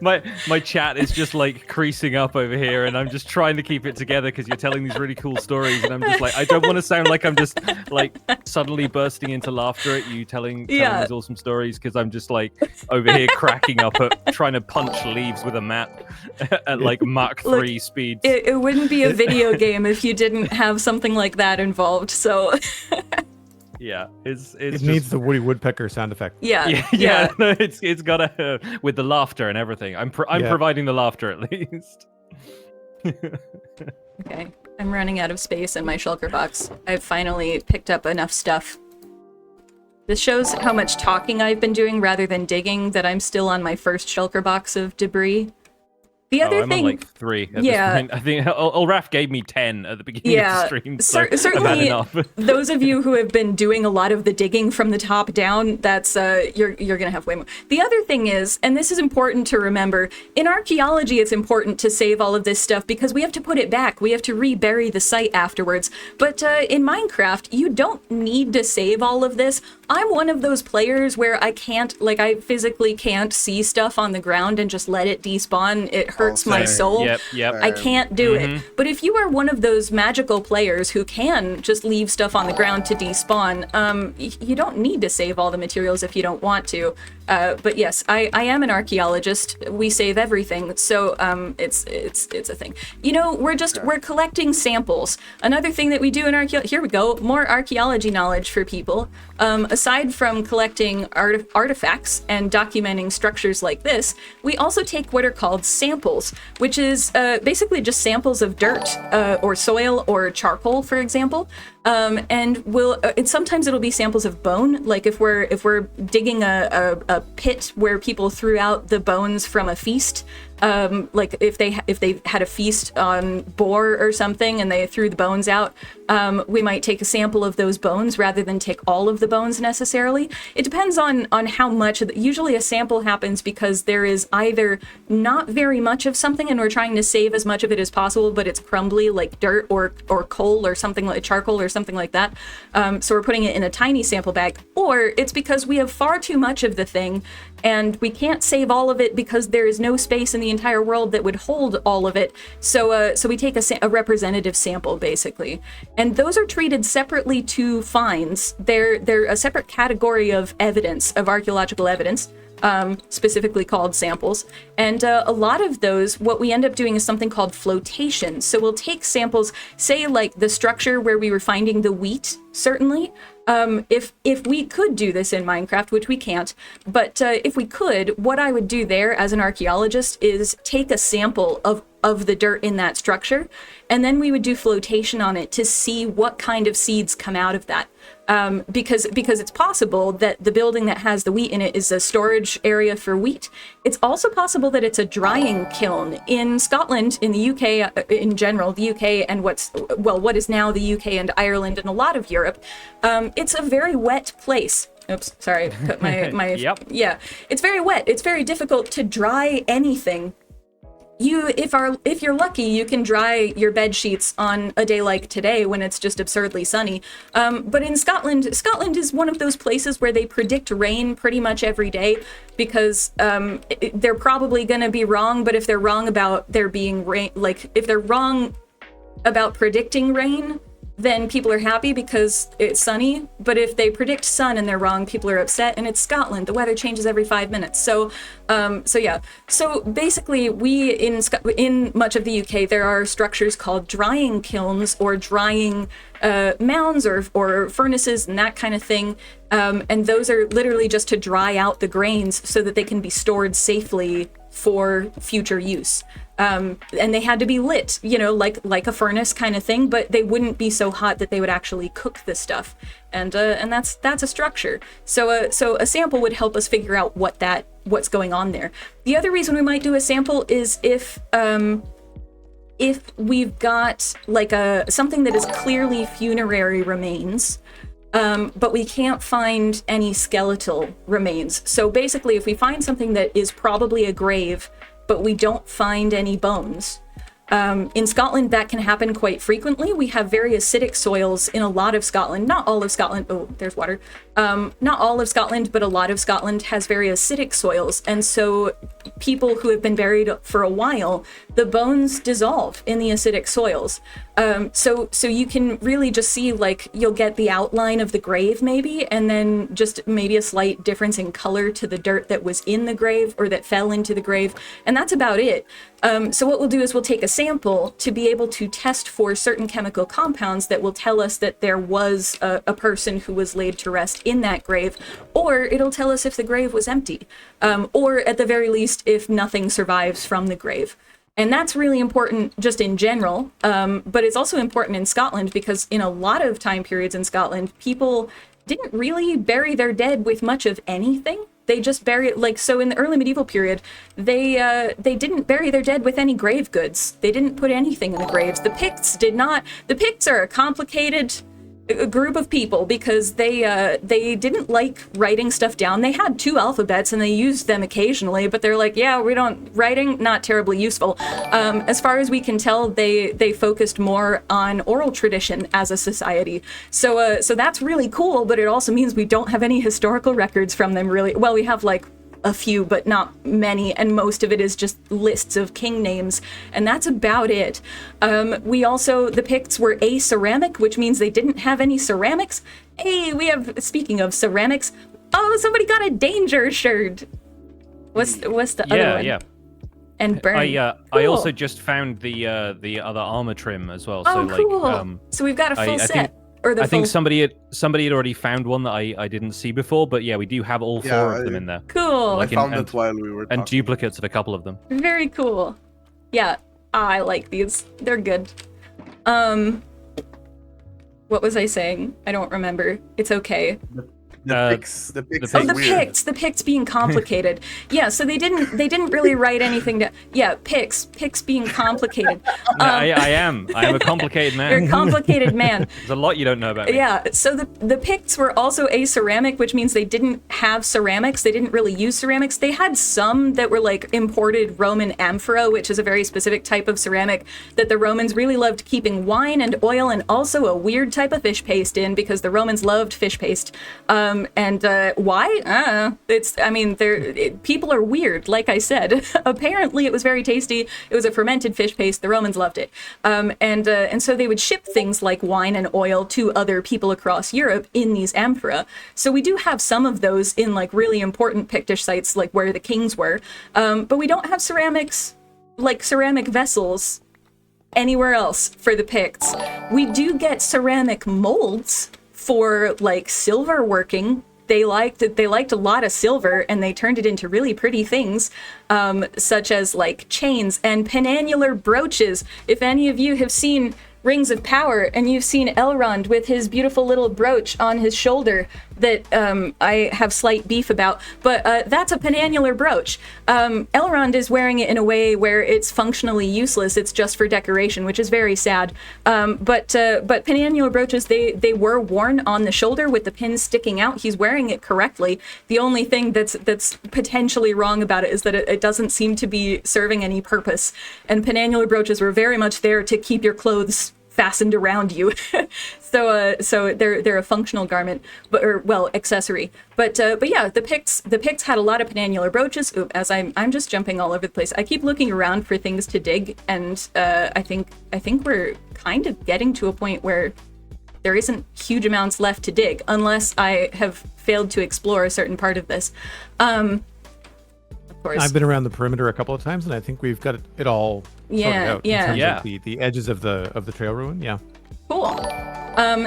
My chat is just like creasing up over here, and I'm just trying to keep it together because you're telling these really cool stories, and I'm just like, I don't want to sound like I'm just like suddenly bursting into laughter at you telling these awesome stories, because I'm just like over here cracking up at trying to punch leaves with a map at like Mach 3 speeds. It wouldn't be a video game if you didn't have something like that involved, so yeah, it just needs the Woody Woodpecker sound effect. Yeah. No, it's got with the laughter and everything. I'm providing the laughter at least. Okay, I'm running out of space in my shulker box. I've finally picked up enough stuff. This shows how much talking I've been doing rather than digging, that I'm still on my first shulker box of debris. The other I'm thing, on like 3 at this point. I think Ulraf gave me 10 at the beginning of the stream. So certainly, those of you who have been doing a lot of the digging from the top down, that's you're gonna have way more. The other thing is, and this is important to remember, in archaeology, it's important to save all of this stuff because we have to put it back. We have to rebury the site afterwards. But in Minecraft, you don't need to save all of this. I'm one of those players where I physically can't see stuff on the ground and just let it despawn. It hurts my soul. Yep. I can't do it. But if you are one of those magical players who can just leave stuff on the ground to despawn, you don't need to save all the materials if you don't want to. But yes, I am an archaeologist. We save everything, so it's a thing. You know, we're collecting samples. Another thing that we do in here we go, more archaeology knowledge for people. Aside from collecting artifacts and documenting structures like this, we also take what are called samples, which is basically just samples of dirt or soil or charcoal, for example. And sometimes it'll be samples of bone, like if we're digging a pit where people threw out the bones from a feast, like if they had a feast on boar or something and they threw the bones out, we might take a sample of those bones rather than take all of the bones necessarily. It depends on how much. Usually a sample happens because there is either not very much of something and we're trying to save as much of it as possible, but it's crumbly like dirt or coal or something like charcoal or something like that. So we're putting it in a tiny sample bag, or it's because we have far too much of the thing and we can't save all of it because there is no space in the entire world that would hold all of it. So we take a representative sample basically, and those are treated separately to finds. They're a separate category of evidence, of archaeological evidence. Specifically called samples. And a lot of those, what we end up doing is something called flotation. So we'll take samples, say like the structure where we were finding the wheat, certainly. If we could do this in Minecraft, which we can't, but if we could, what I would do there as an archaeologist is take a sample of the dirt in that structure, and then we would do flotation on it to see what kind of seeds come out of that. Because it's possible that the building that has the wheat in it is a storage area for wheat. It's also possible that it's a drying kiln. In Scotland, in the UK, in general, the UK and what is now the UK and Ireland and a lot of Europe, it's a very wet place. Oops, sorry, put my Yep. Yeah, it's very wet. It's very difficult to dry anything. If you're lucky, you can dry your bed sheets on a day like today when it's just absurdly sunny. But in Scotland is one of those places where they predict rain pretty much every day because they're probably going to be wrong. But if they're wrong about there being rain, like if they're wrong about predicting rain, then people are happy because it's sunny. But if they predict sun and they're wrong, people are upset. And it's Scotland. The weather changes every 5 minutes. So yeah. So basically, in much of the UK, there are structures called drying kilns or drying mounds or furnaces and that kind of thing. And those are literally just to dry out the grains so that they can be stored safely for future use. And they had to be lit, you know, like a furnace kind of thing, but they wouldn't be so hot that they would actually cook the stuff. And that's a structure. So a sample would help us figure out what's going on there. The other reason we might do a sample is if we've got like something that is clearly funerary remains, but we can't find any skeletal remains. So basically, if we find something that is probably a grave, but we don't find any bones, in Scotland, that can happen quite frequently. We have very acidic soils in a lot of Scotland. Not all of Scotland. Oh, there's water. Not all of Scotland, but a lot of Scotland has very acidic soils. And so people who have been buried for a while, the bones dissolve in the acidic soils. So you can really just see, like, you'll get the outline of the grave maybe, and then just maybe a slight difference in color to the dirt that was in the grave or that fell into the grave. And that's about it. So what we'll do is we'll take a sample to be able to test for certain chemical compounds that will tell us that there was a person who was laid to rest in that grave, or it'll tell us if the grave was empty, or at the very least, if nothing survives from the grave. And that's really important just in general, but it's also important in Scotland because in a lot of time periods in Scotland, people didn't really bury their dead with much of anything. They just bury it, like, so in the early medieval period, they didn't bury their dead with any grave goods. They didn't put anything in the graves. The Picts did not. The Picts are a complicated a group of people because they didn't like writing stuff down. They had 2 alphabets and they used them occasionally, but they're like, yeah, writing not terribly useful. As far as we can tell, they focused more on oral tradition as a society. So that's really cool, but it also means we don't have any historical records from them really. Well, we have like a few, but not many, and most of it is just lists of king names, and that's about it. The Picts were aceramic, which means they didn't have any ceramics. Hey, speaking of ceramics, oh, somebody got a danger shirt. What's the other one? Yeah. And burn. I also just found the other armor trim as well. Oh, so cool. Like, so we've got a full set. I think somebody had already found one that I didn't see before, but yeah, we do have all 4 of them in there. Cool. I found it while we were talking. And duplicates of a couple of them. Very cool. Yeah, I like these. They're good. What was I saying? I don't remember. It's okay. The Picts being complicated. Yeah, so they didn't really write anything down. Yeah, Picts being complicated. I am a complicated man. You're a complicated man. There's a lot you don't know about me. Yeah, so the Picts were also aceramic, which means they didn't have ceramics. They didn't really use ceramics. They had some that were like imported Roman amphora, which is a very specific type of ceramic that the Romans really loved keeping wine and oil and also a weird type of fish paste in, because the Romans loved fish paste. Why? People are weird, like I said. Apparently it was very tasty. It was a fermented fish paste. The Romans loved it. And so they would ship things like wine and oil to other people across Europe in these amphora. So we do have some of those in like really important Pictish sites, like where the kings were. But we don't have ceramics, like ceramic vessels, anywhere else for the Picts. We do get ceramic molds for like silver working. They liked a lot of silver, and they turned it into really pretty things, such as like chains and penannular brooches. If any of you have seen Rings of Power and you've seen Elrond with his beautiful little brooch on his shoulder that I have slight beef about, but that's a penannular brooch. Elrond is wearing it in a way where it's functionally useless. It's just for decoration, which is very sad. But penannular brooches, they were worn on the shoulder with the pins sticking out. He's wearing it correctly. The only thing that's potentially wrong about it is that it doesn't seem to be serving any purpose. And penannular brooches were very much there to keep your clothes fastened around you. So they're a functional garment, accessory. But yeah, the Picts had a lot of penannular brooches. As I'm just jumping all over the place. I keep looking around for things to dig, and I think we're kind of getting to a point where there isn't huge amounts left to dig, unless I have failed to explore a certain part of this. Of course. I've been around the perimeter a couple of times, and I think we've got it all sorted out in terms of the edges of the trail ruin. Yeah. Cool.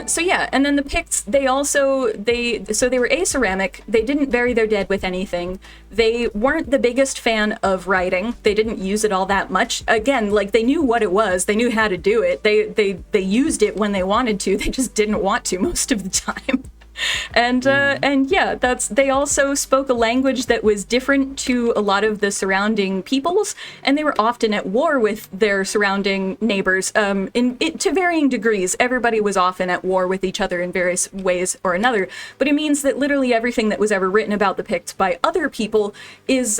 So yeah, and then the Picts, they were aceramic. They didn't bury their dead with anything. They weren't the biggest fan of writing. They didn't use it all that much. Again, like they knew what it was. They knew how to do it. They used it when they wanted to. They just didn't want to most of the time. And yeah, they also spoke a language that was different to a lot of the surrounding peoples, and they were often at war with their surrounding neighbors to varying degrees. Everybody was often at war with each other in various ways or another, but it means that literally everything that was ever written about the Picts by other people is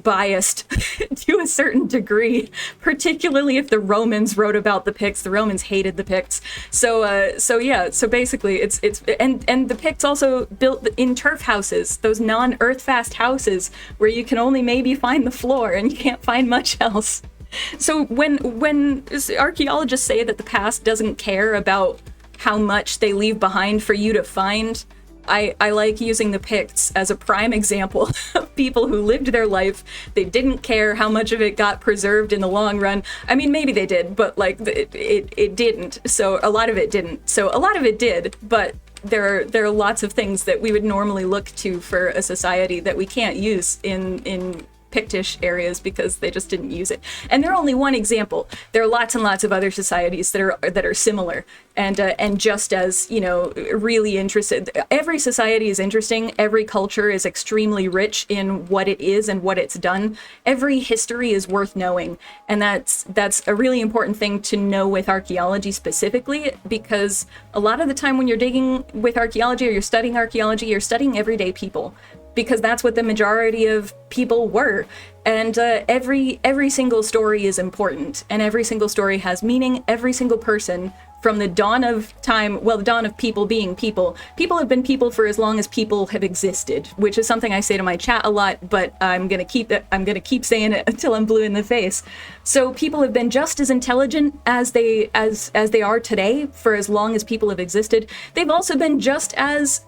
biased to a certain degree, particularly if the Romans wrote about the Picts. The Romans hated the Picts. So basically it's and the Picts also built in turf houses, those non-earth-fast houses where you can only maybe find the floor and you can't find much else. So when archaeologists say that the past doesn't care about how much they leave behind for you to find, I like using the Picts as a prime example of people who lived their life. They didn't care how much of it got preserved in the long run. I mean, maybe they did, but like it didn't. So a lot of it didn't. So a lot of it did, but there are lots of things that we would normally look to for a society that we can't use in Pictish areas because they just didn't use it. And they're only one example. There are lots and lots of other societies that are similar and just as, you know, really interested. Every society is interesting. Every culture is extremely rich in what it is and what it's done. Every history is worth knowing. And that's a really important thing to know with archaeology specifically, because a lot of the time when you're digging with archaeology or you're studying archaeology, you're studying everyday people, because that's what the majority of people were. And every single story is important, and every single story has meaning. Every single person from the dawn of time, well, the dawn of people being people. People have been people for as long as people have existed, which is something I say to my chat a lot, but I'm gonna keep saying it until I'm blue in the face. So people have been just as intelligent as they are today for as long as people have existed. They've also been just as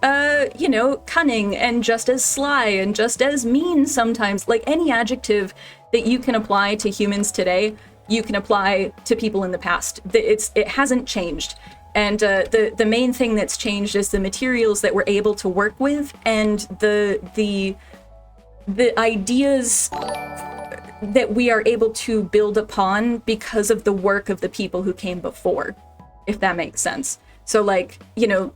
you know, cunning and just as sly and just as mean sometimes. Like any adjective that you can apply to humans today, you can apply to people in the past. It hasn't changed. And the main thing that's changed is the materials that we're able to work with and the ideas that we are able to build upon because of the work of the people who came before, if that makes sense. So like, you know,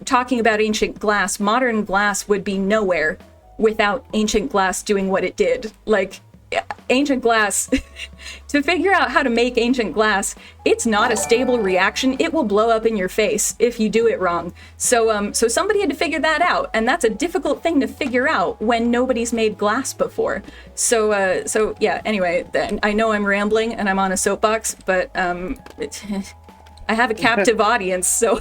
talking about ancient glass, modern glass would be nowhere without ancient glass doing what it did. Like, ancient glass, to figure out how to make ancient glass, it's not a stable reaction. It will blow up in your face if you do it wrong. So somebody had to figure that out, and that's a difficult thing to figure out when nobody's made glass before. So yeah, anyway, I know I'm rambling and I'm on a soapbox, but I have a captive audience, so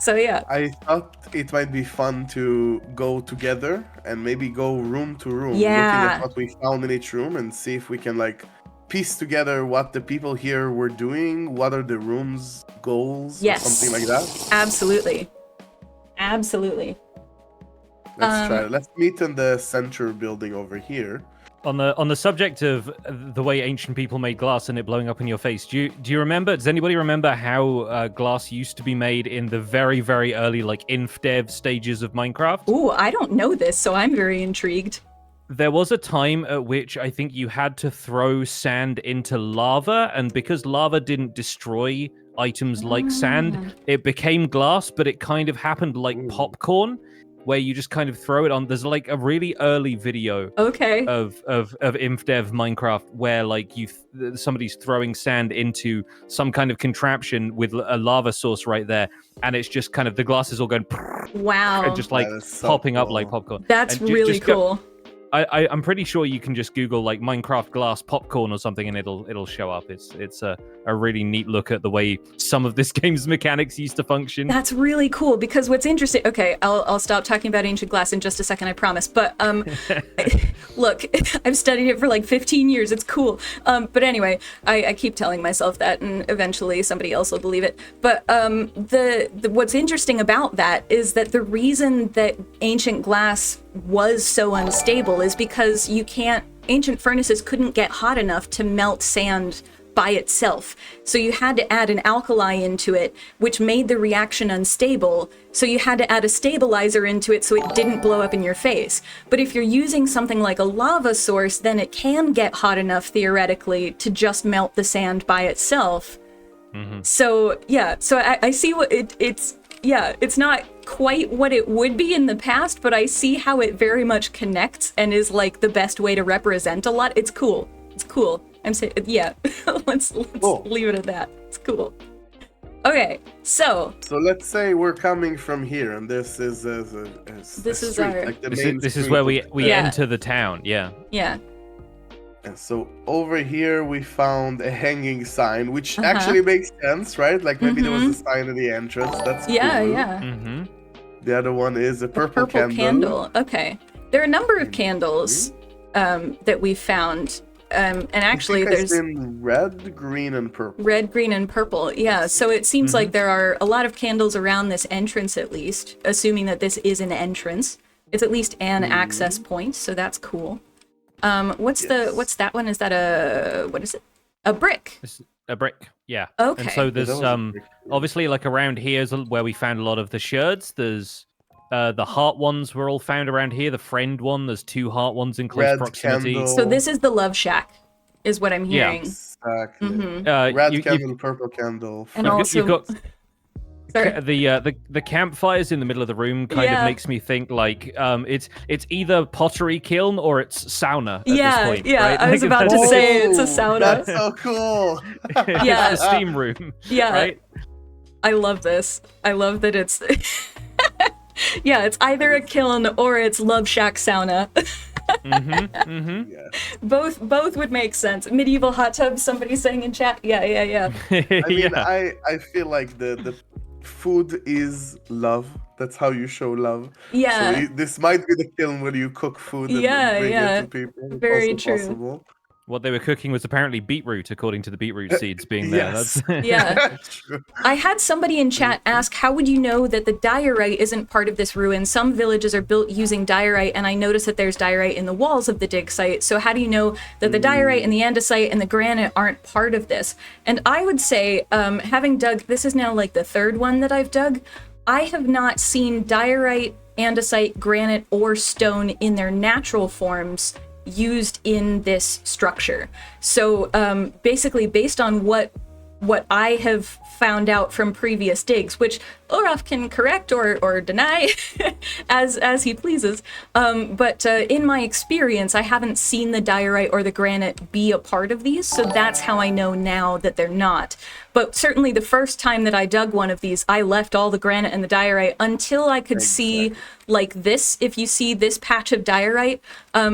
so yeah. I thought it might be fun to go together and maybe go room to room, looking at what we found in each room and see if we can like piece together what the people here were doing, what are the room's goals, or something like that. Absolutely. Let's try it. Let's meet in the center building over here. On the subject of the way ancient people made glass and it blowing up in your face, do you remember? Does anybody remember how glass used to be made in the very, very early like inf dev stages of Minecraft? Ooh, I don't know this, so I'm very intrigued. There was a time at which I think you had to throw sand into lava, and because lava didn't destroy items like sand, it became glass, but it kind of happened like popcorn, where you just kind of throw it on. There's like a really early video of InfDev Minecraft where like somebody's throwing sand into some kind of contraption with a lava source right there, and it's just kind of the glass is all going and just like popping up like popcorn. That's really cool. I'm pretty sure you can just Google like Minecraft glass popcorn or something and it'll show up. It's a really neat look at the way some of this game's mechanics used to function. That's really cool, because what's interesting, okay, I'll stop talking about ancient glass in just a second, I promise, but look, I've studied it for like 15 years, it's cool. But anyway, I keep telling myself that and eventually somebody else will believe it. But what's interesting about that is that the reason that ancient glass was so unstable is because ancient furnaces couldn't get hot enough to melt sand by itself. So you had to add an alkali into it, which made the reaction unstable. So you had to add a stabilizer into it so it didn't blow up in your face. But if you're using something like a lava source, then it can get hot enough theoretically to just melt the sand by itself. So yeah, so I see what it's not quite what it would be in the past, but I see how it very much connects and is like the best way to represent a lot. It's cool. I'm saying, yeah, let's leave it at that. It's cool. Okay, so let's say we're coming from here, and this is this is street, our like this is where we enter the town. Yeah. And so over here we found a hanging sign, which actually makes sense, right? Like maybe there was a sign at the entrance. That's cool. Yeah. The other one is a purple candle. Okay, there are a number of candles that we found. And actually there's in red, green, and purple. Red, green, and purple. Yeah, so it seems like there are a lot of candles around this entrance, at least, assuming that this is an entrance. It's at least an access point, so that's cool. What's that one? Is that what is it? A brick. It's a brick, yeah. Okay. And so there's obviously like around here is where we found a lot of the sherds. There's The heart ones were all found around here. The friend one, there's 2 heart ones in close Red proximity. candle. So this is the love shack, is what I'm hearing. Exactly. Mm-hmm. Red candle, purple candle. And also, you've got the campfires in the middle of the room kind of makes me think like it's either pottery kiln or it's sauna at this point. Right? I was about to say it's a sauna. That's so cool. Yeah, it's the steam room. Yeah, right. I love this. I love that it's yeah, it's either a kiln or it's love shack sauna. Yeah. Both would make sense. Medieval hot tub, somebody's saying in chat. Yeah. I mean, I feel like the food is love. That's how you show love. Yeah. So this might be the kiln where you cook food and bring it to people. It's very also true. possible. What they were cooking was apparently beetroot, according to the beetroot seeds being there. Yes. That's... Yeah. I had somebody in chat ask, how would you know that the diorite isn't part of this ruin? Some villages are built using diorite, and I noticed that there's diorite in the walls of the dig site. So how do you know that the diorite and the andesite and the granite aren't part of this? And I would say, having dug, this is now like the 3rd one that I've dug, I have not seen diorite, andesite, granite, or stone in their natural forms used in this structure. So basically, based on what I have found out from previous digs, which Ulraf can correct or deny as he pleases, but in my experience, I haven't seen the diorite or the granite be a part of these, so that's how I know now that they're not. But certainly the first time that I dug one of these, I left all the granite and the diorite until I could see like this. If you see this patch of diorite,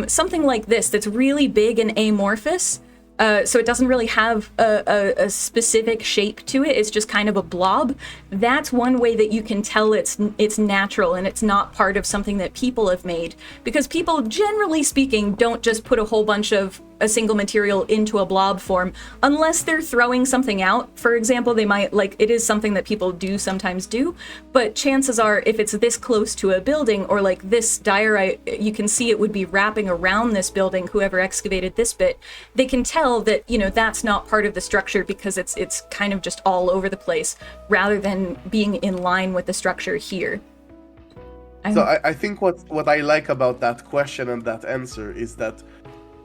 something like this that's really big and amorphous, so it doesn't really have a specific shape to it. It's just kind of a blob. That's one way that you can tell it's natural and it's not part of something that people have made. Because people, generally speaking, don't just put a whole bunch of a single material into a blob form unless they're throwing something out. For example, they might, like, it is something that people do sometimes do, but chances are if it's this close to a building or like this diorite, you can see it would be wrapping around this building, whoever excavated this bit, they can tell that, you know, that's not part of the structure because it's kind of just all over the place rather than being in line with the structure here. So I think what I like about that question and that answer is that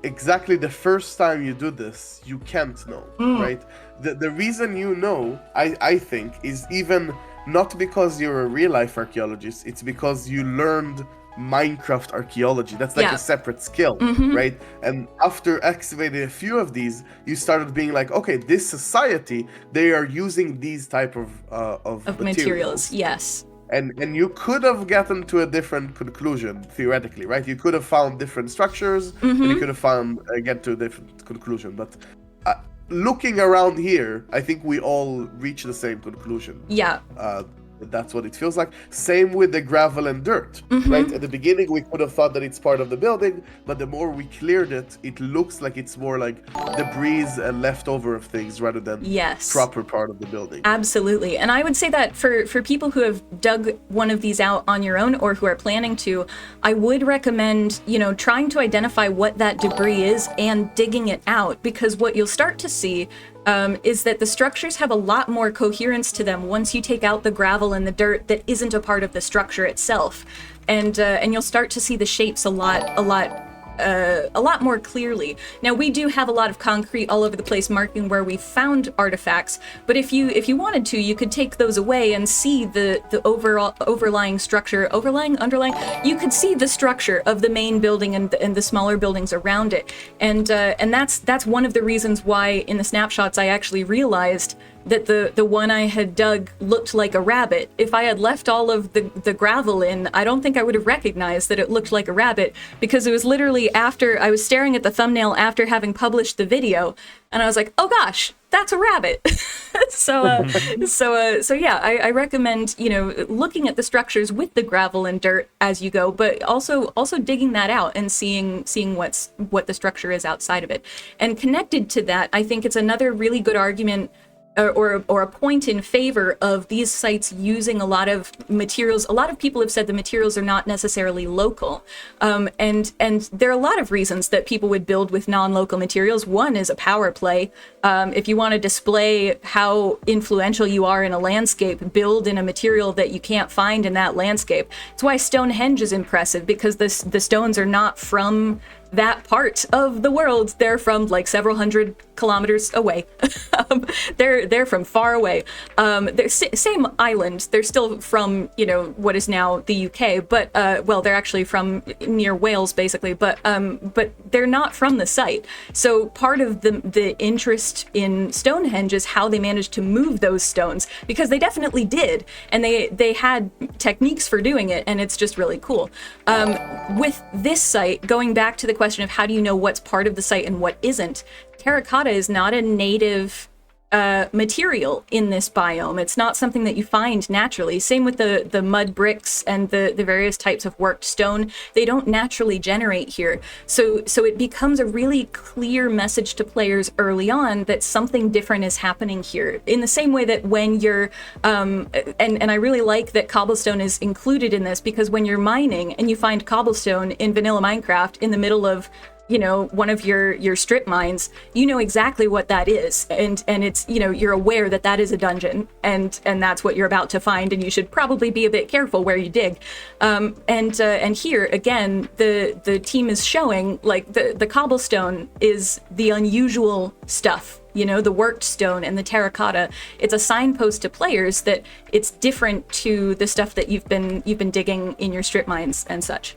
exactly the first time you do this, you can't know, right? The reason you know, I think, is even not because you're a real-life archaeologist, it's because you learned Minecraft archaeology. That's like a separate skill, right? And after excavating a few of these, you started being like, okay, this society, they are using these type of materials. Yes. And you could have gotten to a different conclusion, theoretically, right? You could have found different structures, and you could have found get to a different conclusion. But looking around here, I think we all reach the same conclusion. Yeah. That's what it feels like. Same with the gravel and dirt, right? At the beginning, we could have thought that it's part of the building, but the more we cleared it, it looks like it's more like debris and leftover of things rather than proper part of the building. Absolutely. And I would say that for people who have dug one of these out on your own or who are planning to, I would recommend, you know, trying to identify what that debris is and digging it out, because what you'll start to see is that the structures have a lot more coherence to them once you take out the gravel and the dirt that isn't a part of the structure itself, and you'll start to see the shapes a lot more clearly. Now, we do have a lot of concrete all over the place marking where we found artifacts, but if you wanted to, you could take those away and see the overall overlying structure, underlying, you could see the structure of the main building and the smaller buildings around it. And that's one of the reasons why in the snapshots I actually realized that the one I had dug looked like a rabbit. If I had left all of the gravel in, I don't think I would have recognized that it looked like a rabbit, because it was literally after I was staring at the thumbnail after having published the video, and I was like, oh gosh, that's a rabbit. So yeah, I recommend, you know, looking at the structures with the gravel and dirt as you go, but also digging that out and seeing what the structure is outside of it. And connected to that, I think it's another really good argument or a point in favor of these sites using a lot of materials. A lot of people have said the materials are not necessarily local, and there are a lot of reasons that people would build with non-local materials. One is a power play. If you want to display how influential you are in a landscape, build in a material that you can't find in that landscape. That's why Stonehenge is impressive, because the stones are not from that part of the world. They're from like several hundred kilometers away. They're from far away. They're same island. They're still from, you know, what is now the UK, but well, they're actually from near Wales basically, but they're not from the site. So part of the interest in Stonehenge is how they managed to move those stones, because they definitely did, and they had techniques for doing it, and it's just really cool. With this site, going back to the question of how do you know what's part of the site and what isn't, terracotta is not a native material in this biome. It's not something that you find naturally. Same with the mud bricks and the various types of worked stone. They don't naturally generate here. So it becomes a really clear message to players early on that something different is happening here. In the same way that when you're, and I really like that cobblestone is included in this, because when you're mining and you find cobblestone in vanilla Minecraft in the middle of, you know, one of your strip mines, you know exactly what that is, and it's, you know, you're aware that that is a dungeon, and that's what you're about to find, and you should probably be a bit careful where you dig. And here again, the team is showing like the cobblestone is the unusual stuff, you know, the worked stone and the terracotta. It's a signpost to players that it's different to the stuff that you've been digging in your strip mines and such.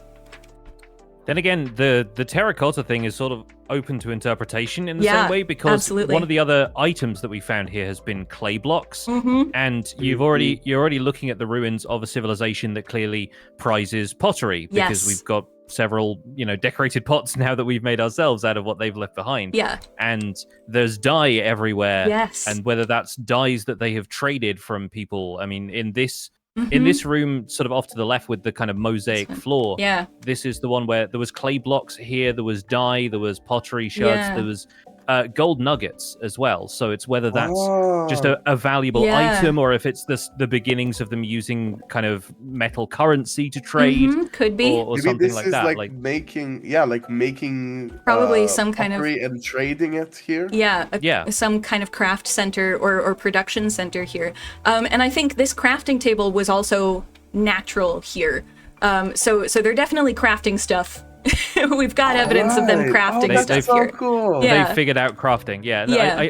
Then again, the terracotta thing is sort of open to interpretation in the same way, because one of the other items that we found here has been clay blocks, and you're already looking at the ruins of a civilization that clearly prizes pottery, because we've got several, you know, decorated pots now that we've made ourselves out of what they've left behind. And there's dye everywhere, and whether that's dyes that they have traded from people. I mean, in this room, sort of off to the left with the kind of mosaic floor, this is the one where there was clay blocks here, there was dye, there was pottery shards, there was gold nuggets as well. So it's whether that's just a valuable item, or if it's the beginnings of them using kind of metal currency to trade. Could be. Or something like that. Like making probably some kind of and trading it here. Some kind of craft center or production center here. And I think this crafting table was also natural here. So they're definitely crafting stuff. We've got evidence of them crafting stuff so here. Cool. They figured out crafting.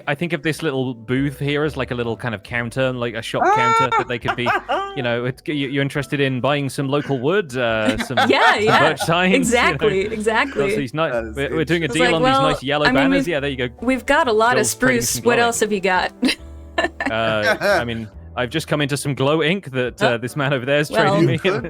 I think of this little booth here as like a little kind of counter, like a shop counter that they could be, you know, you're interested in buying some local wood, some birch signs. Exactly. These nice, we're doing a deal on these nice yellow banners. There you go. We've got a lot of spruce. What else have you got? I mean, I've just come into some glow ink that this man over there is trading me. You could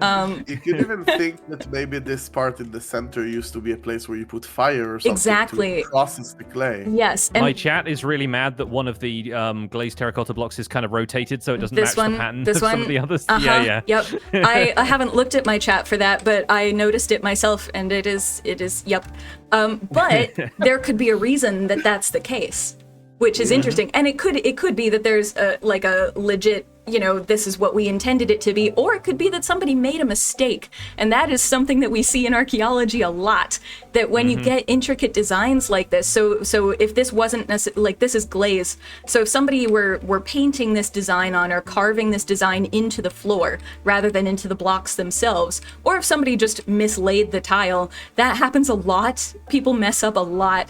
even think that maybe this part in the center used to be a place where you put fire or something to process the clay. Yes. And my chat is really mad that one of the glazed terracotta blocks is kind of rotated, so it doesn't match the pattern of some of the others. Yep. I haven't looked at my chat for that, but I noticed it myself, and it is. Yep. But there could be a reason that that's the case, which is interesting. And it could be that there's a legit, you know, this is what we intended it to be, or it could be that somebody made a mistake. And that is something that we see in archaeology a lot, that when you get intricate designs like this, so if this wasn't like, this is glaze, so if somebody were painting this design on or carving this design into the floor rather than into the blocks themselves, or if somebody just mislaid the tile, that happens a lot. People mess up a lot,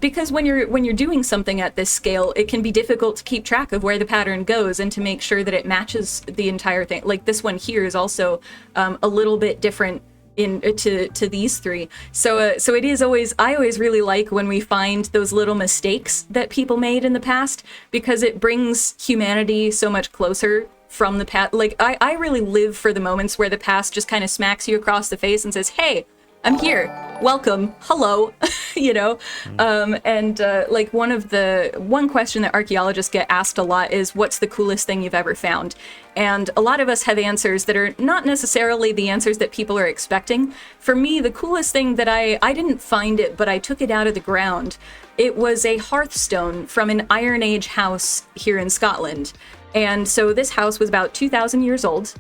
because when you're doing something at this scale, it can be difficult to keep track of where the pattern goes and to make sure that it matches the entire thing. Like this one here is also a little bit different to these three. So it is always, I always really like when we find those little mistakes that people made in the past, because it brings humanity so much closer from the past. Like I really live for the moments where the past just kind of smacks you across the face and says, hey, I'm here. Welcome. Hello. You know? Like one question that archaeologists get asked a lot is, what's the coolest thing you've ever found? And a lot of us have answers that are not necessarily the answers that people are expecting. For me, the coolest thing that I didn't find it, but I took it out of the ground. It was a hearthstone from an Iron Age house here in Scotland. And so this house was about 2,000 years old,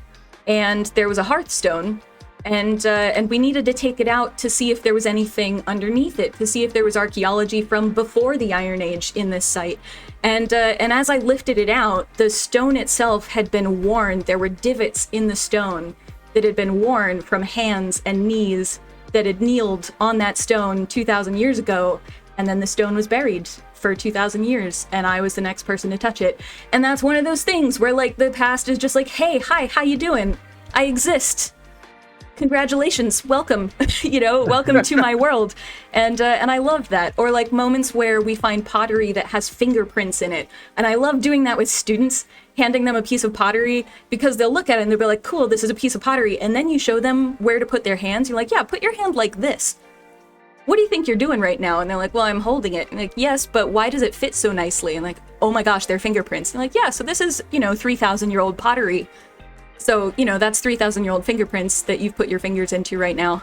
and there was a hearthstone. And we needed to take it out to see if there was anything underneath it, to see if there was archaeology from before the Iron Age in this site. And as I lifted it out, the stone itself had been worn. There were divots in the stone that had been worn from hands and knees that had kneeled on that stone 2,000 years ago. And then the stone was buried for 2,000 years, and I was the next person to touch it. And that's one of those things where, like, the past is just like, hey, hi, how you doing? I exist. Congratulations, welcome, you know, welcome to my world. And I love that. Or like moments where we find pottery that has fingerprints in it. And I love doing that with students, handing them a piece of pottery, because they'll look at it and they'll be like, cool, this is a piece of pottery. And then you show them where to put their hands. You're like, yeah, put your hand like this. What do you think you're doing right now? And they're like, well, I'm holding it. And like, yes, but why does it fit so nicely? And like, oh my gosh, they're fingerprints. And like, yeah, so this is, 3,000-year-old pottery. So, that's 3,000-year-old fingerprints that you've put your fingers into right now.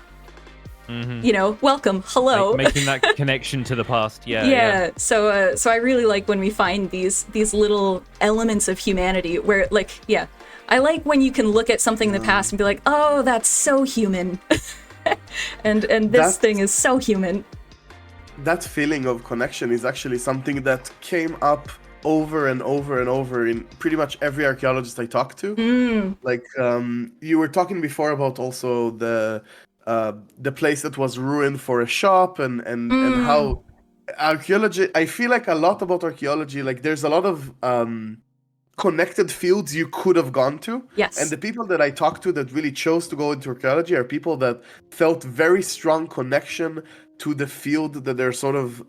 Mm-hmm. Welcome, hello. Making that connection to the past, yeah. Yeah. So I really like when we find these little elements of humanity where, like, yeah, I like when you can look at something in the past and be like, oh, that's so human. and this thing is so human. That feeling of connection is actually something that came up over and over and over in pretty much every archaeologist I talked to. Like you were talking before about also the place that was ruined for a shop and how archaeology, I feel like a lot about archaeology, like there's a lot of connected fields you could have gone to. Yes. And the people that I talked to that really chose to go into archaeology are people that felt very strong connection to the field that they're sort of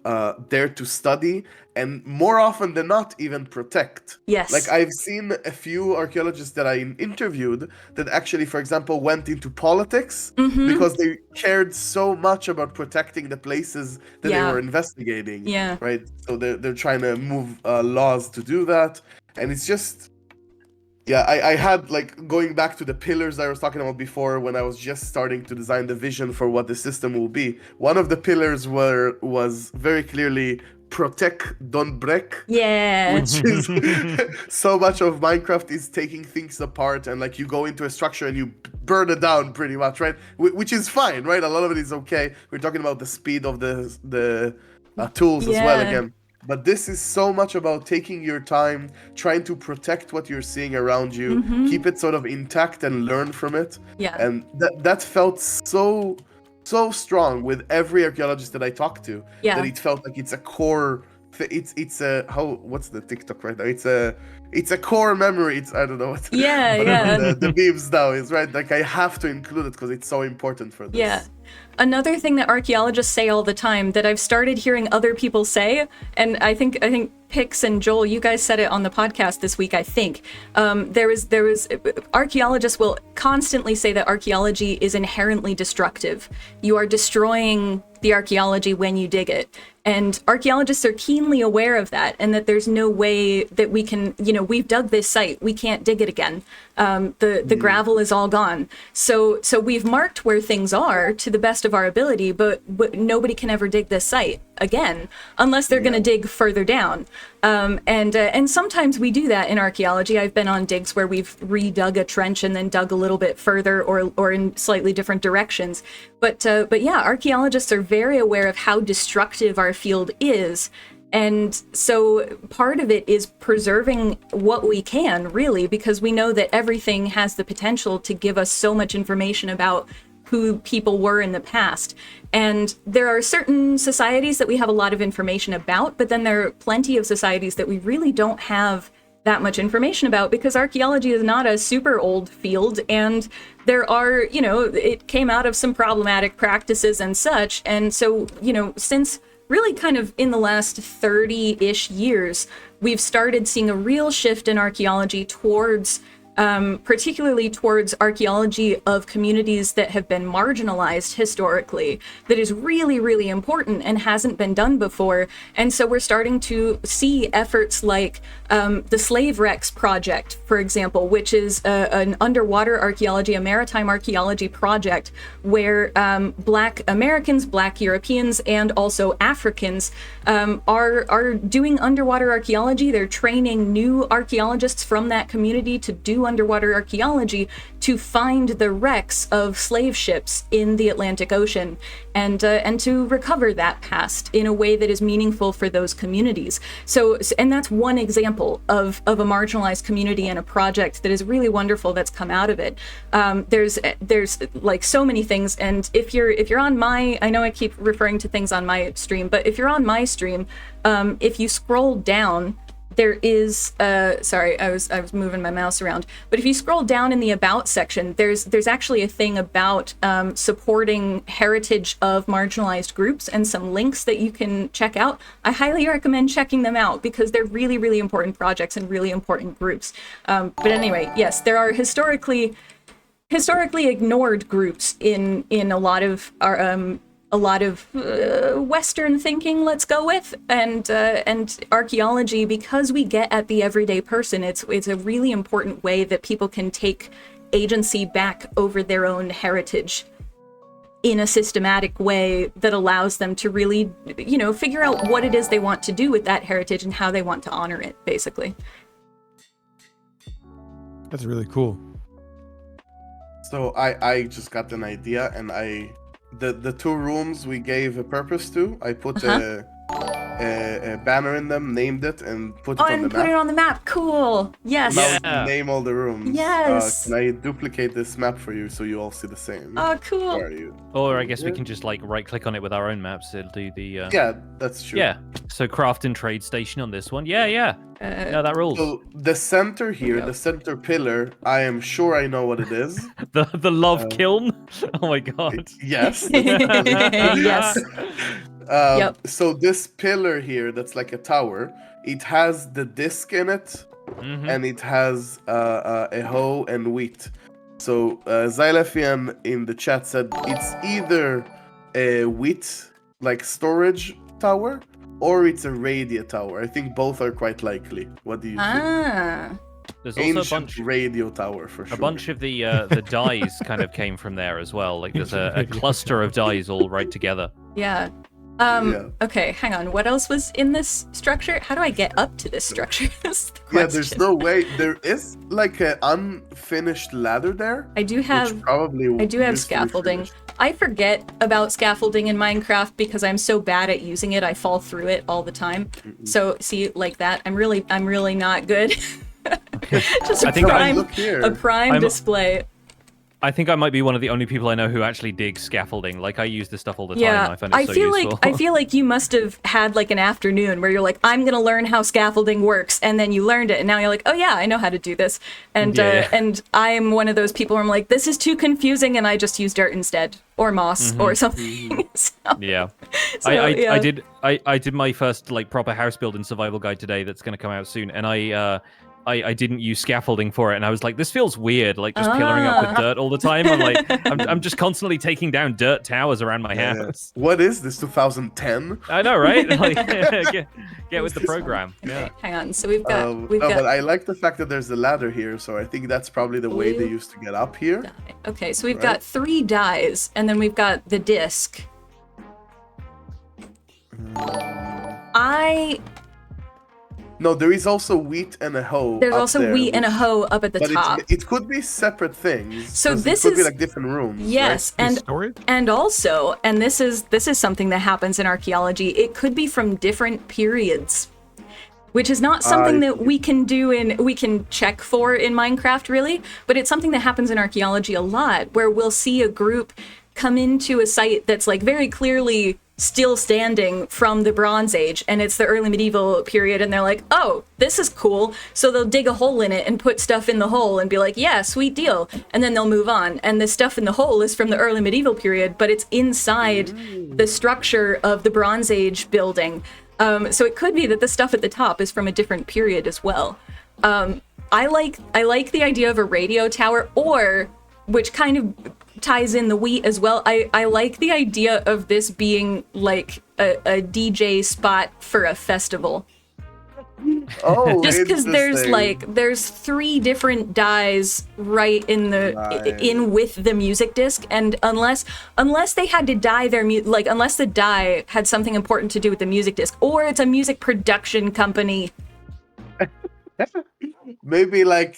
there to study, and more often than not even protect. Yes. Like I've seen a few archaeologists that I interviewed that actually, for example, went into politics because they cared so much about protecting the places that they were investigating. Yeah. Right. So they're trying to move laws to do that, and it's just. Yeah, I had, like, going back to the pillars I was talking about before when I was just starting to design the vision for what the system will be. One of the pillars was very clearly protect, don't break. Yeah. Which is so much of Minecraft is taking things apart and, like, you go into a structure and you burn it down pretty much, right? Which is fine, right? A lot of it is okay. We're talking about the speed of the tools as well again. But this is so much about taking your time, trying to protect what you're seeing around you, keep it sort of intact and learn from it. Yeah. And that felt so strong with every archaeologist that I talked to. Yeah. That it felt like it's a core. It's a what's the TikTok right now? It's a core memory. I don't know what. Yeah. The memes now is right. Like I have to include it because it's so important for this. Yeah. Another thing that archaeologists say all the time that I've started hearing other people say, and I think Pix and Joel, you guys said it on the podcast this week, I think. There was archaeologists will constantly say that archaeology is inherently destructive. You are destroying the archaeology when you dig it. And archaeologists are keenly aware of that, and that there's no way that we can, we've dug this site, we can't dig it again. The gravel is all gone. So we've marked where things are to the best of our ability, but nobody can ever dig this site again unless they're going to dig further down. And sometimes we do that in archaeology. I've been on digs where we've redug a trench and then dug a little bit further or in slightly different directions. But yeah, archaeologists are very aware of how destructive our field is. And so part of it is preserving what we can, really, because we know that everything has the potential to give us so much information about who people were in the past. And there are certain societies that we have a lot of information about, but then there are plenty of societies that we really don't have that much information about, because archaeology is not a super old field, and there are, it came out of some problematic practices and such. And so, since really kind of in the last 30-ish years, we've started seeing a real shift in archaeology towards particularly towards archaeology of communities that have been marginalized historically, that is really, really important and hasn't been done before. And so we're starting to see efforts like the Slave Wrecks Project, for example, which is an underwater archaeology, a maritime archaeology project where Black Americans, Black Europeans, and also Africans are doing underwater archaeology. They're training new archaeologists from that community to do underwater archaeology to find the wrecks of slave ships in the Atlantic Ocean and to recover that past in a way that is meaningful for those communities. So, and that's one example of a marginalized community and a project that is really wonderful that's come out of it. There's like so many things, and if you're on my, I know I keep referring to things on my stream, but if you're on my stream, if you scroll down, there is sorry, I was moving my mouse around, but if you scroll down in the about section, there's actually a thing about supporting heritage of marginalized groups and some links that you can check out. I highly recommend checking them out because they're really, really important projects and really important groups. But anyway, yes, there are historically ignored groups in a lot of Western thinking, let's go with, and archaeology, because we get at the everyday person. It's a really important way that people can take agency back over their own heritage in a systematic way that allows them to really, figure out what it is they want to do with that heritage and how they want to honor it, basically. That's really cool. So I just got an idea, and the two rooms we gave a purpose to, I put a banner in them, named it, and put it on the map. Put it on the map. Cool. Yes. Yeah. Name all the rooms. Yes. Can I duplicate this map for you so you all see the same? Oh, cool. Or I guess we can just like right-click on it with our own maps. It'll do the. Yeah, that's true. Yeah. So craft and trade station on this one. Yeah. No, that rules. So the center here, the center pillar, I am sure I know what it is. the love kiln. Oh my god. Yes. Yes. So this pillar here, that's like a tower, it has the disc in it, and it has a hoe and wheat. So Xylefian in the chat said it's either a wheat like storage tower or it's a radio tower. I think both are quite likely. What do you think? There's Ancient also a bunch radio tower for sure. A bunch of the dyes kind of came from there as well. Like there's a cluster of dyes all right together. Yeah. Okay, hang on. What else was in this structure? How do I get up to this structure? Yeah, there's no way. There is like an unfinished ladder there. I do have scaffolding. I forget about scaffolding in Minecraft because I'm so bad at using it. I fall through it all the time. So see, like that, I'm really not good. Just a prime display. I think I might be one of the only people I know who actually digs scaffolding. Like I use this stuff all the time. And I find it so useful. I feel like you must have had like an afternoon where you're like, I'm gonna learn how scaffolding works, and then you learned it, and now you're like, oh yeah, I know how to do this. And and I'm one of those people where I'm like, this is too confusing, and I just use dirt instead, or moss, or something. I did my first like proper house build and survival guide today. That's gonna come out soon, and I didn't use scaffolding for it, and I was like, this feels weird, like just pillaring up with dirt all the time. I'm like, I'm just constantly taking down dirt towers around my house. What is this, 2010? I know, right? Like, get with the program. Okay, hang on. So we've got. But I like the fact that there's a ladder here, so I think that's probably the way they used to get up here. Okay, so we've got 3 dyes, and then we've got the disc. No, there is also wheat and a hoe. There's also wheat and a hoe up at the top. It could be separate things. So this could be like different rooms. Yes, right? and also, and this is something that happens in archaeology. It could be from different periods, which is not something that we can check for in Minecraft really, but it's something that happens in archaeology a lot, where we'll see a group come into a site that's like very clearly still standing from the Bronze Age, and it's the early medieval period, and they're like, oh, this is cool, so they'll dig a hole in it and put stuff in the hole and be like, yeah, sweet deal, and then they'll move on, and the stuff in the hole is from the early medieval period, but it's inside the structure of the Bronze Age building. So it could be that the stuff at the top is from a different period as well. I like the idea of a radio tower, or, which kind of ties in the wheat as well, I like the idea of this being like a DJ spot for a festival. Oh, just because there's 3 different dies right in in with the music disc, and unless they had to dye their unless the dye had something important to do with the music disc, or it's a music production company. Maybe like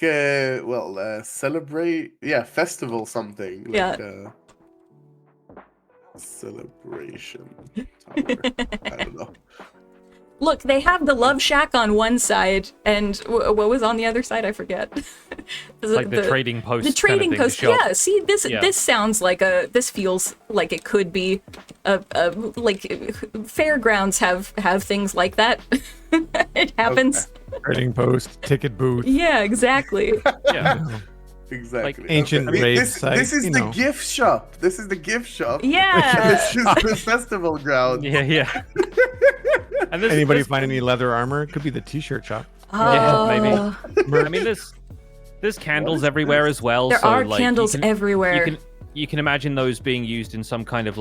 celebrate, festival something. Like, celebration tower. I don't know. Look, they have the Love Shack on one side, and what was on the other side? I forget. Like the trading post. The trading kind of post. Yeah. See, this sounds like this feels like it could be like fairgrounds have things like that. It happens. Okay. Trading post, ticket booth. Yeah, exactly. Yeah. Exactly. Like ancient rave site. This is the gift shop. This is the gift shop. Yeah. This is the festival ground. Yeah. And anybody find any leather armor? It could be the t-shirt shop. Oh. Yeah, maybe. I mean, there's candles everywhere as well. There are candles everywhere. You can imagine those being used in some kind of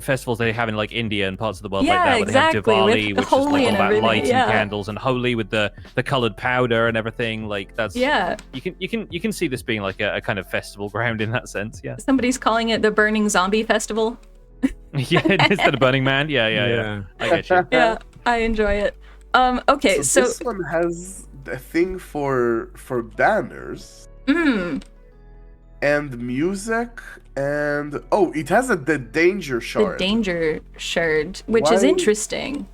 festivals they have in like India and parts of the world like that, where exactly. they have Diwali, which is like all about lights and candles, and Holi with the colored powder and everything. Like that's you can see this being like a kind of festival ground in that sense. Yeah. Somebody's calling it the Burning Zombie Festival. Yeah, instead of Burning Man. Yeah. I get you. Yeah, I enjoy it. Okay, so this one has a thing for banners. And music, and it has the danger shard. The danger shard, which is interesting.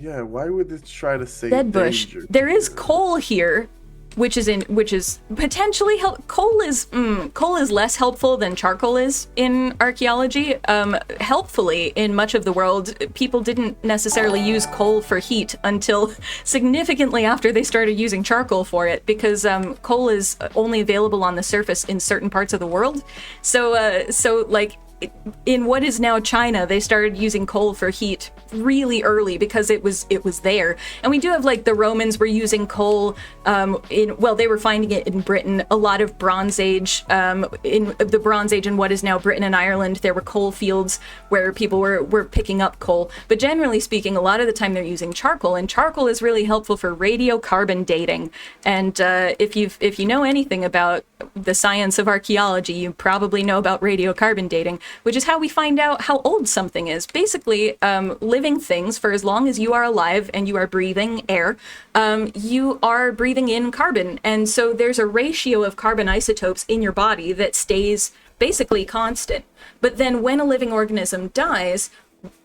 Yeah, why would it try to say Dead bush? Danger? There is coal here, which is potentially coal is less helpful than charcoal is in archaeology. Helpfully, in much of the world, people didn't necessarily use coal for heat until significantly after they started using charcoal for it, because coal is only available on the surface in certain parts of the world. So like in what is now China, they started using coal for heat really early because it was there. And we do have like the Romans were using coal they were finding it in Britain. A lot of Bronze Age, in the Bronze Age in what is now Britain and Ireland, there were coal fields where people were picking up coal. But generally speaking, a lot of the time they're using charcoal, and charcoal is really helpful for radiocarbon dating. And if you know anything about the science of archaeology, you probably know about radiocarbon dating, which is how we find out how old something is. Basically, living things, for as long as you are alive and you are breathing air, you are breathing in carbon. And so there's a ratio of carbon isotopes in your body that stays basically constant. But then when a living organism dies,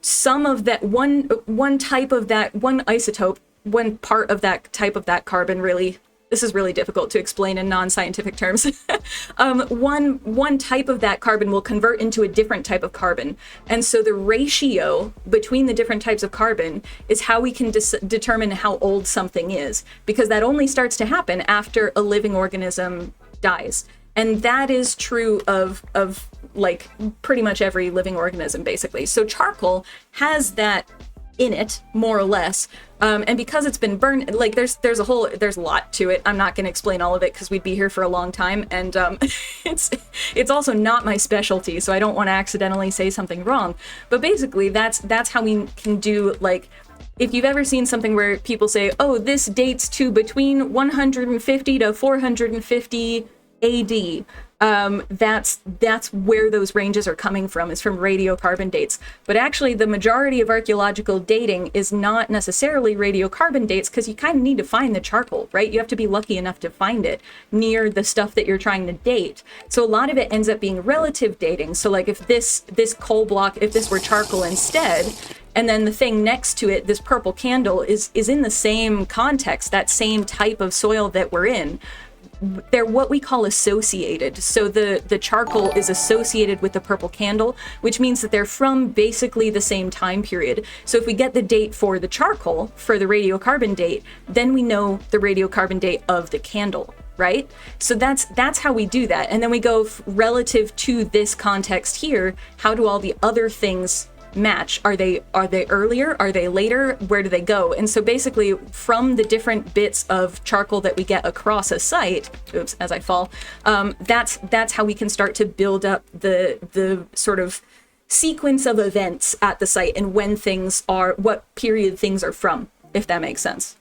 some of that one type of that one isotope, one part of that type of that carbon really, this is really difficult to explain in non-scientific terms. One type of that carbon will convert into a different type of carbon. And so the ratio between the different types of carbon is how we can determine how old something is, because that only starts to happen after a living organism dies. And that is true of like pretty much every living organism, basically. So charcoal has that in it, more or less, and because it's been burned, like there's a lot to it. I'm not going to explain all of it because we'd be here for a long time, and it's also not my specialty, so I don't want to accidentally say something wrong. But basically, that's how we can do, like, if you've ever seen something where people say, oh, this dates to between 150 to 450 AD. That's where those ranges are coming from, is from radiocarbon dates. But actually, the majority of archaeological dating is not necessarily radiocarbon dates, because you kind of need to find the charcoal, right? You have to be lucky enough to find it near the stuff that you're trying to date. So a lot of it ends up being relative dating. So like if this coal block, if this were charcoal instead, and then the thing next to it, this purple candle, is in the same context, that same type of soil that we're in, they're what we call associated. So the charcoal is associated with the purple candle, which means that they're from basically the same time period. So if we get the date for the charcoal, for the radiocarbon date, then we know the radiocarbon date of the candle, right? So that's how we do that. And then we go relative to this context here, how do all the other things match. Are they earlier? Are they later? Where do they go? And so basically from the different bits of charcoal that we get across a site, oops, as I fall, that's how we can start to build up the sort of sequence of events at the site and when things are, what period things are from, if that makes sense.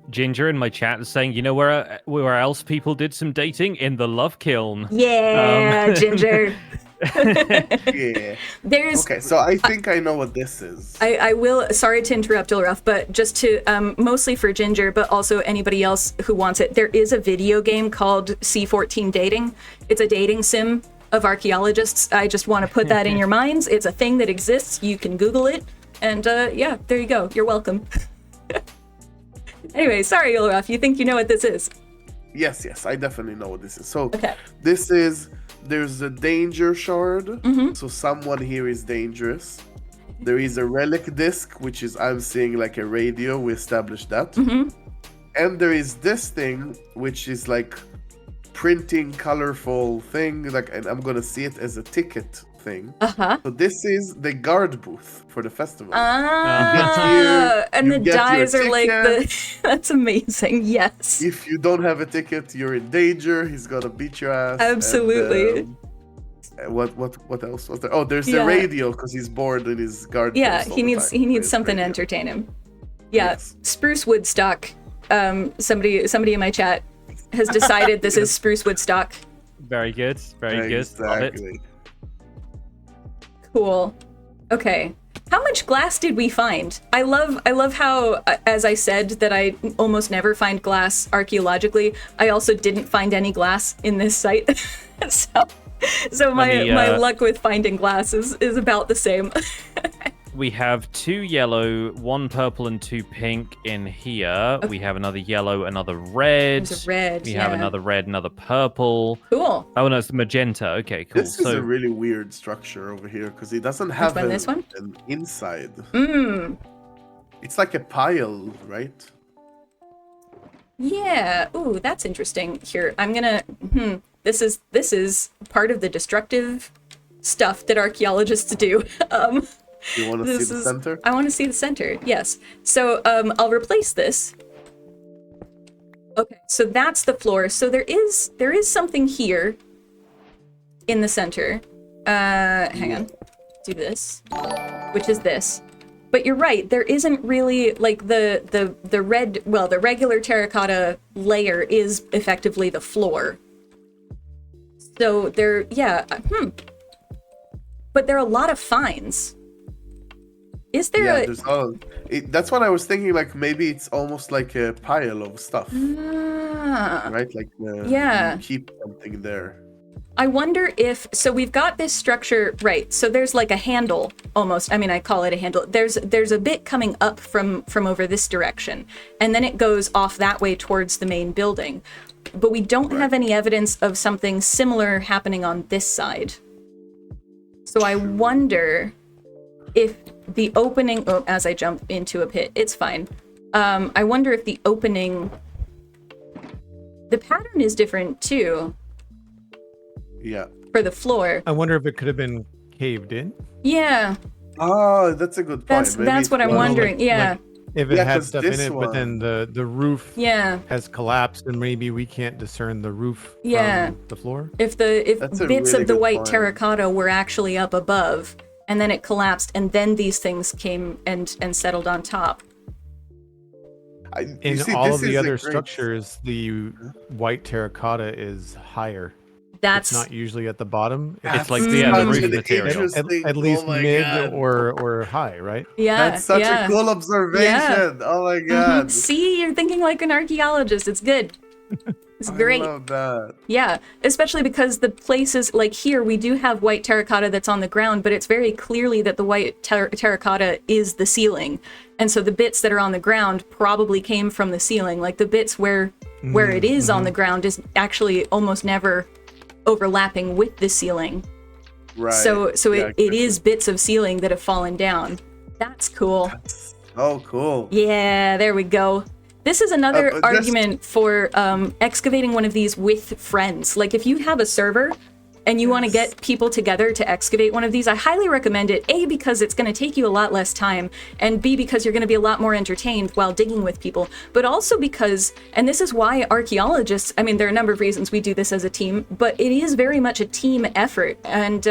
Ginger in my chat is saying, you know where else people did some dating? In the love kiln. Yeah, Ginger. Yeah. Okay, so I think I know what this is. I will, sorry to interrupt, Ulraf, but just to, mostly for Ginger, but also anybody else who wants it, there is a video game called C14 Dating. It's a dating sim of archaeologists. I just want to put that in your minds. It's a thing that exists. You can Google it. And yeah, there you go. You're welcome. Anyway, sorry, Ulraf. You think you know what this is? Yes, I definitely know what this is. So okay. There's a danger shard. So someone here is dangerous. There is a relic disc, which is, I'm seeing like a radio. We established that. And there is this thing, which is like printing colorful thing, like, and I'm gonna see it as a ticket thing. So this is the guard booth for the festival. And the dies are like that's amazing. Yes. If you don't have a ticket, you're in danger. He's gonna beat your ass. Absolutely. And, what else was there? Oh, there's the radio because he's bored in his guard. Yeah, he needs something to entertain him. Yeah, yes. Spruce Woodstock. Somebody in my chat has decided this is Spruce Woodstock. Very good. Very good. Exactly. Cool. Okay. How much glass did we find? I love how, as I said, that I almost never find glass archaeologically. I also didn't find any glass in this site. so my luck with finding glass is about the same. We have 2 yellow, 1 purple, and 2 pink in here. Okay. We have another yellow, another red. There's a red. We have another red, another purple. Cool. Oh no, it's the magenta. Okay, cool. This is a really weird structure over here because it doesn't have an inside. It's like a pile, right? Yeah. Ooh, that's interesting. Here, I'm gonna. This is part of the destructive stuff that archaeologists do. You want to see the center? I want to see the center, yes. So I'll replace this. Okay, so that's the floor. So there is something here in the center. Hang on. Do this, which is this. But you're right, there isn't really, like, the red, well, the regular terracotta layer is effectively the floor. So there, yeah, But there are a lot of finds. Is there that's what I was thinking, like, maybe it's almost like a pile of stuff. Right? Like, you keep something there. I wonder if, so we've got this structure, right, so there's like a handle, almost, I mean, I call it a handle. There's a bit coming up from over this direction, and then it goes off that way towards the main building. But we don't have any evidence of something similar happening on this side. So I wonder if the opening, as I jump into a pit, it's fine. I wonder if the opening, the pattern is different too. Yeah. For the floor. I wonder if it could have been caved in. Yeah. Oh, that's a good point. That's what I'm wondering. Like if it had stuff in it, but then the roof has collapsed, and maybe we can't discern the roof from the floor. If bits of the white terracotta were actually up above, and then it collapsed, and then these things came and settled on top. In all of the other structures, the white terracotta is higher. It's not usually at the bottom. It's like the roof material. At least mid or high, right? Yeah. That's such a cool observation. Yeah. Oh my god. See, you're thinking like an archaeologist. It's good. It's great. I love that. Yeah, especially because the places like here, we do have white terracotta that's on the ground, but it's very clearly that the white terracotta is the ceiling. And so the bits that are on the ground probably came from the ceiling. Like the bits where it is on the ground is actually almost never overlapping with the ceiling. Right. So it is bits of ceiling that have fallen down. That's cool. Oh, cool. Yeah, there we go. This is another argument for excavating one of these with friends. Like if you have a server and you want to get people together to excavate one of these, I highly recommend it. A, because it's going to take you a lot less time, and B, because you're going to be a lot more entertained while digging with people, but also because, and this is why archaeologists, I mean, there are a number of reasons we do this as a team, but it is very much a team effort, and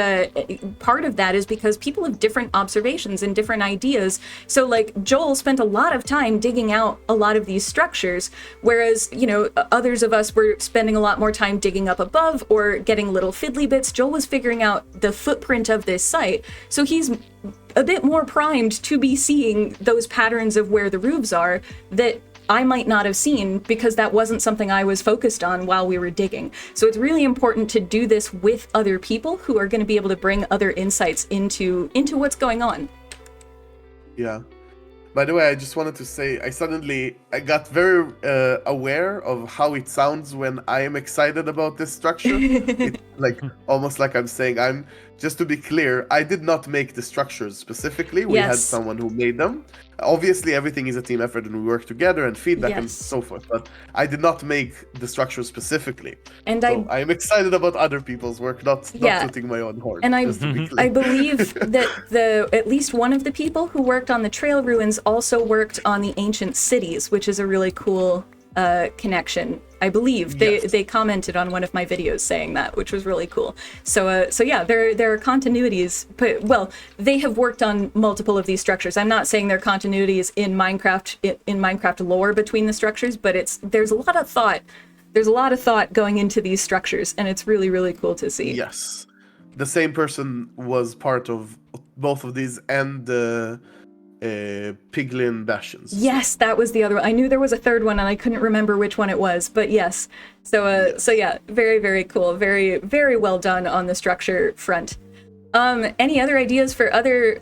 part of that is because people have different observations and different ideas. So like Joel spent a lot of time digging out a lot of these structures, whereas, you know, others of us were spending a lot more time digging up above or getting little fiddly bits. Joel was figuring out the footprint of this site, so he's a bit more primed to be seeing those patterns of where the roofs are that I might not have seen because that wasn't something I was focused on while we were digging. So it's really important to do this with other people who are going to be able to bring other insights into what's going on. Yeah. By the way, I just wanted to say, I got very aware of how it sounds when I am excited about this structure. It's like almost like I'm saying, just to be clear, I did not make the structures specifically. We had someone who made them. Obviously, everything is a team effort and we work together and feedback and so forth. But I did not make the structure specifically. And so I am excited about other people's work, not putting my own horn. And I believe that at least one of the people who worked on the trail ruins also worked on the ancient cities, which is a really cool connection. I believe they commented on one of my videos saying that, which was really cool. So yeah, there are continuities, but well, they have worked on multiple of these structures. I'm not saying there are continuities in Minecraft lore between the structures, but there's a lot of thought. There's a lot of thought going into these structures, and it's really, really cool to see. Yes, the same person was part of both of these and the Piglin Bastions. Yes, that was the other one. I knew there was a third one and I couldn't remember which one it was, but yes. So yeah, very, very cool. Very, very well done on the structure front. Any other ideas for other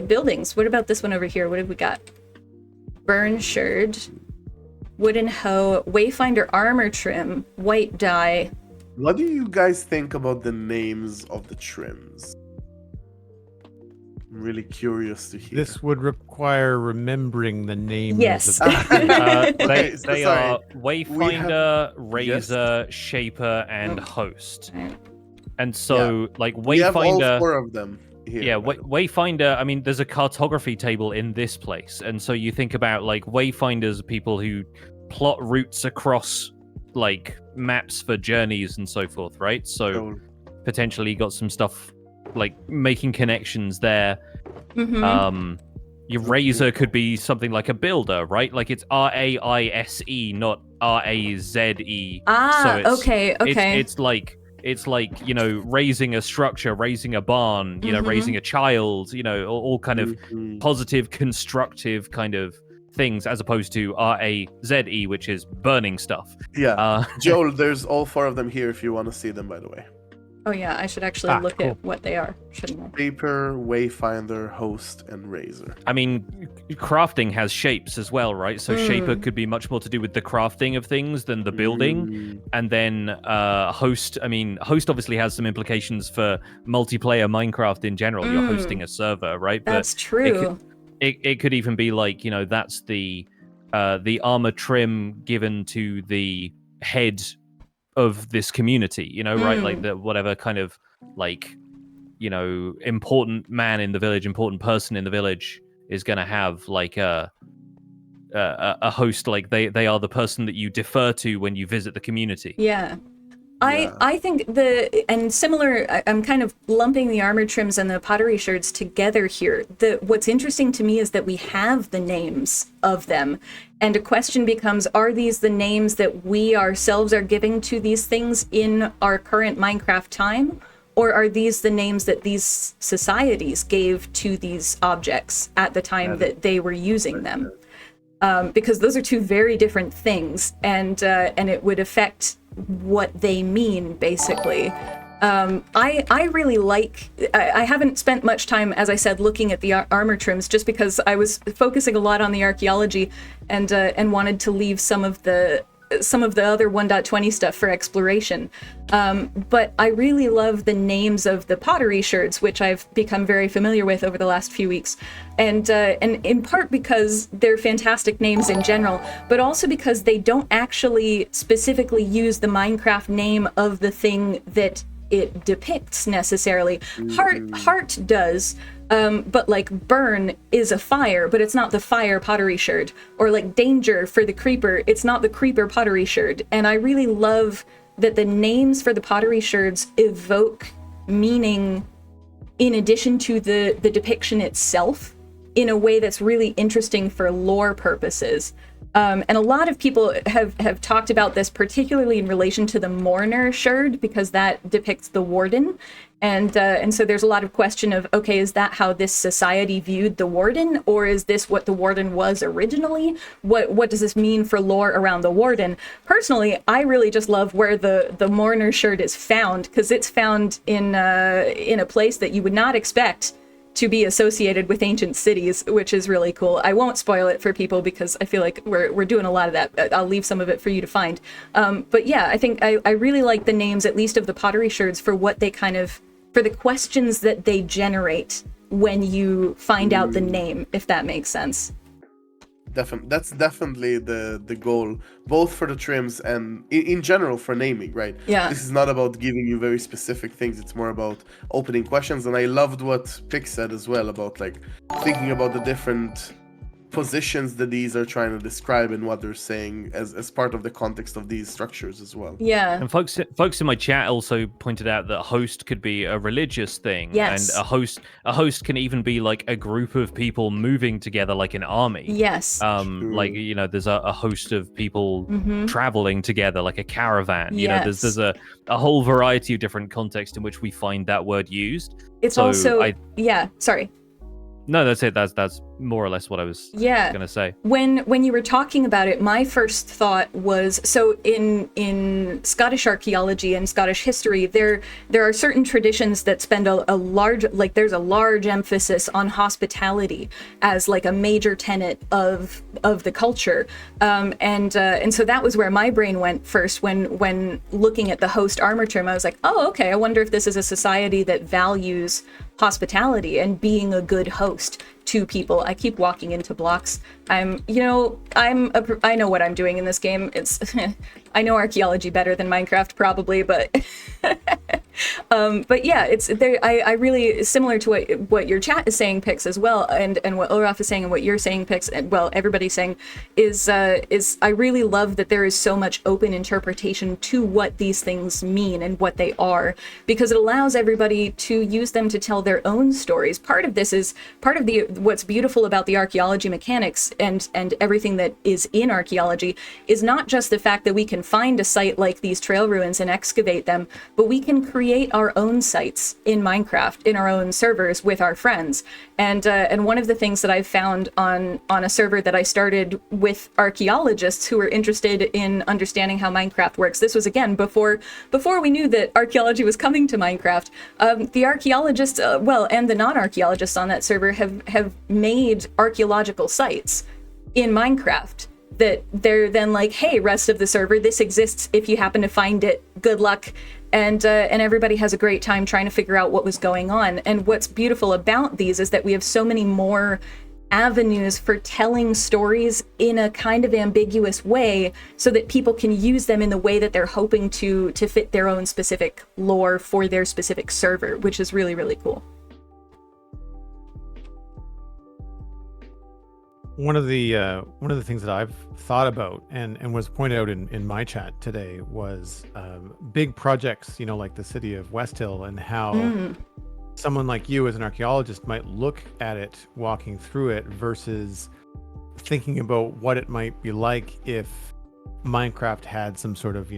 buildings? What about this one over here? What have we got? Burn sherd, wooden hoe, wayfinder armor trim, white dye. What do you guys think about the names of the trims? I'm really curious to hear. This would require remembering the names. Yes. Of they are Wayfinder, Razor, Shaper, and Host. And so, like, Wayfinder... We have all 4 of them here. Yeah, Wayfinder, I mean, there's a cartography table in this place. And so you think about, like, Wayfinders are people who plot routes across, like, maps for journeys and so forth, right? So potentially got some stuff... like making connections there. Your Razor could be something like a builder, right? Like it's R-A-I-S-E, not R-A-Z-E. Okay. It's like, you know, raising a structure, raising a barn, you know, raising a child, you know, all kind of positive, constructive kind of things, as opposed to R-A-Z-E, which is burning stuff. Yeah. Joel, there's all 4 of them here if you want to see them, by the way. Oh yeah, I should actually look at what they are, shouldn't I? Shaper, Wayfinder, Host, and Razor. I mean, crafting has shapes as well, right? So Shaper could be much more to do with the crafting of things than the building. And then Host, I mean, Host obviously has some implications for multiplayer Minecraft in general. You're hosting a server, right? That's true. It could even be like, you know, that's the armor trim given to the head of this community, you know, right? Like the whatever kind of like, you know, important man in the village, important person in the village is going to have like a host, like they are the person that you defer to when you visit the community. Yeah. I think I'm kind of lumping the armor trims and the pottery sherds together here. What's interesting to me is that we have the names of them. And a question becomes, are these the names that we ourselves are giving to these things in our current Minecraft time? Or are these the names that these societies gave to these objects at the time that they were using them? Because those are 2 very different things, and it would affect what they mean, basically. I really like... I haven't spent much time, as I said, looking at the armor trims, just because I was focusing a lot on the archaeology and wanted to leave some of the some of the other 1.20 stuff for exploration. But I really love the names of the pottery sherds, which I've become very familiar with over the last few weeks. And in part because they're fantastic names in general, but also because they don't actually specifically use the Minecraft name of the thing that it depicts necessarily. Heart does, but like burn is a fire, but it's not the fire pottery sherd. Or like danger for the creeper, it's not the creeper pottery sherd. And I really love that the names for the pottery sherds evoke meaning in addition to the depiction itself in a way that's really interesting for lore purposes. And a lot of people have talked about this, particularly in relation to the mourner sherd, because that depicts the warden. And so there's a lot of question of, okay, is that how this society viewed the warden, or is this what the warden was originally? What does this mean for lore around the warden? Personally, I really just love where the mourner sherd is found, because it's found in a place that you would not expect to be associated with ancient cities, which is really cool. I won't spoil it for people because I feel like we're doing a lot of that. I'll leave some of it for you to find. But yeah, I think I really like the names, at least of the pottery sherds, for what they for the questions that they generate when you find out the name, if that makes sense. That's definitely the goal, both for the trims and in general for naming, right? Yeah. This is not about giving you very specific things. It's more about opening questions. And I loved what Pix said as well about like thinking about the different positions that these are trying to describe and what they're saying as part of the context of these structures as well. Yeah. And folks in my chat also pointed out that host could be a religious thing. Yes. And a host can even be like a group of people moving together like an army. Yes. Like, you know, there's a host of people traveling together like a caravan. You know, there's a whole variety of different contexts in which we find that word used. It's so also sorry. No, that's it. That's more or less what I was going to say. When you were talking about it, my first thought was, so in Scottish archaeology and Scottish history, there are certain traditions that spend a large, like there's a large emphasis on hospitality as like a major tenet of the culture. And so that was where my brain went first when looking at the host armor term. I was like, oh, okay, I wonder if this is a society that values hospitality and being a good host to people. I keep walking into blocks. I know what I'm doing in this game. It's I know archaeology better than Minecraft probably, but but yeah, it's there. I really, similar to what your chat is saying, Pix, as well, and what Ulraf is saying and what you're saying, Pix, and well, everybody's saying is I really love that there is so much open interpretation to what these things mean and what they are, because it allows everybody to use them to tell their own stories. Part of what's beautiful about the archaeology mechanics and everything that is in archaeology is not just the fact that we can find a site like these trail ruins and excavate them, but we can create our own sites in Minecraft, in our own servers with our friends. And one of the things that I've found on a server that I started with archaeologists who were interested in understanding how Minecraft works. This was again before we knew that archaeology was coming to Minecraft. The archaeologists, and the non-archaeologists on that server have made archaeological sites in Minecraft that they're then like, hey, rest of the server, this exists if you happen to find it, good luck. And everybody has a great time trying to figure out what was going on. And what's beautiful about these is that we have so many more avenues for telling stories in a kind of ambiguous way so that people can use them in the way that they're hoping to fit their own specific lore for their specific server, which is really, really cool. One of the things that I've thought about and was pointed out in my chat today was big projects, like the city of West Hill, and how someone like you as an archaeologist might look at it walking through it versus thinking about what it might be like if Minecraft had some sort of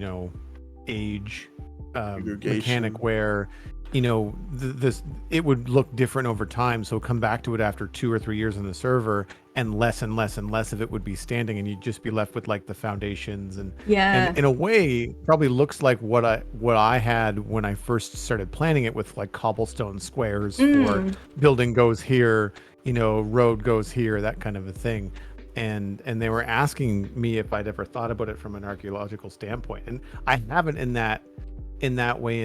age mechanic where this it would look different over time. So come back to it after 2 or 3 years on the server, and less and less and less of it would be standing, and you'd just be left with like the foundations and in a way probably looks like what I had when I first started planning it, with like cobblestone squares for building goes here, road goes here, that kind of a thing. and they were asking me if I'd ever thought about it from an archaeological standpoint, and I haven't in that way.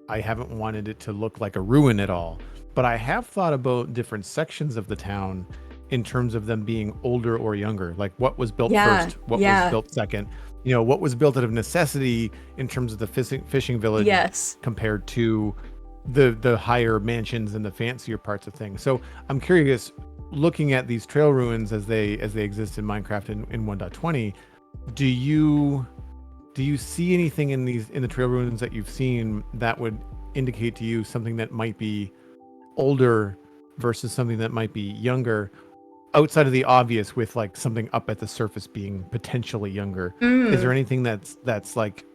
I haven't wanted it to look like a ruin at all, but I have thought about different sections of the town in terms of them being older or younger, like what was built first, what was built second, what was built out of necessity in terms of the fishing village compared to the higher mansions and the fancier parts of things. So I'm curious, looking at these trail ruins as they exist in Minecraft in 1.20, do you see anything in the trail ruins that you've seen that would indicate to you something that might be older versus something that might be younger, outside of the obvious with like something up at the surface being potentially younger? Is there anything that's like,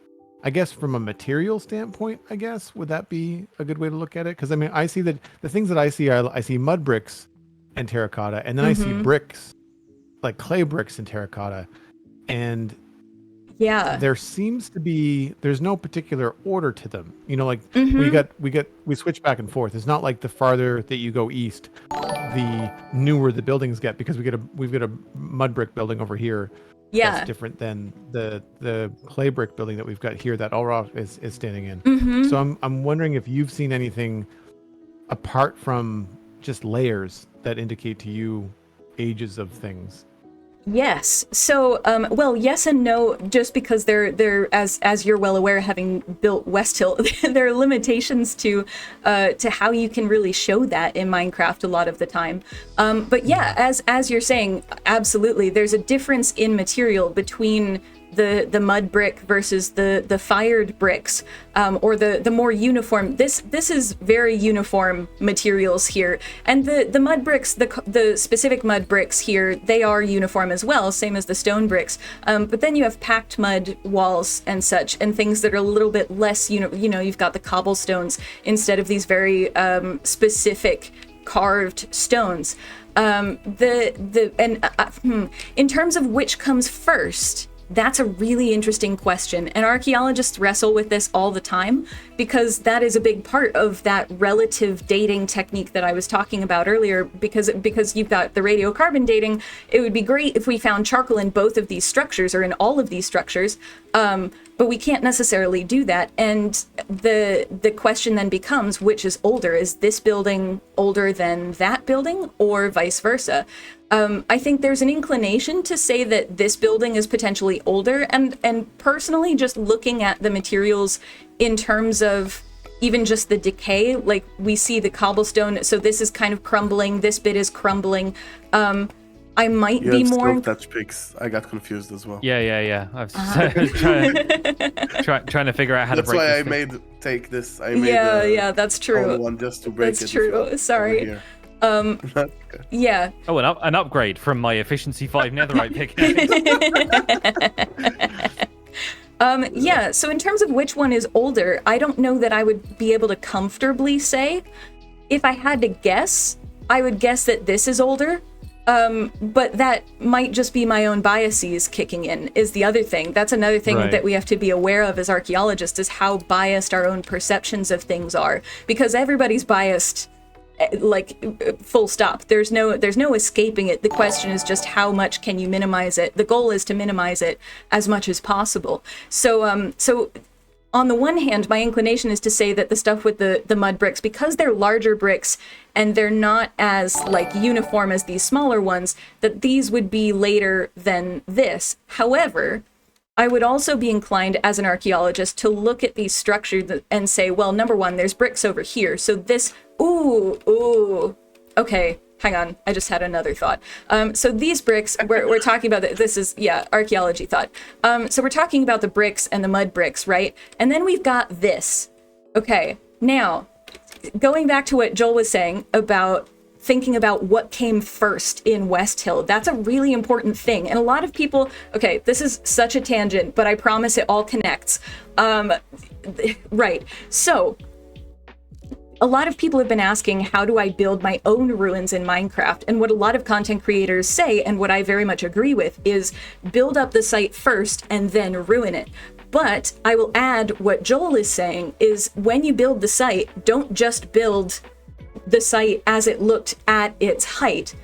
I guess from a material standpoint, I guess, would that be a good way to look at it? Because I mean, I see that the things that I see mud bricks and terracotta, and then I see bricks, like clay bricks and terracotta, and there seems to be, there's no particular order to them. Like we switch back and forth. It's not like the farther that you go east, the newer the buildings get, because we've got a mud brick building over here. That's different than the clay brick building that we've got here that Ulraf is standing in. So I'm wondering if you've seen anything apart from just layers that indicate to you ages of things. Yes. So, well, yes and no, just because they're as you're well aware, having built West Hill, there are limitations to how you can really show that in Minecraft a lot of the time. But yeah, as you're saying, absolutely, there's a difference in material between the mud brick versus the fired bricks, or the more uniform. This is very uniform materials here, and the mud bricks, the specific mud bricks here, they are uniform as well, same as the stone bricks. But then you have packed mud walls and such, and things that are a little bit less. You've got the cobblestones instead of these very specific carved stones. In terms of which comes first, that's a really interesting question, and archaeologists wrestle with this all the time, because that is a big part of that relative dating technique that I was talking about earlier, because you've got the radiocarbon dating. It would be great if we found charcoal in both of these structures, or in all of these structures, but we can't necessarily do that, and the question then becomes, which is older? Is this building older than that building, or vice versa? I think there's an inclination to say that this building is potentially older, and personally, just looking at the materials in terms of even just the decay, like we see the cobblestone, so this is kind of crumbling, this bit is crumbling. I might be more touch pics. I got confused as well. Yeah. I was trying to figure out how to break this. That's why I made this. That's true. One just to break That's true. Sorry. Yeah. Oh, an upgrade from my efficiency 5 netherite pick. Yeah, so in terms of which one is older, I don't know that I would be able to comfortably say. If I had to guess, I would guess that this is older. But that might just be my own biases kicking in, is the other thing. That's another thing that we have to be aware of as archaeologists, is how biased our own perceptions of things are. Because everybody's biased, like, full stop. There's no escaping it. The question is just how much can you minimize it? The goal is to minimize it as much as possible. So on the one hand, my inclination is to say that the stuff with the mud bricks, because they're larger bricks and they're not as like uniform as these smaller ones, that these would be later than this. However, I would also be inclined as an archaeologist to look at these structures and say, well, number one, there's bricks over here. So this, okay, hang on, I just had another thought. So these bricks, we're talking about, this is, archaeology thought. So we're talking about the bricks and the mud bricks, right? And then we've got this. Okay, now, going back to what Joel was saying about thinking about what came first in West Hill, that's a really important thing. And a lot of people, okay, this is such a tangent, but I promise it all connects. Right, so, a lot of people have been asking, how do I build my own ruins in Minecraft? And what a lot of content creators say, and what I very much agree with, is build up the site first and then ruin it. But I will add what Joel is saying is, when you build the site, don't just build the site as it looked at its height.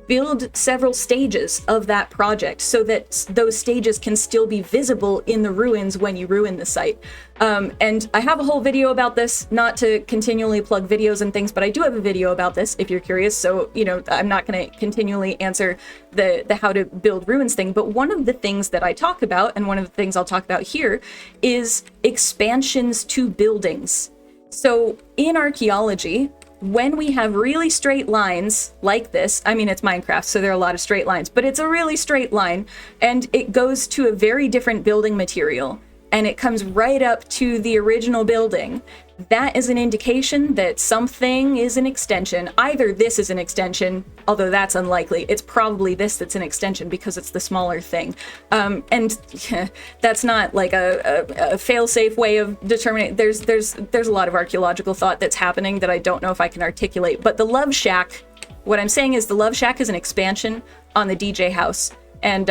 build several stages of that project so that those stages can still be visible in the ruins when you ruin the site. And I have a whole video about this, not to continually plug videos and things, but I do have a video about this if you're curious. So, you know, I'm not going to continually answer the how to build ruins thing. But one of the things that I talk about, and one of the things I'll talk about here, is expansions to buildings. So in archaeology, when we have really straight lines like this, I mean, it's Minecraft, so there are a lot of straight lines, but it's a really straight line, and it goes to a very different building material, and it comes right up to the original building. That is an indication that something is an extension. Either this is an extension, although that's unlikely. It's probably this that's an extension because it's the smaller thing. And that's not like a fail-safe way of determining. There's a lot of archaeological thought that's happening that I don't know if I can articulate. But the Love Shack, what I'm saying is the Love Shack is an expansion on the DJ house. And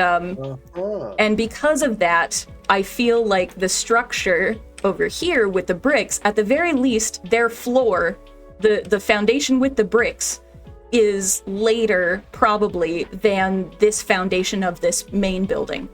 because of that, I feel like the structure over here with the bricks, at the very least, their floor, the foundation with the bricks, is later probably than this foundation of this main building.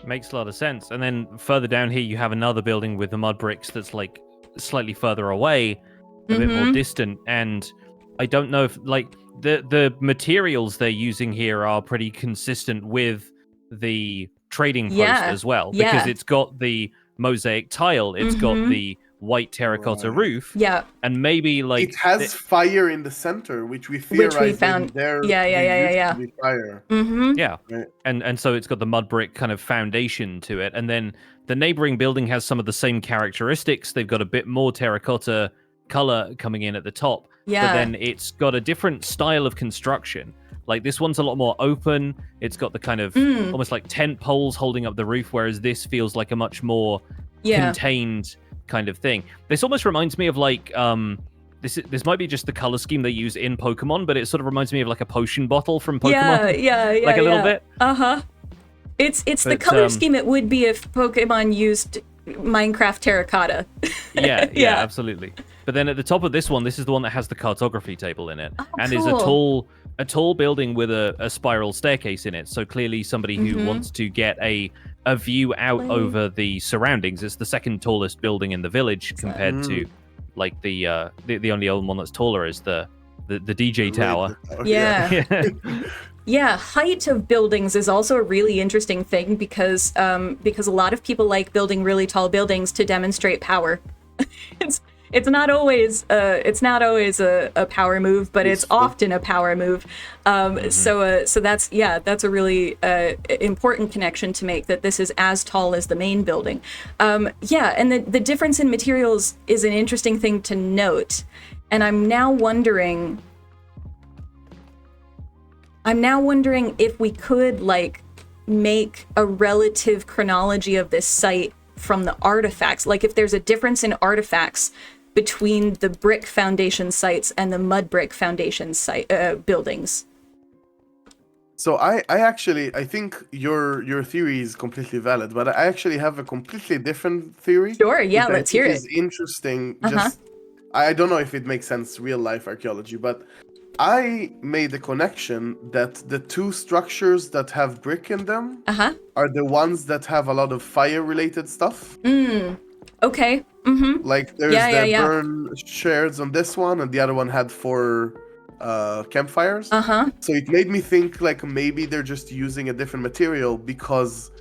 Makes a lot of sense. And then further down here, you have another building with the mud bricks that's like slightly further away, a bit more distant. And I don't know if like the materials they're using here are pretty consistent with the trading post as well, because it's got the mosaic tile, it's got the white terracotta roof, and maybe like it has fire in the center, which we found there. Fire. Right. And so it's got the mud brick kind of foundation to it, and then the neighboring building has some of the same characteristics. They've got a bit more terracotta color coming in at the top, but then it's got a different style of construction. Like this one's a lot more open. It's got the kind of almost like tent poles holding up the roof, whereas this feels like a much more contained kind of thing. This almost reminds me of like this might be just the color scheme they use in Pokemon, but it sort of reminds me of like a potion bottle from Pokemon. Yeah, like a little bit. It's the color scheme it would be if Pokemon used Minecraft terracotta. yeah, absolutely. But then at the top of this one, this is the one that has the cartography table in it, and cool. is a tall building with a spiral staircase in it. So clearly somebody who wants to get a view out over the surroundings. It's the second tallest building in the village compared to like the only other one that's taller is the DJ tower. Yeah, height of buildings is also a really interesting thing because a lot of people like building really tall buildings to demonstrate power. It's not always a power move, but it's often a power move. So that's a really important connection to make, that this is as tall as the main building. And the difference in materials is an interesting thing to note. And I'm now wondering if we could like make a relative chronology of this site from the artifacts. Like if there's a difference in artifacts between the brick foundation sites and the mud brick foundation site buildings. So I think your theory is completely valid, but I actually have a completely different theory. Sure, yeah, let's hear it. It's interesting. Just I don't know if it makes sense real life archaeology, but I made the connection that the two structures that have brick in them are the ones that have a lot of fire related stuff. Okay. Like there's burn shards on this one, and the other one had 4 campfires. So it made me think like maybe they're just using a different material because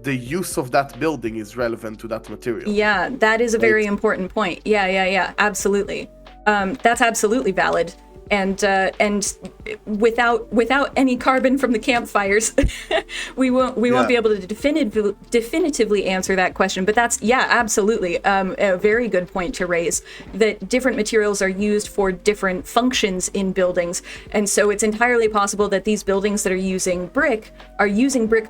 the use of that building is relevant to that material. Yeah, that is a very important point. Yeah, absolutely. That's absolutely valid. And without any carbon from the campfires, we won't be able to definitively answer that question. But that's absolutely a very good point to raise, that different materials are used for different functions in buildings, and so it's entirely possible that these buildings that are using brick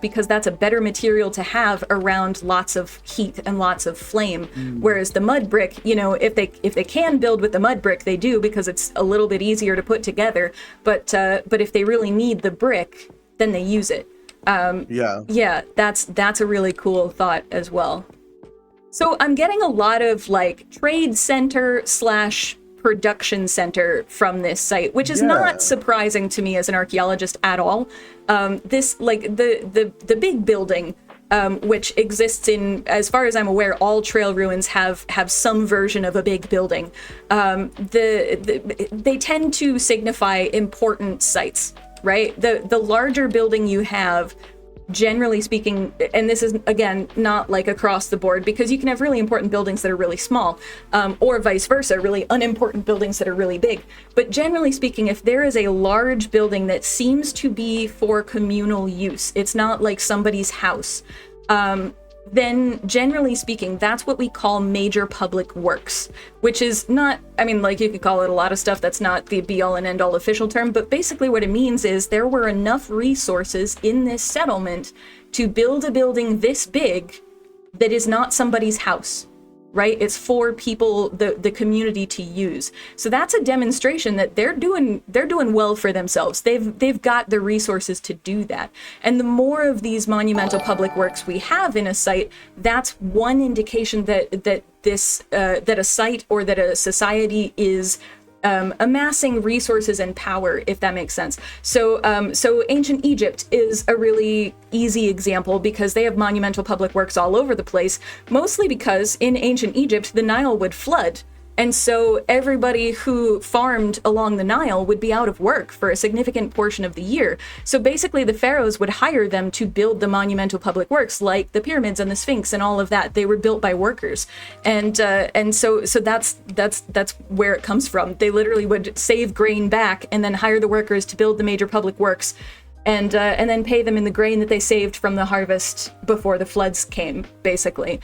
because that's a better material to have around lots of heat and lots of flame. Whereas the mud brick, if they can build with the mud brick, they do, because it's a little bit easier to put together, but if they really need the brick, then they use it. That's a really cool thought as well. So I'm getting a lot of like trade center / production center from this site, which is not surprising to me as an archaeologist at all. This, like, the big building, which exists in, as far as I'm aware, all trail ruins have some version of a big building. They tend to signify important sites, right? The larger building you have, generally speaking, and this is, again, not like across the board, because you can have really important buildings that are really small, or vice versa, really unimportant buildings that are really big. But generally speaking, if there is a large building that seems to be for communal use, it's not like somebody's house, then generally speaking, that's what we call major public works, which is not, I mean, like, you could call it a lot of stuff. That's not the be-all and end-all official term, but basically what it means is there were enough resources in this settlement to build a building this big that is not somebody's house, right? It's for people, the community to use. So that's a demonstration that they're doing well for themselves. They've got the resources to do that. And the more of these monumental public works we have in a site, that's one indication that a site or that a society is amassing resources and power, if that makes sense. So ancient Egypt is a really easy example because they have monumental public works all over the place, mostly because in ancient Egypt, the Nile would flood. And so everybody who farmed along the Nile would be out of work for a significant portion of the year. So basically the pharaohs would hire them to build the monumental public works, like the pyramids and the Sphinx and all of that. They were built by workers. And so that's where it comes from. They literally would save grain back and then hire the workers to build the major public works, and then pay them in the grain that they saved from the harvest before the floods came, basically.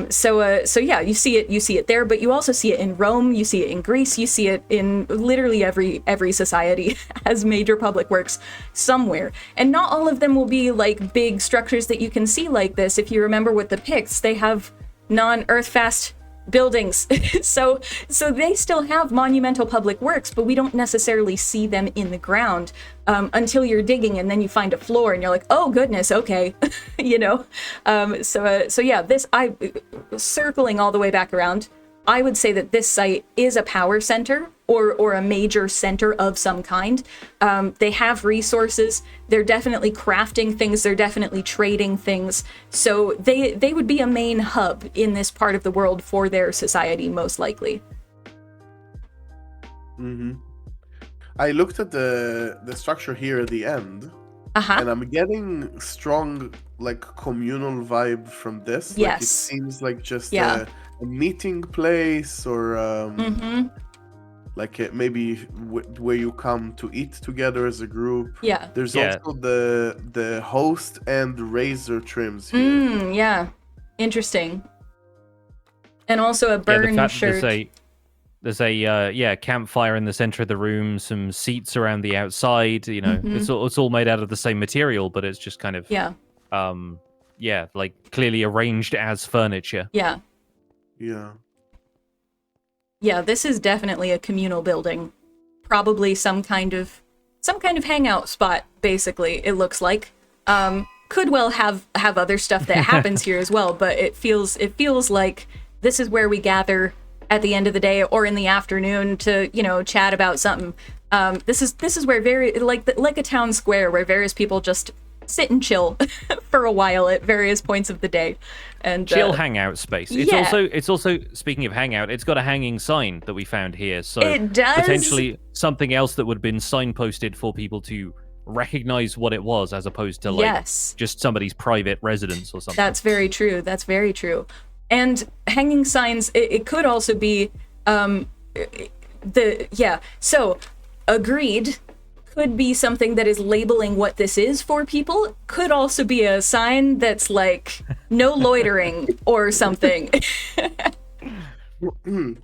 So yeah, you see it there, but you also see it in Rome, you see it in Greece, you see it in literally every society has major public works somewhere. And not all of them will be like big structures that you can see like this. If you remember with the Picts, they have non-earth-fast buildings. so they still have monumental public works, but we don't necessarily see them in the ground until you're digging, and then you find a floor and you're like, oh goodness, okay. You know. So yeah, this, I circling all the way back around, I would say that this site is a power center or a major center of some kind. They have resources. They're definitely crafting things. They're definitely trading things. So they would be a main hub in this part of the world for their society, most likely. Mm-hmm. I looked at the structure here at the end, and I'm getting strong, like, communal vibe from this. Yes. Like, it seems like just a meeting place, or like maybe where you come to eat together as a group. Yeah. There's also the host and razor trims here. Yeah. Interesting. And also a burn shirt. There's a campfire in the center of the room, some seats around the outside. You know, it's all made out of the same material, but it's just kind of like clearly arranged as furniture. Yeah. Yeah, this is definitely a communal building. Probably some kind of hangout spot, basically, it looks like. Could well have other stuff that happens here as well, but it feels like this is where we gather at the end of the day or in the afternoon to, you know, chat about something. This is where like a town square where various people just sit and chill for a while at various points of the day. And chill hangout space. It's also speaking of hangout, it's got a hanging sign that we found here. So it does. Potentially something else that would have been signposted for people to recognize what it was, as opposed to just somebody's private residence or something. That's very true. And hanging signs, it could also be so agreed, could be something that is labeling what this is for people. Could also be a sign that's like no loitering or something.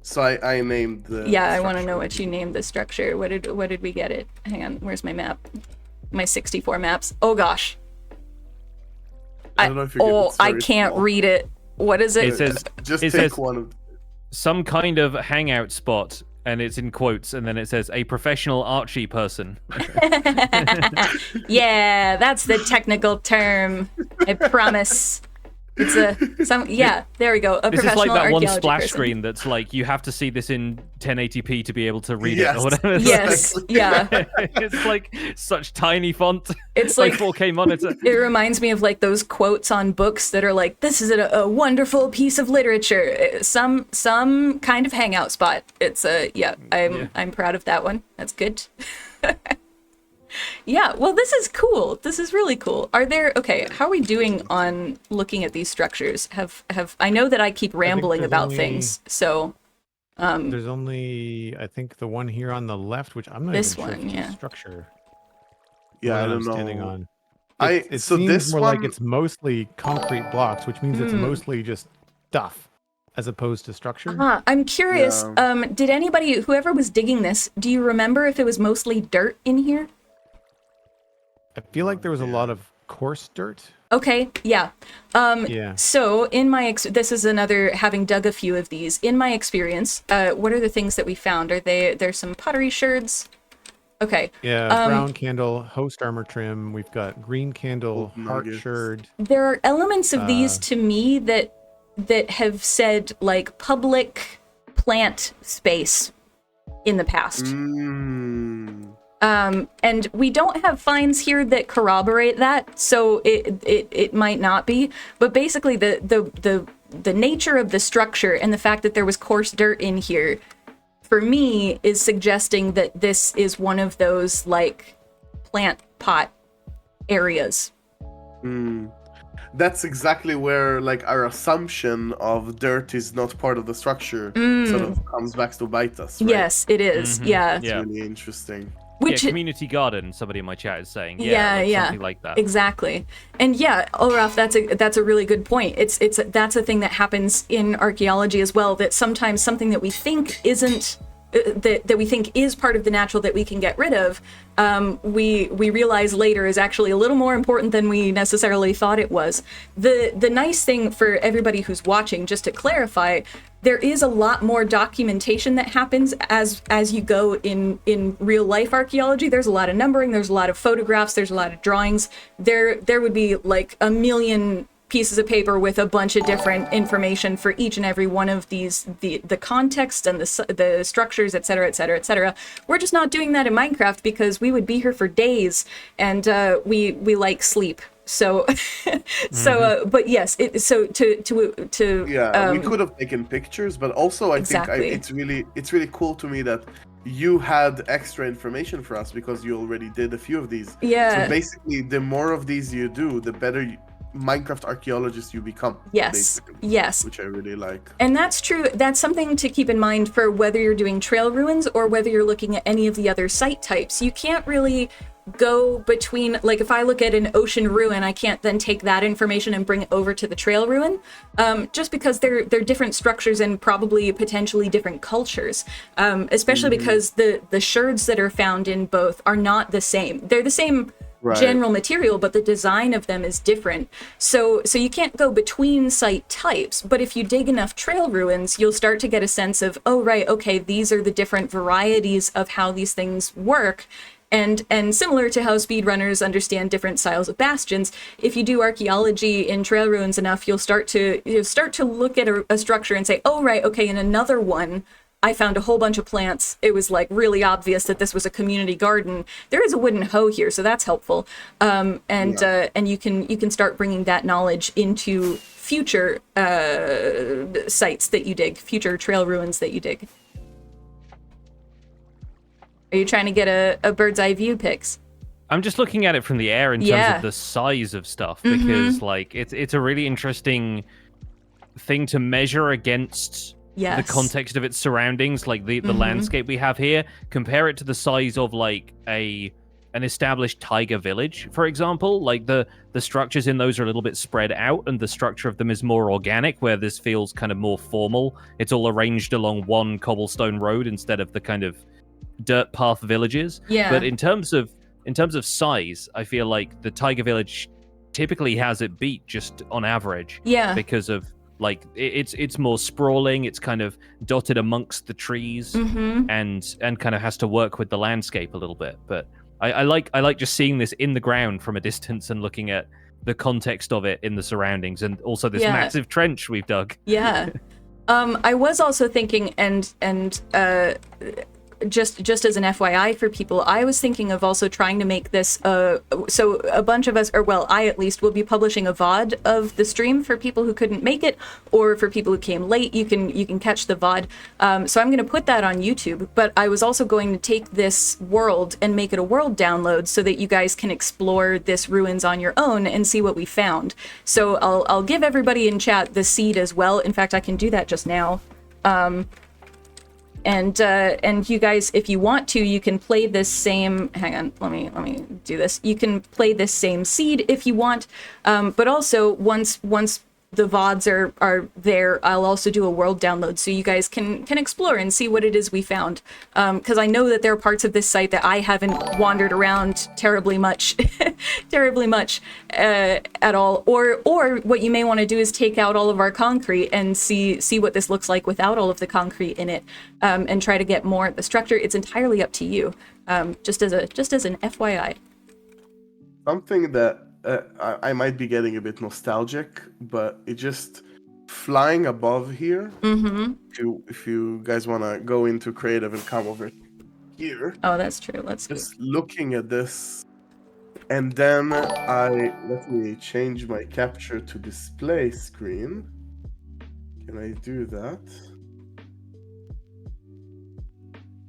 So I named the I want to know what you named the structure. What did we get it? Hang on, where's my map? My 64 maps. Oh gosh. I don't know if I can't read it. What is it? It says take one of some kind of hangout spot, and it's in quotes, and then it says a professional Archie person. Yeah, that's the technical term. I promise. It's there we go. A this is like that one splash person. screen that's like, you have to see this in 1080p to be able to read it or whatever. Yes, yeah. It's like such tiny font. It's like 4K monitor. It reminds me of like those quotes on books that are like, this is a wonderful piece of literature. Some kind of hangout spot. It's I'm proud of that one. That's good. Yeah, well, this is cool. This is really cool. How are we doing on looking at these structures? I know that I keep rambling about things, so there's only, I think, the one here on the left, which I'm not this even sure one, if yeah. it's structure. Yeah, I don't know. Standing on. It so seems this more one, like it's mostly concrete blocks, which means it's mostly just stuff as opposed to structure. I'm curious, did anybody, whoever was digging this, do you remember if it was mostly dirt in here? I feel like there was a lot of coarse dirt. Okay, yeah. Yeah. So in my this is another, having dug a few of these, in my experience, what are the things that we found? There's some pottery sherds? Okay. Yeah, brown candle, host armor trim. We've got green candle, heart sherd. There are elements of these to me that have said like public plant space in the past. And we don't have finds here that corroborate that, so it might not be. But basically, the nature of the structure and the fact that there was coarse dirt in here, for me, is suggesting that this is one of those like plant pot areas. That's exactly where like our assumption of dirt is not part of the structure sort of comes back to bite us. Right? Yes, it is. Yeah. It's really interesting. Which community garden, somebody in my chat is saying. Something like that. Exactly. And yeah, Ulraf, that's a really good point. That's a thing that happens in archaeology as well, that sometimes something that we think isn't that we think is part of the natural that we can get rid of, we realize later is actually a little more important than we necessarily thought it was. The nice thing for everybody who's watching, just to clarify, there is a lot more documentation that happens as you go in real life archaeology. There's a lot of numbering, there's a lot of photographs, there's a lot of drawings. There would be like a million pieces of paper with a bunch of different information for each and every one of these, the context and the structures, et cetera, et cetera, et cetera. We're just not doing that in Minecraft because we would be here for days, and we like sleep. So, but yes, we could have taken pictures, but also I think it's really cool to me that you had extra information for us because you already did a few of these. Yeah. So basically, the more of these you do, the better Minecraft archaeologist you become. Yes. Which I really like. And that's true. That's something to keep in mind for whether you're doing trail ruins or whether you're looking at any of the other site types. You can't really go between, like if I look at an ocean ruin, I can't then take that information and bring it over to the trail ruin, just because they're different structures and probably potentially different cultures, especially because the sherds that are found in both are not the same. They're the same general material, but the design of them is different. So you can't go between site types, but if you dig enough trail ruins, you'll start to get a sense of, oh, right, okay, these are the different varieties of how these things work. And similar to how speedrunners understand different styles of bastions, if you do archaeology in trail ruins enough, you'll start to look at a structure and say, oh, right, okay, in another one, I found a whole bunch of plants. It was like really obvious that this was a community garden. There is a wooden hoe here, so that's helpful. And you can start bringing that knowledge into future sites that you dig, future trail ruins that you dig. Are you trying to get a bird's eye view, Pix? I'm just looking at it from the air in terms of the size of stuff, because like it's a really interesting thing to measure against the context of its surroundings, like the landscape we have here. Compare it to the size of like an established taiga village, for example. Like the structures in those are a little bit spread out, and the structure of them is more organic, where this feels kind of more formal. It's all arranged along one cobblestone road instead of the kind of dirt path villages. But in terms of size, I feel like the taiga village typically has it beat just on average, because of like it's more sprawling, it's kind of dotted amongst the trees, and kind of has to work with the landscape a little bit. But I like just seeing this in the ground from a distance and looking at the context of it in the surroundings, and also this massive trench we've dug. Yeah. I was also thinking, and just as an FYI for people, I was thinking of also trying to make this, so a bunch of us, or well, I at least, will be publishing a VOD of the stream for people who couldn't make it, or for people who came late, you can catch the VOD. So I'm going to put that on YouTube, but I was also going to take this world and make it a world download so that you guys can explore this ruins on your own and see what we found. So I'll give everybody in chat the seed as well. In fact, I can do that just now. And you guys, if you want to, you can play this same, hang on, let me do this. You can play this same seed if you want, but also once the VODs are there, I'll also do a world download so you guys can explore and see what it is we found. Because I know that there are parts of this site that I haven't wandered around terribly much at all. Or what you may want to do is take out all of our concrete and see what this looks like without all of the concrete in it, and try to get more at the structure. It's entirely up to you. Just as an FYI. Something that I might be getting a bit nostalgic, but it just flying above here. Mm-hmm. If you guys want to go into creative and come over here. Oh, that's true. Let's just looking at this, and then let me change my capture to display screen. Can I do that?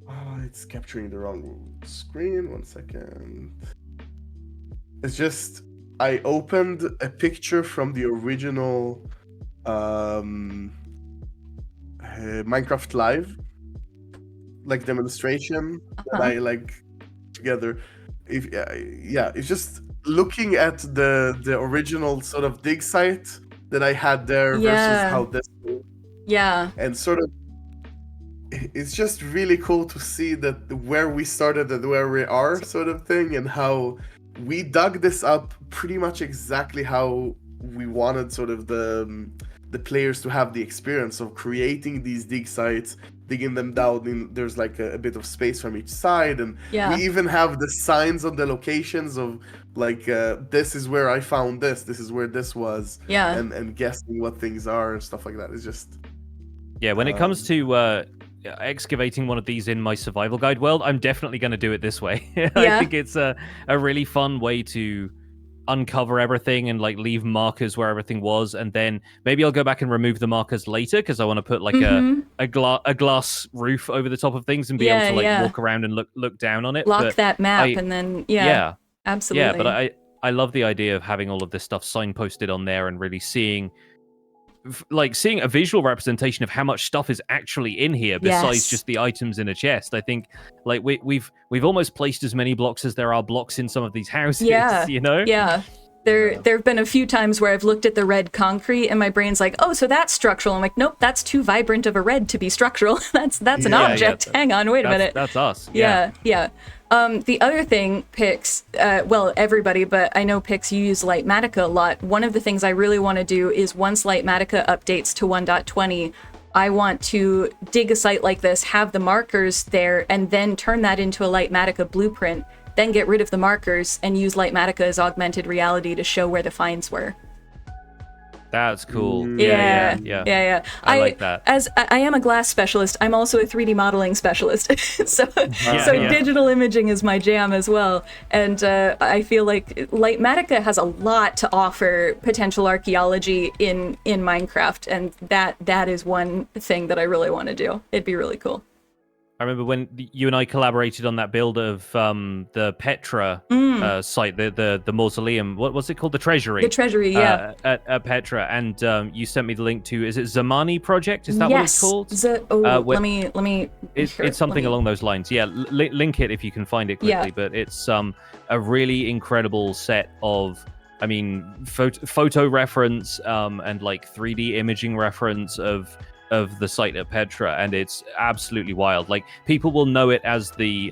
Oh, it's capturing the wrong screen. 1 second. It's just, I opened a picture from the original Minecraft Live, like demonstration that I like together. It's just looking at the original sort of dig site that I had there versus how this is. Yeah. And sort of, it's just really cool to see that where we started and where we are, sort of thing, and how we dug this up pretty much exactly how we wanted sort of the players to have the experience of creating these dig sites, digging them down. There's like a bit of space from each side, and we even have the signs on the locations of like this is where I found this is where this was, and guessing what things are and stuff like that. It's just when it comes to excavating one of these in my survival guide world, I'm definitely going to do it this way. I think it's a really fun way to uncover everything and like leave markers where everything was, and then maybe I'll go back and remove the markers later because I want to put like a glass roof over the top of things and be able to like walk around and look down on it. Lock that map and then absolutely. Yeah, but I love the idea of having all of this stuff signposted on there and really seeing a visual representation of how much stuff is actually in here besides just the items in a chest. I think like we've almost placed as many blocks as there are blocks in some of these houses, you know? Yeah. There have been a few times where I've looked at the red concrete and my brain's like, oh, so that's structural. I'm like, nope, that's too vibrant of a red to be structural. that's an object. Hang on, wait a minute. That's us. Yeah. The other thing, Pix, well, everybody, but I know, Pix, you use Lightmatica a lot. One of the things I really want to do is once Lightmatica updates to 1.20, I want to dig a site like this, have the markers there, and then turn that into a Lightmatica blueprint, then get rid of the markers and use Lightmatica as augmented reality to show where the finds were. That's cool. Yeah. I like that. As I am a glass specialist, I'm also a 3D modeling specialist. so digital imaging is my jam as well. And I feel like Lightmatica has a lot to offer potential archaeology in Minecraft, and that is one thing that I really want to do. It'd be really cool. I remember when you and I collaborated on that build of the Petra site, the mausoleum. What was it called? The Treasury. The Treasury, yeah. At Petra, and you sent me the link to. Is it Zamani Project? Is that what it's called? Let me. It's something along those lines. Yeah, link it if you can find it quickly. Yeah. But it's a really incredible set of. I mean, photo reference and like 3D imaging reference of the site at Petra, and it's absolutely wild. Like, people will know it as the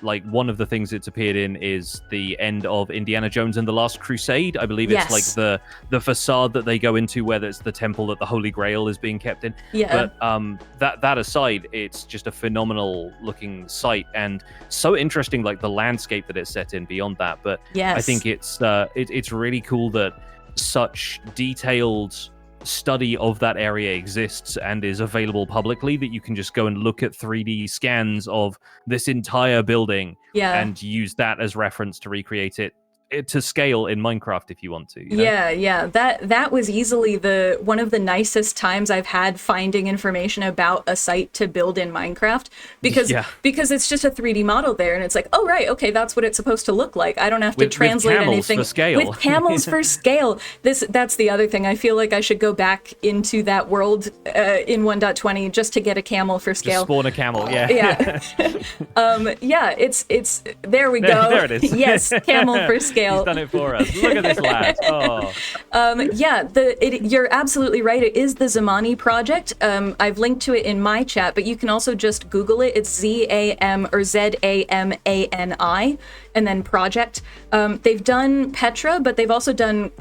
like one of the things it's appeared in is the end of Indiana Jones and the Last Crusade. I believe it's like the facade that they go into, where it's the temple that the Holy Grail is being kept in. Yeah. But that aside, it's just a phenomenal looking site, and so interesting, like the landscape that it's set in beyond that. But I think it's really cool that such detailed study of that area exists and is available publicly, that you can just go and look at 3D scans of this entire building and use that as reference to recreate it to scale in Minecraft if you want to. You know? Yeah. That was easily one of the nicest times I've had finding information about a site to build in Minecraft, because it's just a 3D model there, and it's like, oh right, okay, that's what it's supposed to look like. I don't have to translate anything. For scale. With camels for scale. That's the other thing. I feel like I should go back into that world in 1.20 just to get a camel for scale. Just spawn a camel. Yeah. It's there we go. There it is. Yes, camel for scale. He's done it for us. Look at this lad. Oh. You're absolutely right. It is the Zamani project. I've linked to it in my chat, but you can also just Google it. It's ZAM or ZAMANI and then project. They've done Petra, but they've also done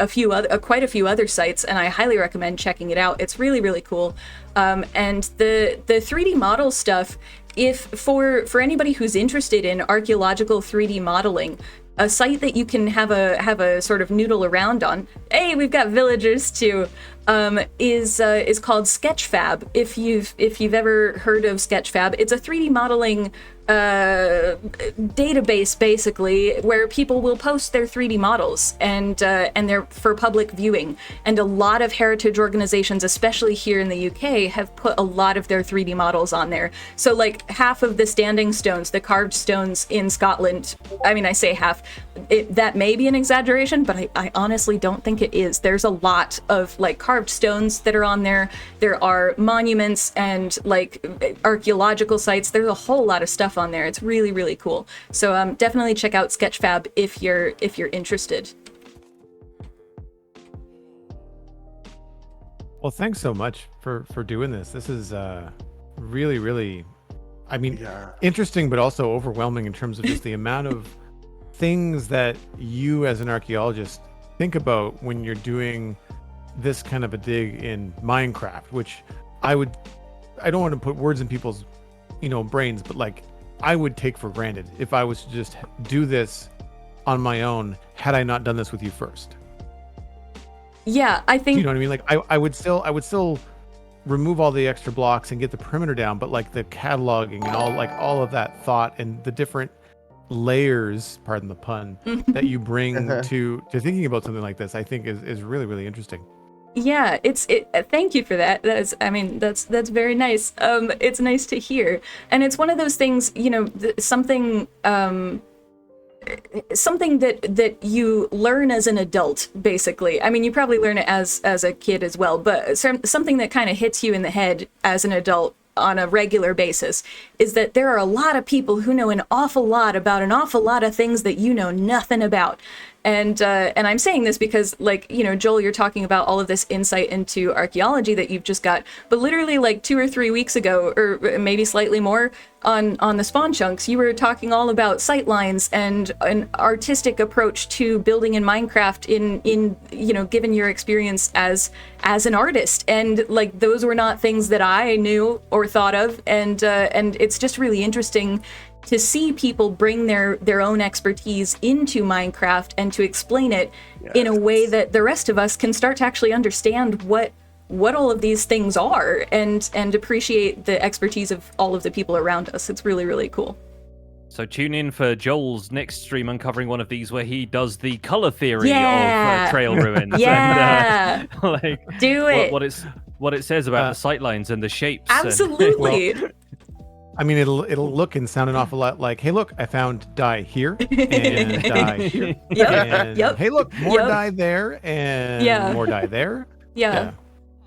quite a few other sites, and I highly recommend checking it out. It's really, really cool. And the 3D model stuff, if for anybody who's interested in archaeological 3D modeling, a site that you can have a sort of noodle around on. Hey, we've got villagers too. Is called Sketchfab. If you've ever heard of Sketchfab, it's a 3D modeling database basically, where people will post their 3D models and they're for public viewing. And a lot of heritage organizations, especially here in the UK, have put a lot of their 3D models on there. So like half of the standing stones, the carved stones in Scotland, I mean, I say half, that may be an exaggeration, but I honestly don't think it is. There's a lot of like carved stones that are on there. There are monuments and like archaeological sites. There's a whole lot of stuff on there. It's really, really cool. So definitely check out Sketchfab if you're interested. Well, thanks so much for doing this. This is really, really, I mean, interesting, but also overwhelming in terms of just the amount of things that you as an archaeologist think about when you're doing this kind of a dig in Minecraft, which I don't want to put words in people's, brains, but like I would take for granted if I was to just do this on my own, had I not done this with you first. Yeah, I think. Do you know what I mean? Like I would still remove all the extra blocks and get the perimeter down, but like the cataloging and all of that thought and the different layers, pardon the pun, that you bring to thinking about something like this, I think is really, really interesting. Yeah, thank you for that. That's very nice. It's nice to hear. And it's one of those things, something that you learn as an adult, basically. I mean, you probably learn it as a kid as well, but something that kind of hits you in the head as an adult on a regular basis is that there are a lot of people who know an awful lot about an awful lot of things that you know nothing about. And I'm saying this because, like, Joel, you're talking about all of this insight into archaeology that you've just got, but literally like 2 or 3 weeks ago, or maybe slightly more, on the Spawn Chunks, you were talking all about sightlines and an artistic approach to building in Minecraft in given your experience as an artist. And like, those were not things that I knew or thought of. And it's just really interesting to see people bring their own expertise into Minecraft and to explain it in a way that the rest of us can start to actually understand what all of these things are and appreciate the expertise of all of the people around us. It's really, really cool. So tune in for Joel's next stream uncovering one of these where he does the color theory of trail ruins. Yeah. And, do it. What it says about the sightlines and the shapes. Absolutely. I mean, it'll look and sound an awful lot like, hey, look, I found dye here and dye here. Yep. Hey, look, more dye there and more dye there. Yeah.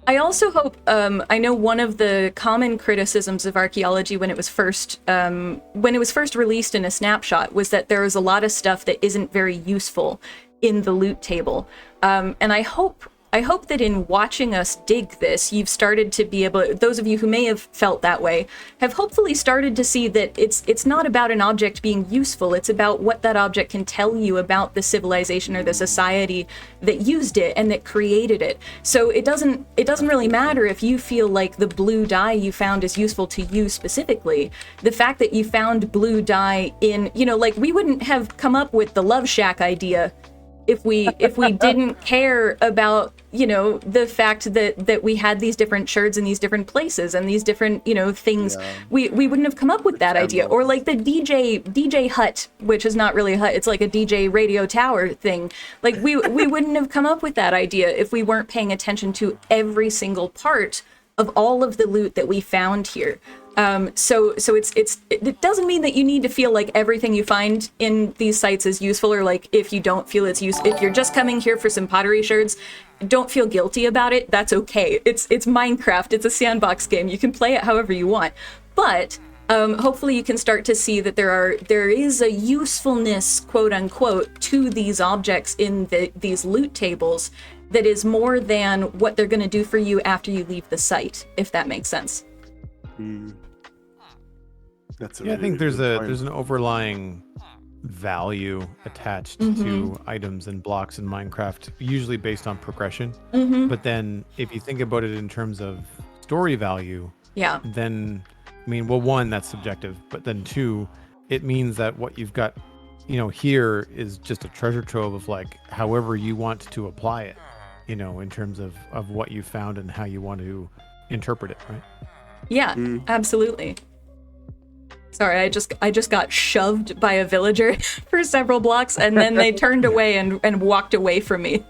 I also hope, I know one of the common criticisms of archaeology when it was first released in a snapshot was that there was a lot of stuff that isn't very useful in the loot table. And I hope I hope that in watching us dig this, you've started to be able, those of you who may have felt that way, have hopefully started to see that it's not about an object being useful, it's about what that object can tell you about the civilization or the society that used it and that created it. So it doesn't really matter if you feel like the blue dye you found is useful to you specifically. The fact that you found blue dye in, you know, like we wouldn't have come up with the Love Shack idea if we didn't care about, you know, the fact that we had these different sherds in these different places and these different, you know, things. Yeah. We wouldn't have come up with that idea. Or like the DJ hut, which is not really a hut, it's like a DJ radio tower thing. Like we wouldn't have come up with that idea if we weren't paying attention to every single part of all of the loot that we found here. So it doesn't mean that you need to feel like everything you find in these sites is useful, or like if you don't feel it's useful, if you're just coming here for some pottery sherds, don't feel guilty about it. That's okay. It's Minecraft. It's a sandbox game. You can play it however you want. But hopefully you can start to see that there is a usefulness, quote unquote, to these objects in these loot tables that is more than what they're going to do for you after you leave the site, if that makes sense. That's I think there's an overlying value attached to items and blocks in Minecraft, usually based on progression. But then if you think about it in terms of story value, then I mean, well, one, that's subjective, but then two, it means that what you've got, you know, here is just a treasure trove of like however you want to apply it, you know, in terms of what you found and how you want to interpret it, right? Yeah, absolutely. Sorry, I just got shoved by a villager for several blocks, and then they turned away and walked away from me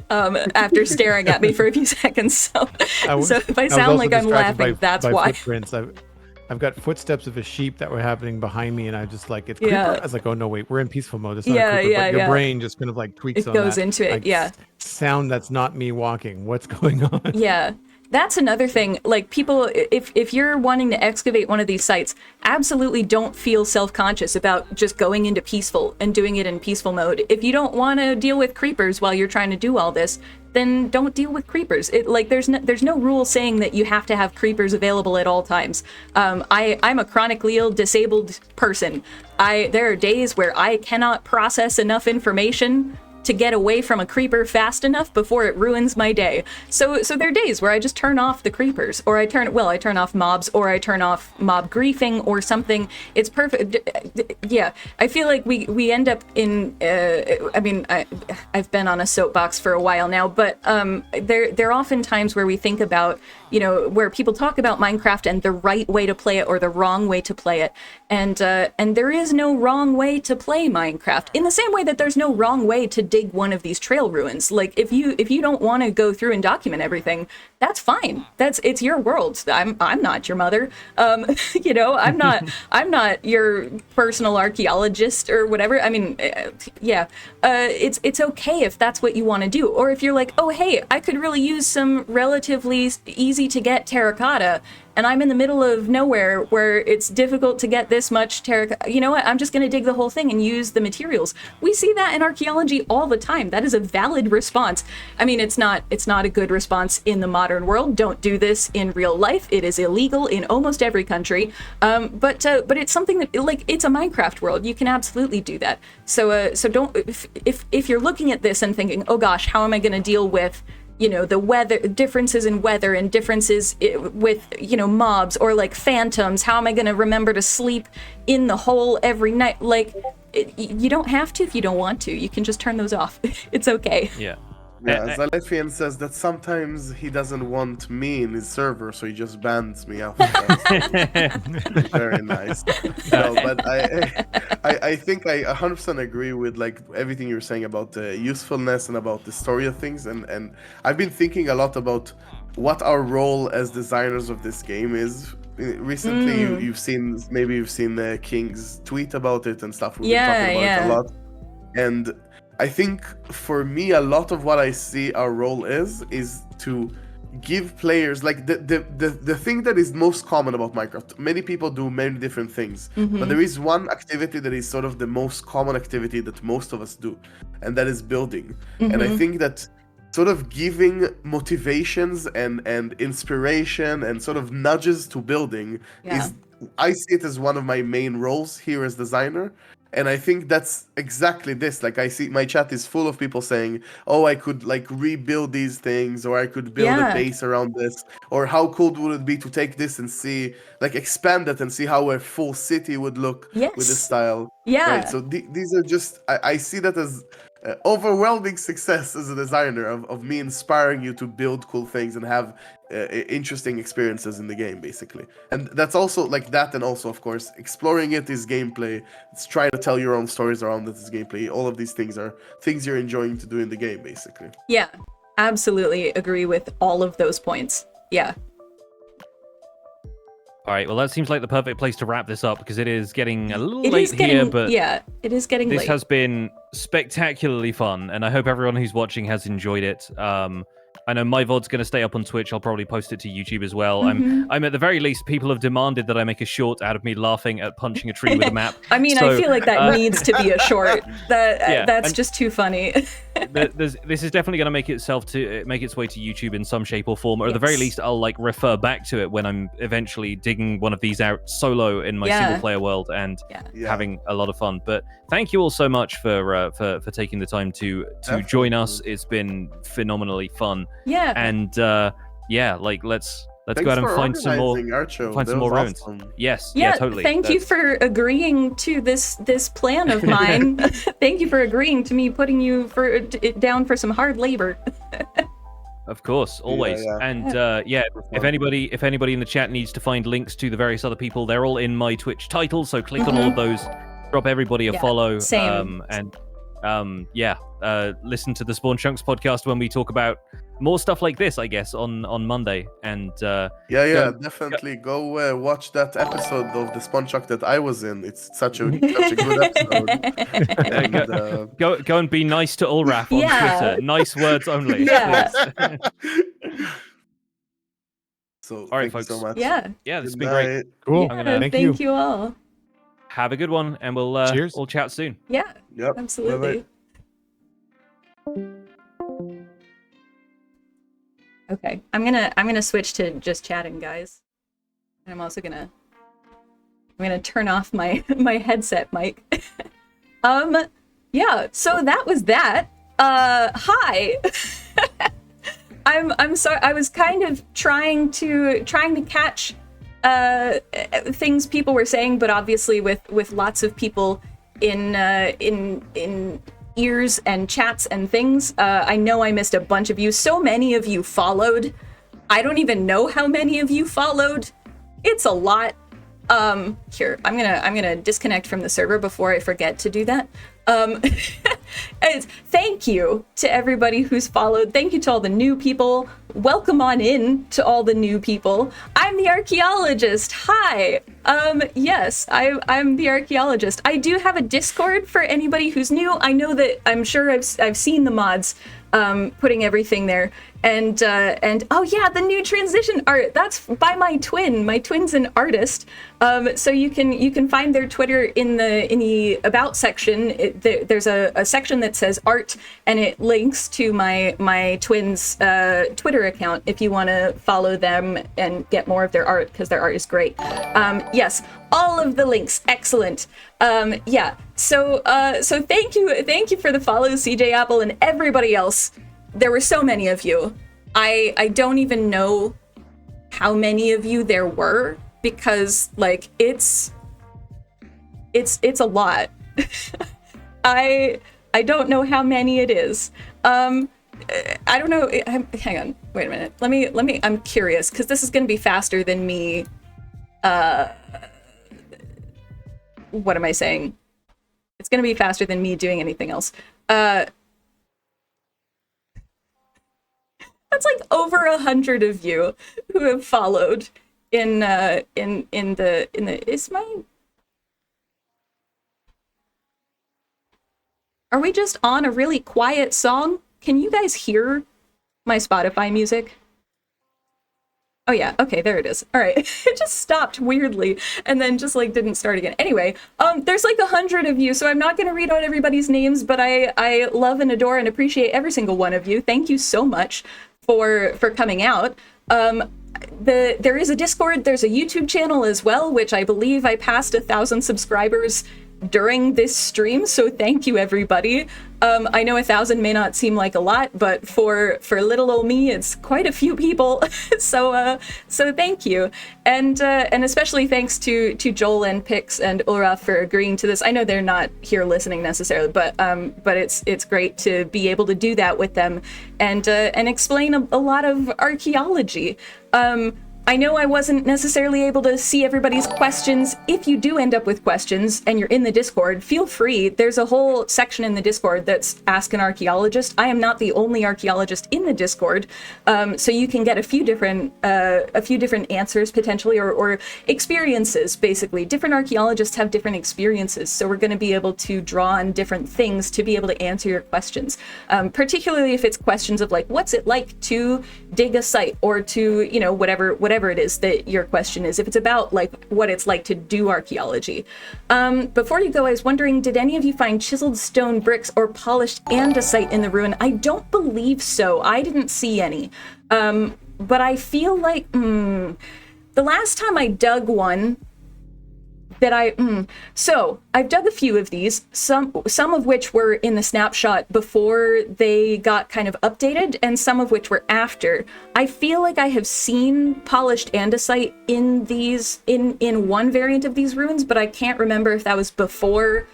after staring at me for a few seconds. So if I sound like I'm laughing, that's why. Footprints. I've got footsteps of a sheep that were happening behind me, and I just like, it's creeper. I was like, oh no, wait, we're in peaceful mode. It's not a creeper, but your brain just kind of like tweaks on that. It goes into it, like, sound that's not me walking. What's going on? Yeah. That's another thing, like people, if you're wanting to excavate one of these sites, absolutely don't feel self-conscious about just going into peaceful and doing it in peaceful mode. If you don't want to deal with creepers while you're trying to do all this, then don't deal with creepers. There's no rule saying that you have to have creepers available at all times. I'm a chronically ill, disabled person. There are days where I cannot process enough information to get away from a creeper fast enough before it ruins my day. So there are days where I just turn off the creepers, or I turn off mobs, or I turn off mob griefing or something. It's perfect. Yeah, I feel like we end up in, I mean, I've been on a soapbox for a while now, but there are often times where we think about, you know, where people talk about Minecraft and the right way to play it or the wrong way to play it. And there is no wrong way to play Minecraft, in the same way that there's no wrong way to dig one of these trail ruins. Like if you don't want to go through and document everything, that's fine. It's your world. I'm not your mother. You know, I'm not your personal archaeologist or whatever. I mean, it's okay if that's what you want to do. Or if you're like, oh hey, I could really use some relatively easy to get terracotta, and I'm in the middle of nowhere where it's difficult to get this much terracotta. You know what? I'm just going to dig the whole thing and use the materials. We see that in archaeology all the time. That is a valid response. I mean, it's not a good response in the modern world. Don't do this in real life. It is illegal in almost every country. But it's something that, like, it's a Minecraft world. You can absolutely do that. So don't, if you're looking at this and thinking, oh gosh, how am I going to deal with, you know, the weather, differences in weather and differences with, you know, mobs or like phantoms. How am I going to remember to sleep in the hole every night? Like, you don't have to if you don't want to. You can just turn those off. It's okay. Yeah. Yeah, Zalefian says that sometimes he doesn't want me in his server, so he just bans me out. Very nice. No, but I think I 100% agree with like everything you're saying about the usefulness and about the story of things, and I've been thinking a lot about what our role as designers of this game is. Recently, you've seen the King's tweet about it and stuff. We've been talking about it a lot, and I think for me, a lot of what I see our role is to give players, like the thing that is most common about Minecraft. Many people do many different things, but there is one activity that is sort of the most common activity that most of us do, and that is building. And I think that sort of giving motivations and inspiration and sort of nudges to building is, I see it as one of my main roles here as designer. And I think that's exactly this. Like, I see my chat is full of people saying, oh, I could like rebuild these things, or I could build a base around this, or how cool would it be to take this and see, like, expand it and see how a full city would look with this style. Right. So these are just, I see that as overwhelming success as a designer of me inspiring you to build cool things and have interesting experiences in the game, basically. And that's also like that, and also of course exploring it is gameplay. It's trying to tell your own stories around it is gameplay. All of these things are things you're enjoying to do in the game, basically. Yeah, absolutely agree with all of those points. Yeah. All right, well, that seems like the perfect place to wrap this up, because it is getting a little late here, but yeah, it is getting late. This has been spectacularly fun, and I hope everyone who's watching has enjoyed it. I know my VOD's going to stay up on Twitch. I'll probably post it to YouTube as well. I'm at the very least, people have demanded that I make a short out of me laughing at punching a tree with a map. I mean, I feel like that needs to be a short. That's just too funny. This is definitely going to make its way to YouTube in some shape or form, or at the very least, I'll like refer back to it when I'm eventually digging one of these out solo in my single player world and having a lot of fun. But thank you all so much for taking the time to join us. It's been phenomenally fun. Yeah. And like let's Thanks go out and find some more ruins. Awesome. Yes. Yeah, totally. Thank you for agreeing to this plan of mine. Thank you for agreeing to me putting you down for some hard labor. Of course, always. And if anybody in the chat needs to find links to the various other people, they're all in my Twitch title, so click on all of those, drop everybody a follow. Same. Listen to the Spawn Chunks podcast when we talk about more stuff like this, I guess, on Monday. And definitely go watch that episode of the Spawn Chunk that I was in. It's such a good episode. Go and be nice to Ulraf on Twitter. Nice words only. So all right, thank folks. you so much. Yeah, this has been great. Cool. Thank you all. Have a good one, and we'll chat soon. Yeah. Yep. Absolutely. Bye-bye. Okay, I'm gonna switch to just chatting, guys. And I'm also gonna turn off my headset mic. So that was that. Hi. I'm sorry. I was kind of trying to catch things people were saying, but obviously with lots of people in ears and chats and things, I know I missed a bunch of you. So many of you followed. I don't even know how many of you followed. It's a lot. Here, I'm gonna disconnect from the server before I forget to do that. Thank you to everybody who's followed. Thank you to all the new people. Welcome on in to all the new people. I'm the archaeologist. Hi. Yes, I'm the archaeologist. I do have a Discord for anybody who's new. I know that I'm sure I've seen the mods putting everything there. And oh yeah, the new transition art, that's by my twin. My twin's an artist. So you can find their Twitter in the about section. There's a section that says art, and it links to my twin's Twitter account if you want to follow them and get more of their art, because their art is great. Yes, all of the links, excellent. So thank you for the follow, CJ Apple and everybody else. There were so many of you. I don't even know how many of you there were, because like it's a lot. I don't know how many it is. I don't know. Hang on. Wait a minute. Let me. I'm curious, because this is going to be faster than me. What am I saying? It's going to be faster than me doing anything else. That's like over 100 of you who have followed in the is my. Are we just on a really quiet song? Can you guys hear my Spotify music? Oh yeah, okay, there it is. All right, it just stopped weirdly and then just like didn't start again. Anyway, there's like 100 of you, so I'm not gonna read out everybody's names, but I love and adore and appreciate every single one of you. Thank you so much for coming out. There is a Discord, there's a YouTube channel as well, which I believe I passed 1,000 subscribers during this stream, so thank you everybody. I know 1,000 may not seem like a lot, but for little old me, it's quite a few people. so thank you, and especially thanks to Joel and Pix and Ulraf for agreeing to this. I know they're not here listening necessarily, but it's great to be able to do that with them and explain a lot of archaeology. I know I wasn't necessarily able to see everybody's questions. If you do end up with questions and you're in the Discord, feel free. There's a whole section in the Discord that's Ask an Archaeologist. I am not the only archaeologist in the Discord, so you can get a few different answers potentially, or experiences, basically. Different archaeologists have different experiences, so we're going to be able to draw on different things to be able to answer your questions, particularly if it's questions of like, what's it like to dig a site, or to, you know, whatever it is that your question is, if it's about like what it's like to do archaeology. Before you go, I was wondering, did any of you find chiseled stone bricks or polished andesite in the ruin? I don't believe so. I didn't see any. But I feel like the last time I dug one that so I've dug a few of these, some of which were in the snapshot before they got kind of updated, and some of which were after. I feel like I have seen polished andesite in these, in one variant of these ruins, but I can't remember if that was before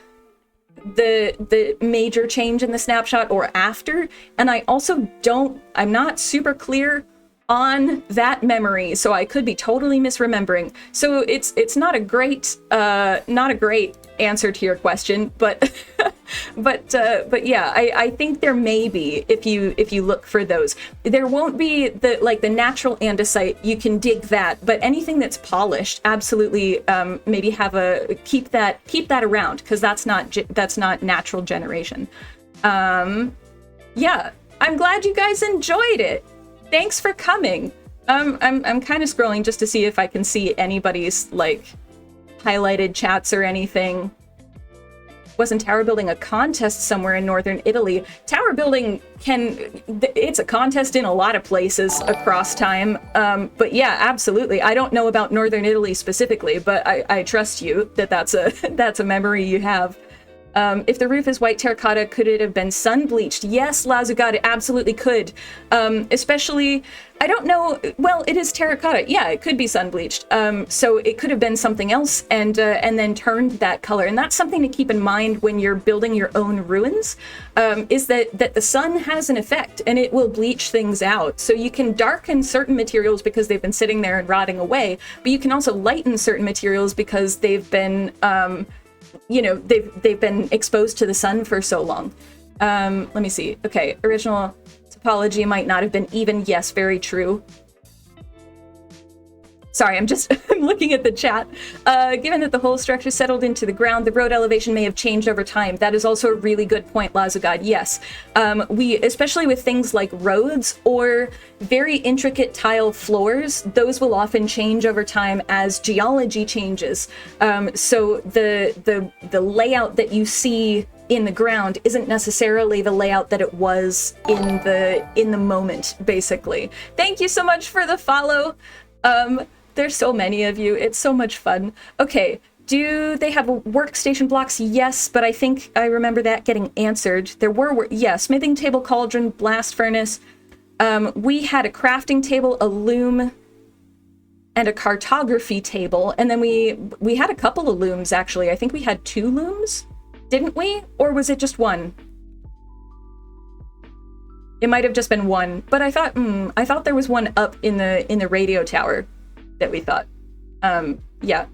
the major change in the snapshot or after. And I also I'm not super clear on that memory, so I could be totally misremembering. So it's not a great answer to your question, but but yeah, I think there may be, if you look for those. There won't be the natural andesite. You can dig that, but anything that's polished, absolutely, maybe keep that around, because that's not natural generation. Yeah, I'm glad you guys enjoyed it. Thanks for coming. I'm kind of scrolling just to see if I can see anybody's like highlighted chats or anything. Wasn't tower building a contest somewhere in northern Italy? Tower building it's a contest in a lot of places across time. But yeah, absolutely. I don't know about northern Italy specifically, but I trust you that that's a memory you have. If the roof is white terracotta, could it have been sun bleached? Yes, Lazugad, it absolutely could. Especially, I don't know, well, it is terracotta. Yeah, it could be sun bleached. So it could have been something else and then turned that color. And that's something to keep in mind when you're building your own ruins, is that the sun has an effect and it will bleach things out. So you can darken certain materials because they've been sitting there and rotting away, but you can also lighten certain materials because they've been they've been exposed to the sun for so long. Let me see. Okay, original topology might not have been even. Yes, very true. Sorry, I'm looking at the chat. Given that the whole structure settled into the ground, the road elevation may have changed over time. That is also a really good point, Lazugad. Yes, especially with things like roads or very intricate tile floors, those will often change over time as geology changes. So the layout that you see in the ground isn't necessarily the layout that it was in the moment, basically. Thank you so much for the follow. There's so many of you. It's so much fun. Okay, do they have workstation blocks? Yes, but I think I remember that getting answered. There were, smithing table, cauldron, blast furnace. We had a crafting table, a loom, and a cartography table. And then we had a couple of looms, actually. I think we had 2 looms, didn't we? Or was it just 1? It might have just been 1, but I thought there was 1 up in the radio tower that we thought. Yeah.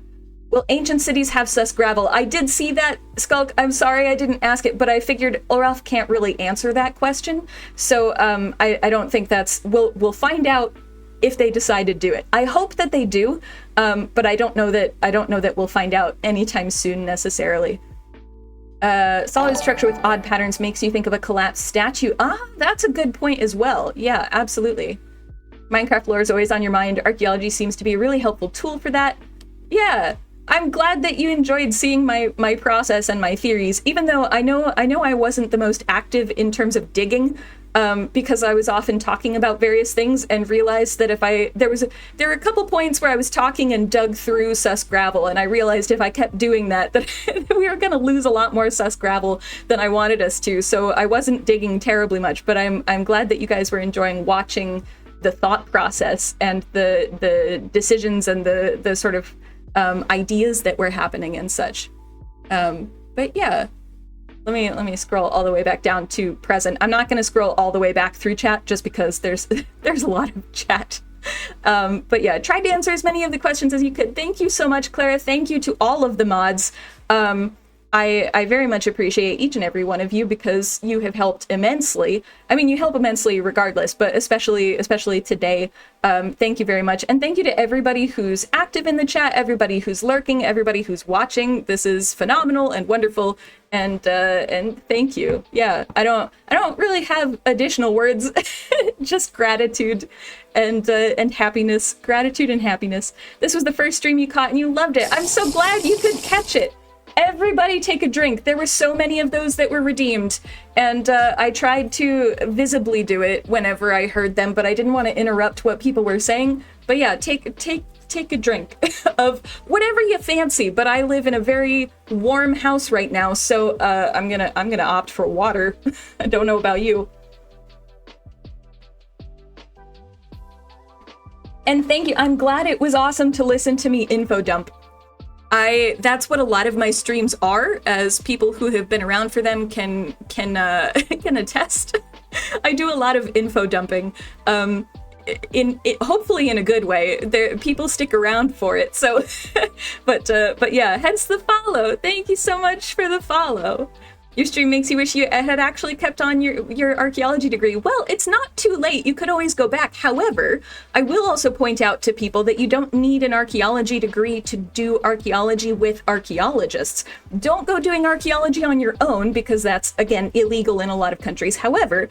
Will ancient cities have sus gravel? I did see that, Skulk. I'm sorry I didn't ask it, but I figured Ulraf can't really answer that question. So I don't think we'll find out if they decide to do it. I hope that they do, but I don't know that we'll find out anytime soon necessarily. Solid structure with odd patterns makes you think of a collapsed statue. That's a good point as well. Yeah, absolutely. Minecraft lore is always on your mind. Archaeology seems to be a really helpful tool for that. Yeah, I'm glad that you enjoyed seeing my process and my theories, even though I know I wasn't the most active in terms of digging, because I was often talking about various things and realized that there were a couple points where I was talking and dug through sus gravel, and I realized if I kept doing that we were going to lose a lot more sus gravel than I wanted us to. So I wasn't digging terribly much, but I'm glad that you guys were enjoying watching the thought process and the decisions and the sort of ideas that were happening and such. But yeah, let me scroll all the way back down to present. I'm not going to scroll all the way back through chat just because there's a lot of chat. But yeah, tried to answer as many of the questions as you could. Thank you so much, Clara. Thank you to all of the mods. I very much appreciate each and every one of you because you have helped immensely. I mean, you help immensely regardless, but especially today. Thank you very much. And thank you to everybody who's active in the chat, everybody who's lurking, everybody who's watching. This is phenomenal and wonderful. And thank you. Yeah, I don't really have additional words, just gratitude and happiness. Gratitude and happiness. This was the first stream you caught and you loved it. I'm so glad you could catch it. Everybody take a drink. There were so many of those that were redeemed, and I tried to visibly do it whenever I heard them, but I didn't want to interrupt what people were saying. But yeah, take a drink of whatever you fancy. But I live in a very warm house right now, so I'm gonna opt for water. I don't know about you. And thank you. I'm glad it was awesome to listen to me info dump. That's what a lot of my streams are, as people who have been around for them can attest. I do a lot of info dumping, hopefully in a good way. People stick around for it. So, but yeah, hence the follow. Thank you so much for the follow. Your stream makes you wish you had actually kept on your archaeology degree. Well, it's not too late. You could always go back. However, I will also point out to people that you don't need an archaeology degree to do archaeology with archaeologists. Don't go doing archaeology on your own because that's, again, illegal in a lot of countries. However,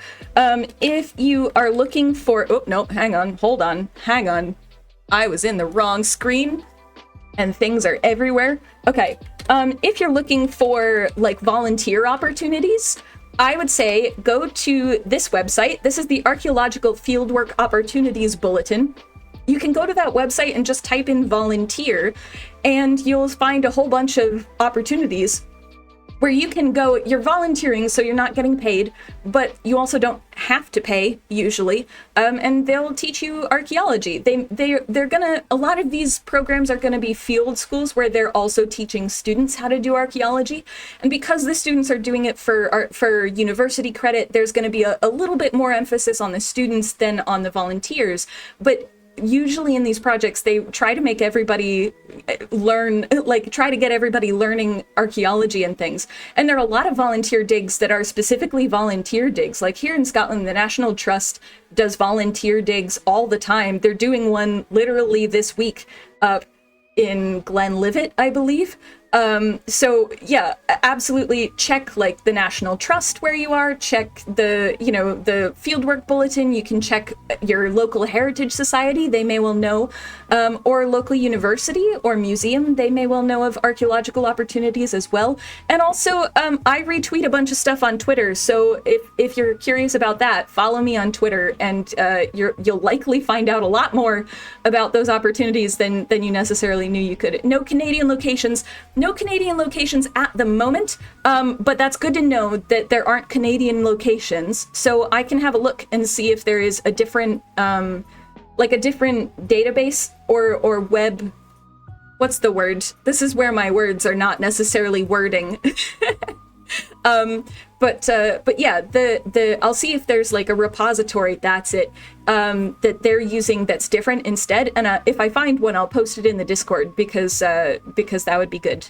if you are looking for... Oh, no, hang on. Hold on. Hang on. I was in the wrong screen and things are everywhere. Okay. If you're looking for like volunteer opportunities, I would say go to this website. This is the Archaeological Fieldwork Opportunities Bulletin. You can go to that website and just type in volunteer, and you'll find a whole bunch of opportunities where you can go. You're volunteering, so you're not getting paid, but you also don't have to pay usually. And they'll teach you archaeology. They're gonna, a lot of these programs are gonna be field schools where they're also teaching students how to do archaeology. And because the students are doing it for university credit, there's gonna be a little bit more emphasis on the students than on the volunteers. But usually in these projects, they try to make everybody learn, like try to get everybody learning archaeology and things. And there are a lot of volunteer digs that are specifically volunteer digs. Like here in Scotland, the National Trust does volunteer digs all the time. They're doing one literally this week in Glenlivet, I believe. So yeah, absolutely check like the National Trust where you are, check the Fieldwork Bulletin. You can check your local heritage society, they may well know, or local university or museum, they may well know of archaeological opportunities as well. And also, I retweet a bunch of stuff on Twitter, so if you're curious about that, follow me on Twitter, and you'll likely find out a lot more about those opportunities than you necessarily knew you could. No Canadian locations at the moment, but that's good to know that there aren't Canadian locations, so I can have a look and see if there is a different database or web. What's the word? This is where my words are not necessarily wording. But yeah, I'll see if there's like a repository, that's it, that they're using that's different instead. And if I find one, I'll post it in the Discord because that would be good.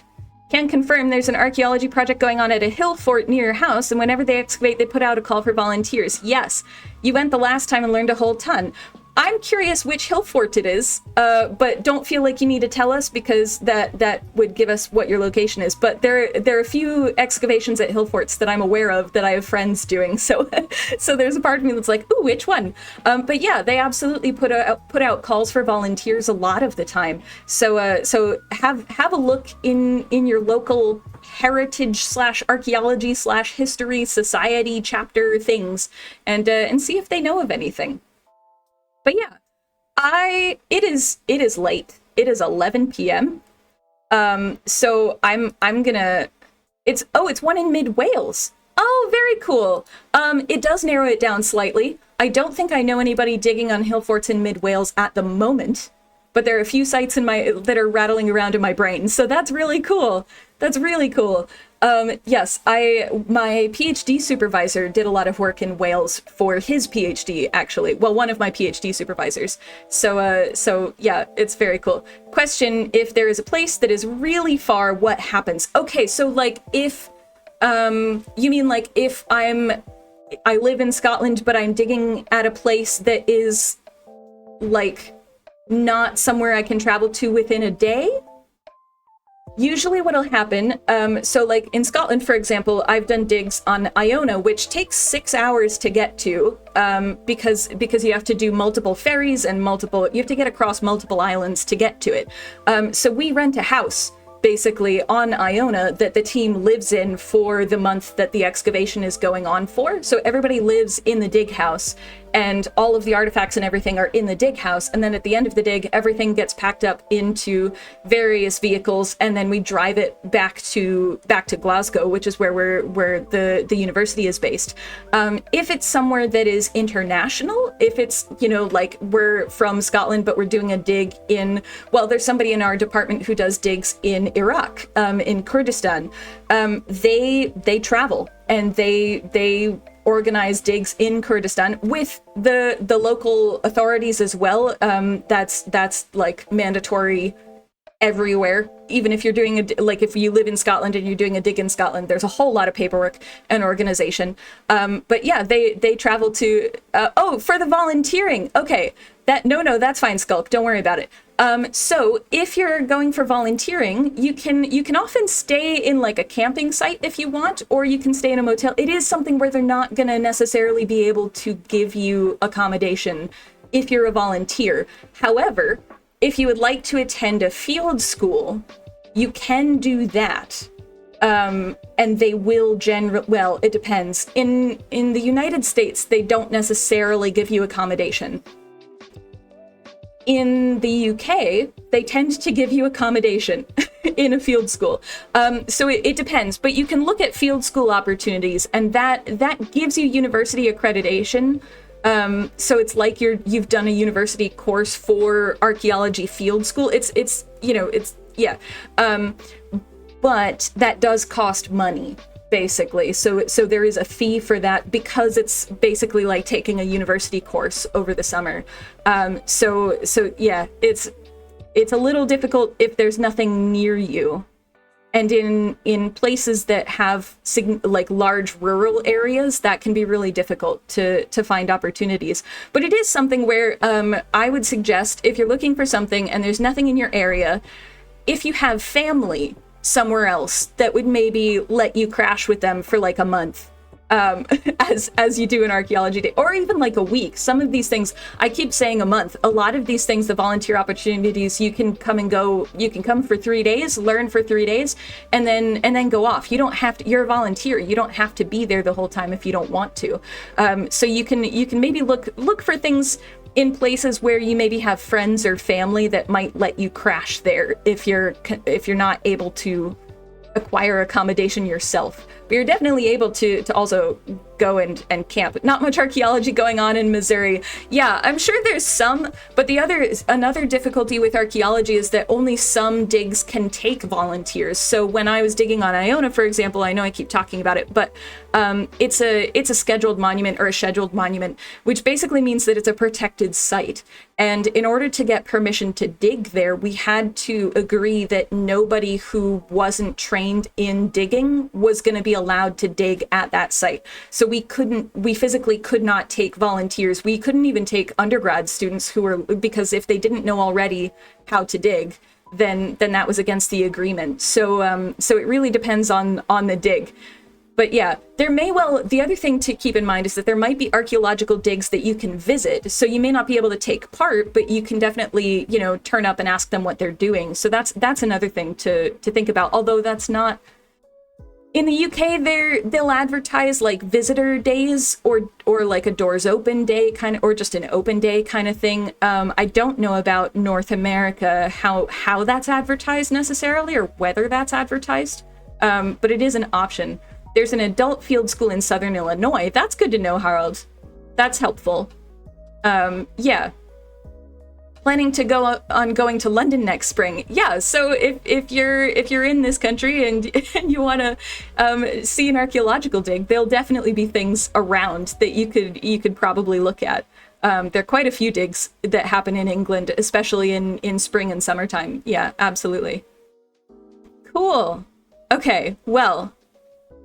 Can confirm there's an archaeology project going on at a hill fort near your house, and whenever they excavate, they put out a call for volunteers. Yes, you went the last time and learned a whole ton. I'm curious which hill fort it is, but don't feel like you need to tell us, because that would give us what your location is. But there are a few excavations at hill forts that I'm aware of that I have friends doing. So so there's a part of me that's like, ooh, which one? But yeah, they absolutely put out calls for volunteers a lot of the time. So so have a look in your local heritage / archaeology / history society chapter things, and see if they know of anything. But yeah, it is late. It is 11 p.m. So I'm gonna. It's one in Mid Wales. Oh, very cool. It does narrow it down slightly. I don't think I know anybody digging on hill forts in Mid Wales at the moment, but there are a few sites that are rattling around in my brain. So that's really cool. That's really cool. Yes, my PhD supervisor did a lot of work in Wales for his PhD, actually. Well, one of my PhD supervisors. So yeah, it's very cool. Question, if there is a place that is really far, what happens? Okay, so like if, you mean like if I live in Scotland, but I'm digging at a place that is like not somewhere I can travel to within a day? Usually what'll happen, so like in Scotland, for example, I've done digs on Iona, which takes 6 hours to get to, because you have to do multiple ferries and you have to get across multiple islands to get to it. So we rent a house basically on Iona that the team lives in for the month that the excavation is going on for. So everybody lives in the dig house, and all of the artifacts and everything are in the dig house. And then at the end of the dig, everything gets packed up into various vehicles, and then we drive it back to Glasgow, which is where the university is based. If it's somewhere that is international, if it's, you know, like we're from Scotland, but we're doing a dig there's somebody in our department who does digs in Iraq, in Kurdistan. They travel and they organize digs in Kurdistan with the local authorities as well. That's like mandatory everywhere. Even if you're doing if you live in Scotland and you're doing a dig in Scotland, there's a whole lot of paperwork and organization. But yeah, they travel to for the volunteering. Okay, that's fine, Skulk. Don't worry about it. So if you're going for volunteering, you can often stay in like a camping site if you want, or you can stay in a motel. It is something where they're not going to necessarily be able to give you accommodation if you're a volunteer. However, if you would like to attend a field school, you can do that. And they will it depends. In the United States, they don't necessarily give you accommodation. In the UK, they tend to give you accommodation in a field school. So it depends, but you can look at field school opportunities, and that gives you university accreditation. So it's like you've done a university course for archaeology field school. But that does cost money, basically. So there is a fee for that, because it's basically like taking a university course over the summer. So yeah, it's a little difficult if there's nothing near you. And in places that have like large rural areas, that can be really difficult to find opportunities. But it is something where I would suggest, if you're looking for something and there's nothing in your area, if you have family somewhere else that would maybe let you crash with them for like a month, as you do an archaeology day, or even like a week. Some of these things, I keep saying a month. A lot of these things, the volunteer opportunities, you can come and go. You can come for 3 days, learn for 3 days, and then go off. You don't have to. You're a volunteer. You don't have to be there the whole time if you don't want to. So you can maybe look for things in places where you maybe have friends or family that might let you crash there if you're not able to acquire accommodation yourself. But you're definitely able to also go and camp. Not much archaeology going on in Missouri. Yeah, I'm sure there's some, but another difficulty with archaeology is that only some digs can take volunteers. So when I was digging on Iona, for example, I know I keep talking about it, but it's a scheduled monument, or a scheduled monument, which basically means that it's a protected site. And in order to get permission to dig there, we had to agree that nobody who wasn't trained in digging was going to be be allowed to dig at that site. So we physically could not take volunteers. We couldn't even take undergrad students because if they didn't know already how to dig, then that was against the agreement. So it really depends on the dig. But yeah, the other thing to keep in mind is that there might be archaeological digs that you can visit. So you may not be able to take part, but you can definitely, turn up and ask them what they're doing. So that's another thing to think about. Although that's not, in the UK, they'll advertise like visitor days or like a doors open day kind of, or just an open day kind of thing. I don't know about North America, how that's advertised necessarily, or whether that's advertised, but it is an option. There's an adult field school in Southern Illinois. That's good to know, Harold. That's helpful. Yeah. Planning to going to London next spring. Yeah, so if you're in this country and you want to see an archaeological dig, there'll definitely be things around that you could probably look at. There are quite a few digs that happen in England, especially in spring and summertime. Yeah, absolutely. Cool. Okay, well,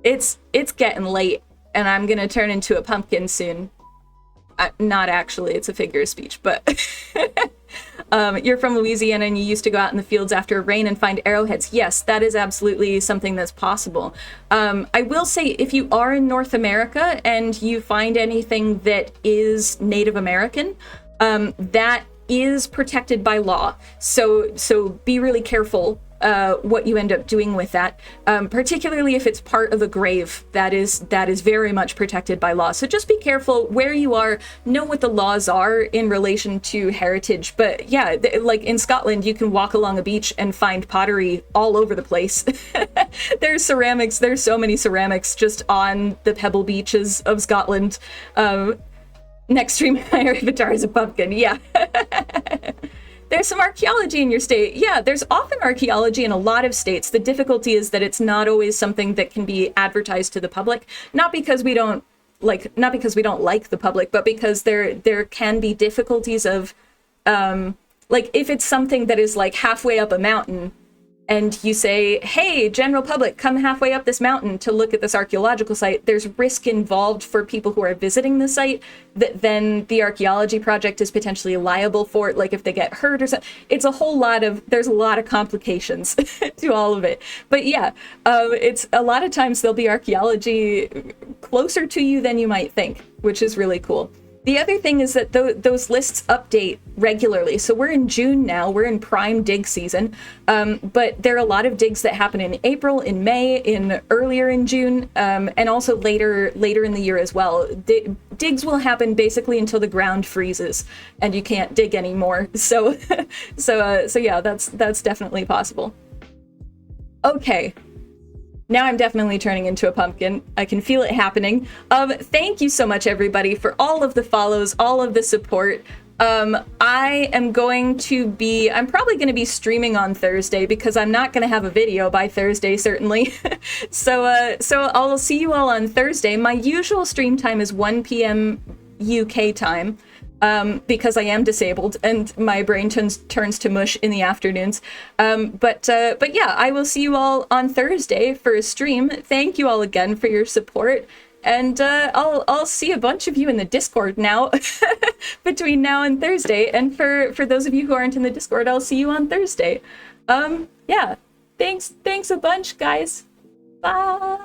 it's getting late, and I'm gonna turn into a pumpkin soon. Not actually, it's a figure of speech, but you're from Louisiana and you used to go out in the fields after rain and find arrowheads. Yes, that is absolutely something that's possible. I will say, if you are in North America and you find anything that is Native American, that is protected by law. So be really careful what you end up doing with that, particularly if it's part of a grave that is very much protected by law. So just be careful where you are, know what the laws are in relation to heritage. But yeah, like in Scotland, you can walk along a beach and find pottery all over the place. There's ceramics, there's so many ceramics just on the pebble beaches of Scotland. Next stream, my avatar is a pumpkin, yeah. There's some archaeology in your state. Yeah, there's often archaeology in a lot of states. The difficulty is that it's not always something that can be advertised to the public, not because we don't like the public, but because there can be difficulties of, like if it's something that is like halfway up a mountain, and you say, hey, general public, come halfway up this mountain to look at this archaeological site, there's risk involved for people who are visiting the site that then the archaeology project is potentially liable for it, like if they get hurt or something. There's a lot of complications to all of it. But yeah, it's a lot of times there'll be archaeology closer to you than you might think, which is really cool. The other thing is that those lists update regularly. So we're in June now, we're in prime dig season, but there are a lot of digs that happen in April, in May, earlier in June, and also later in the year as well. Digs will happen basically until the ground freezes and you can't dig anymore. So yeah, that's definitely possible. Okay. Now I'm definitely turning into a pumpkin. I can feel it happening. Thank you so much, everybody, for all of the follows, all of the support. I'm probably going to be streaming on Thursday because I'm not going to have a video by Thursday, certainly. So I'll see you all on Thursday. My usual stream time is 1 p.m. UK time. Because I am disabled and my brain turns to mush in the afternoons. But yeah, I will see you all on Thursday for a stream. Thank you all again for your support. And I'll see a bunch of you in the Discord now between now and Thursday. And for those of you who aren't in the Discord, I'll see you on Thursday. Yeah, thanks a bunch, guys. Bye.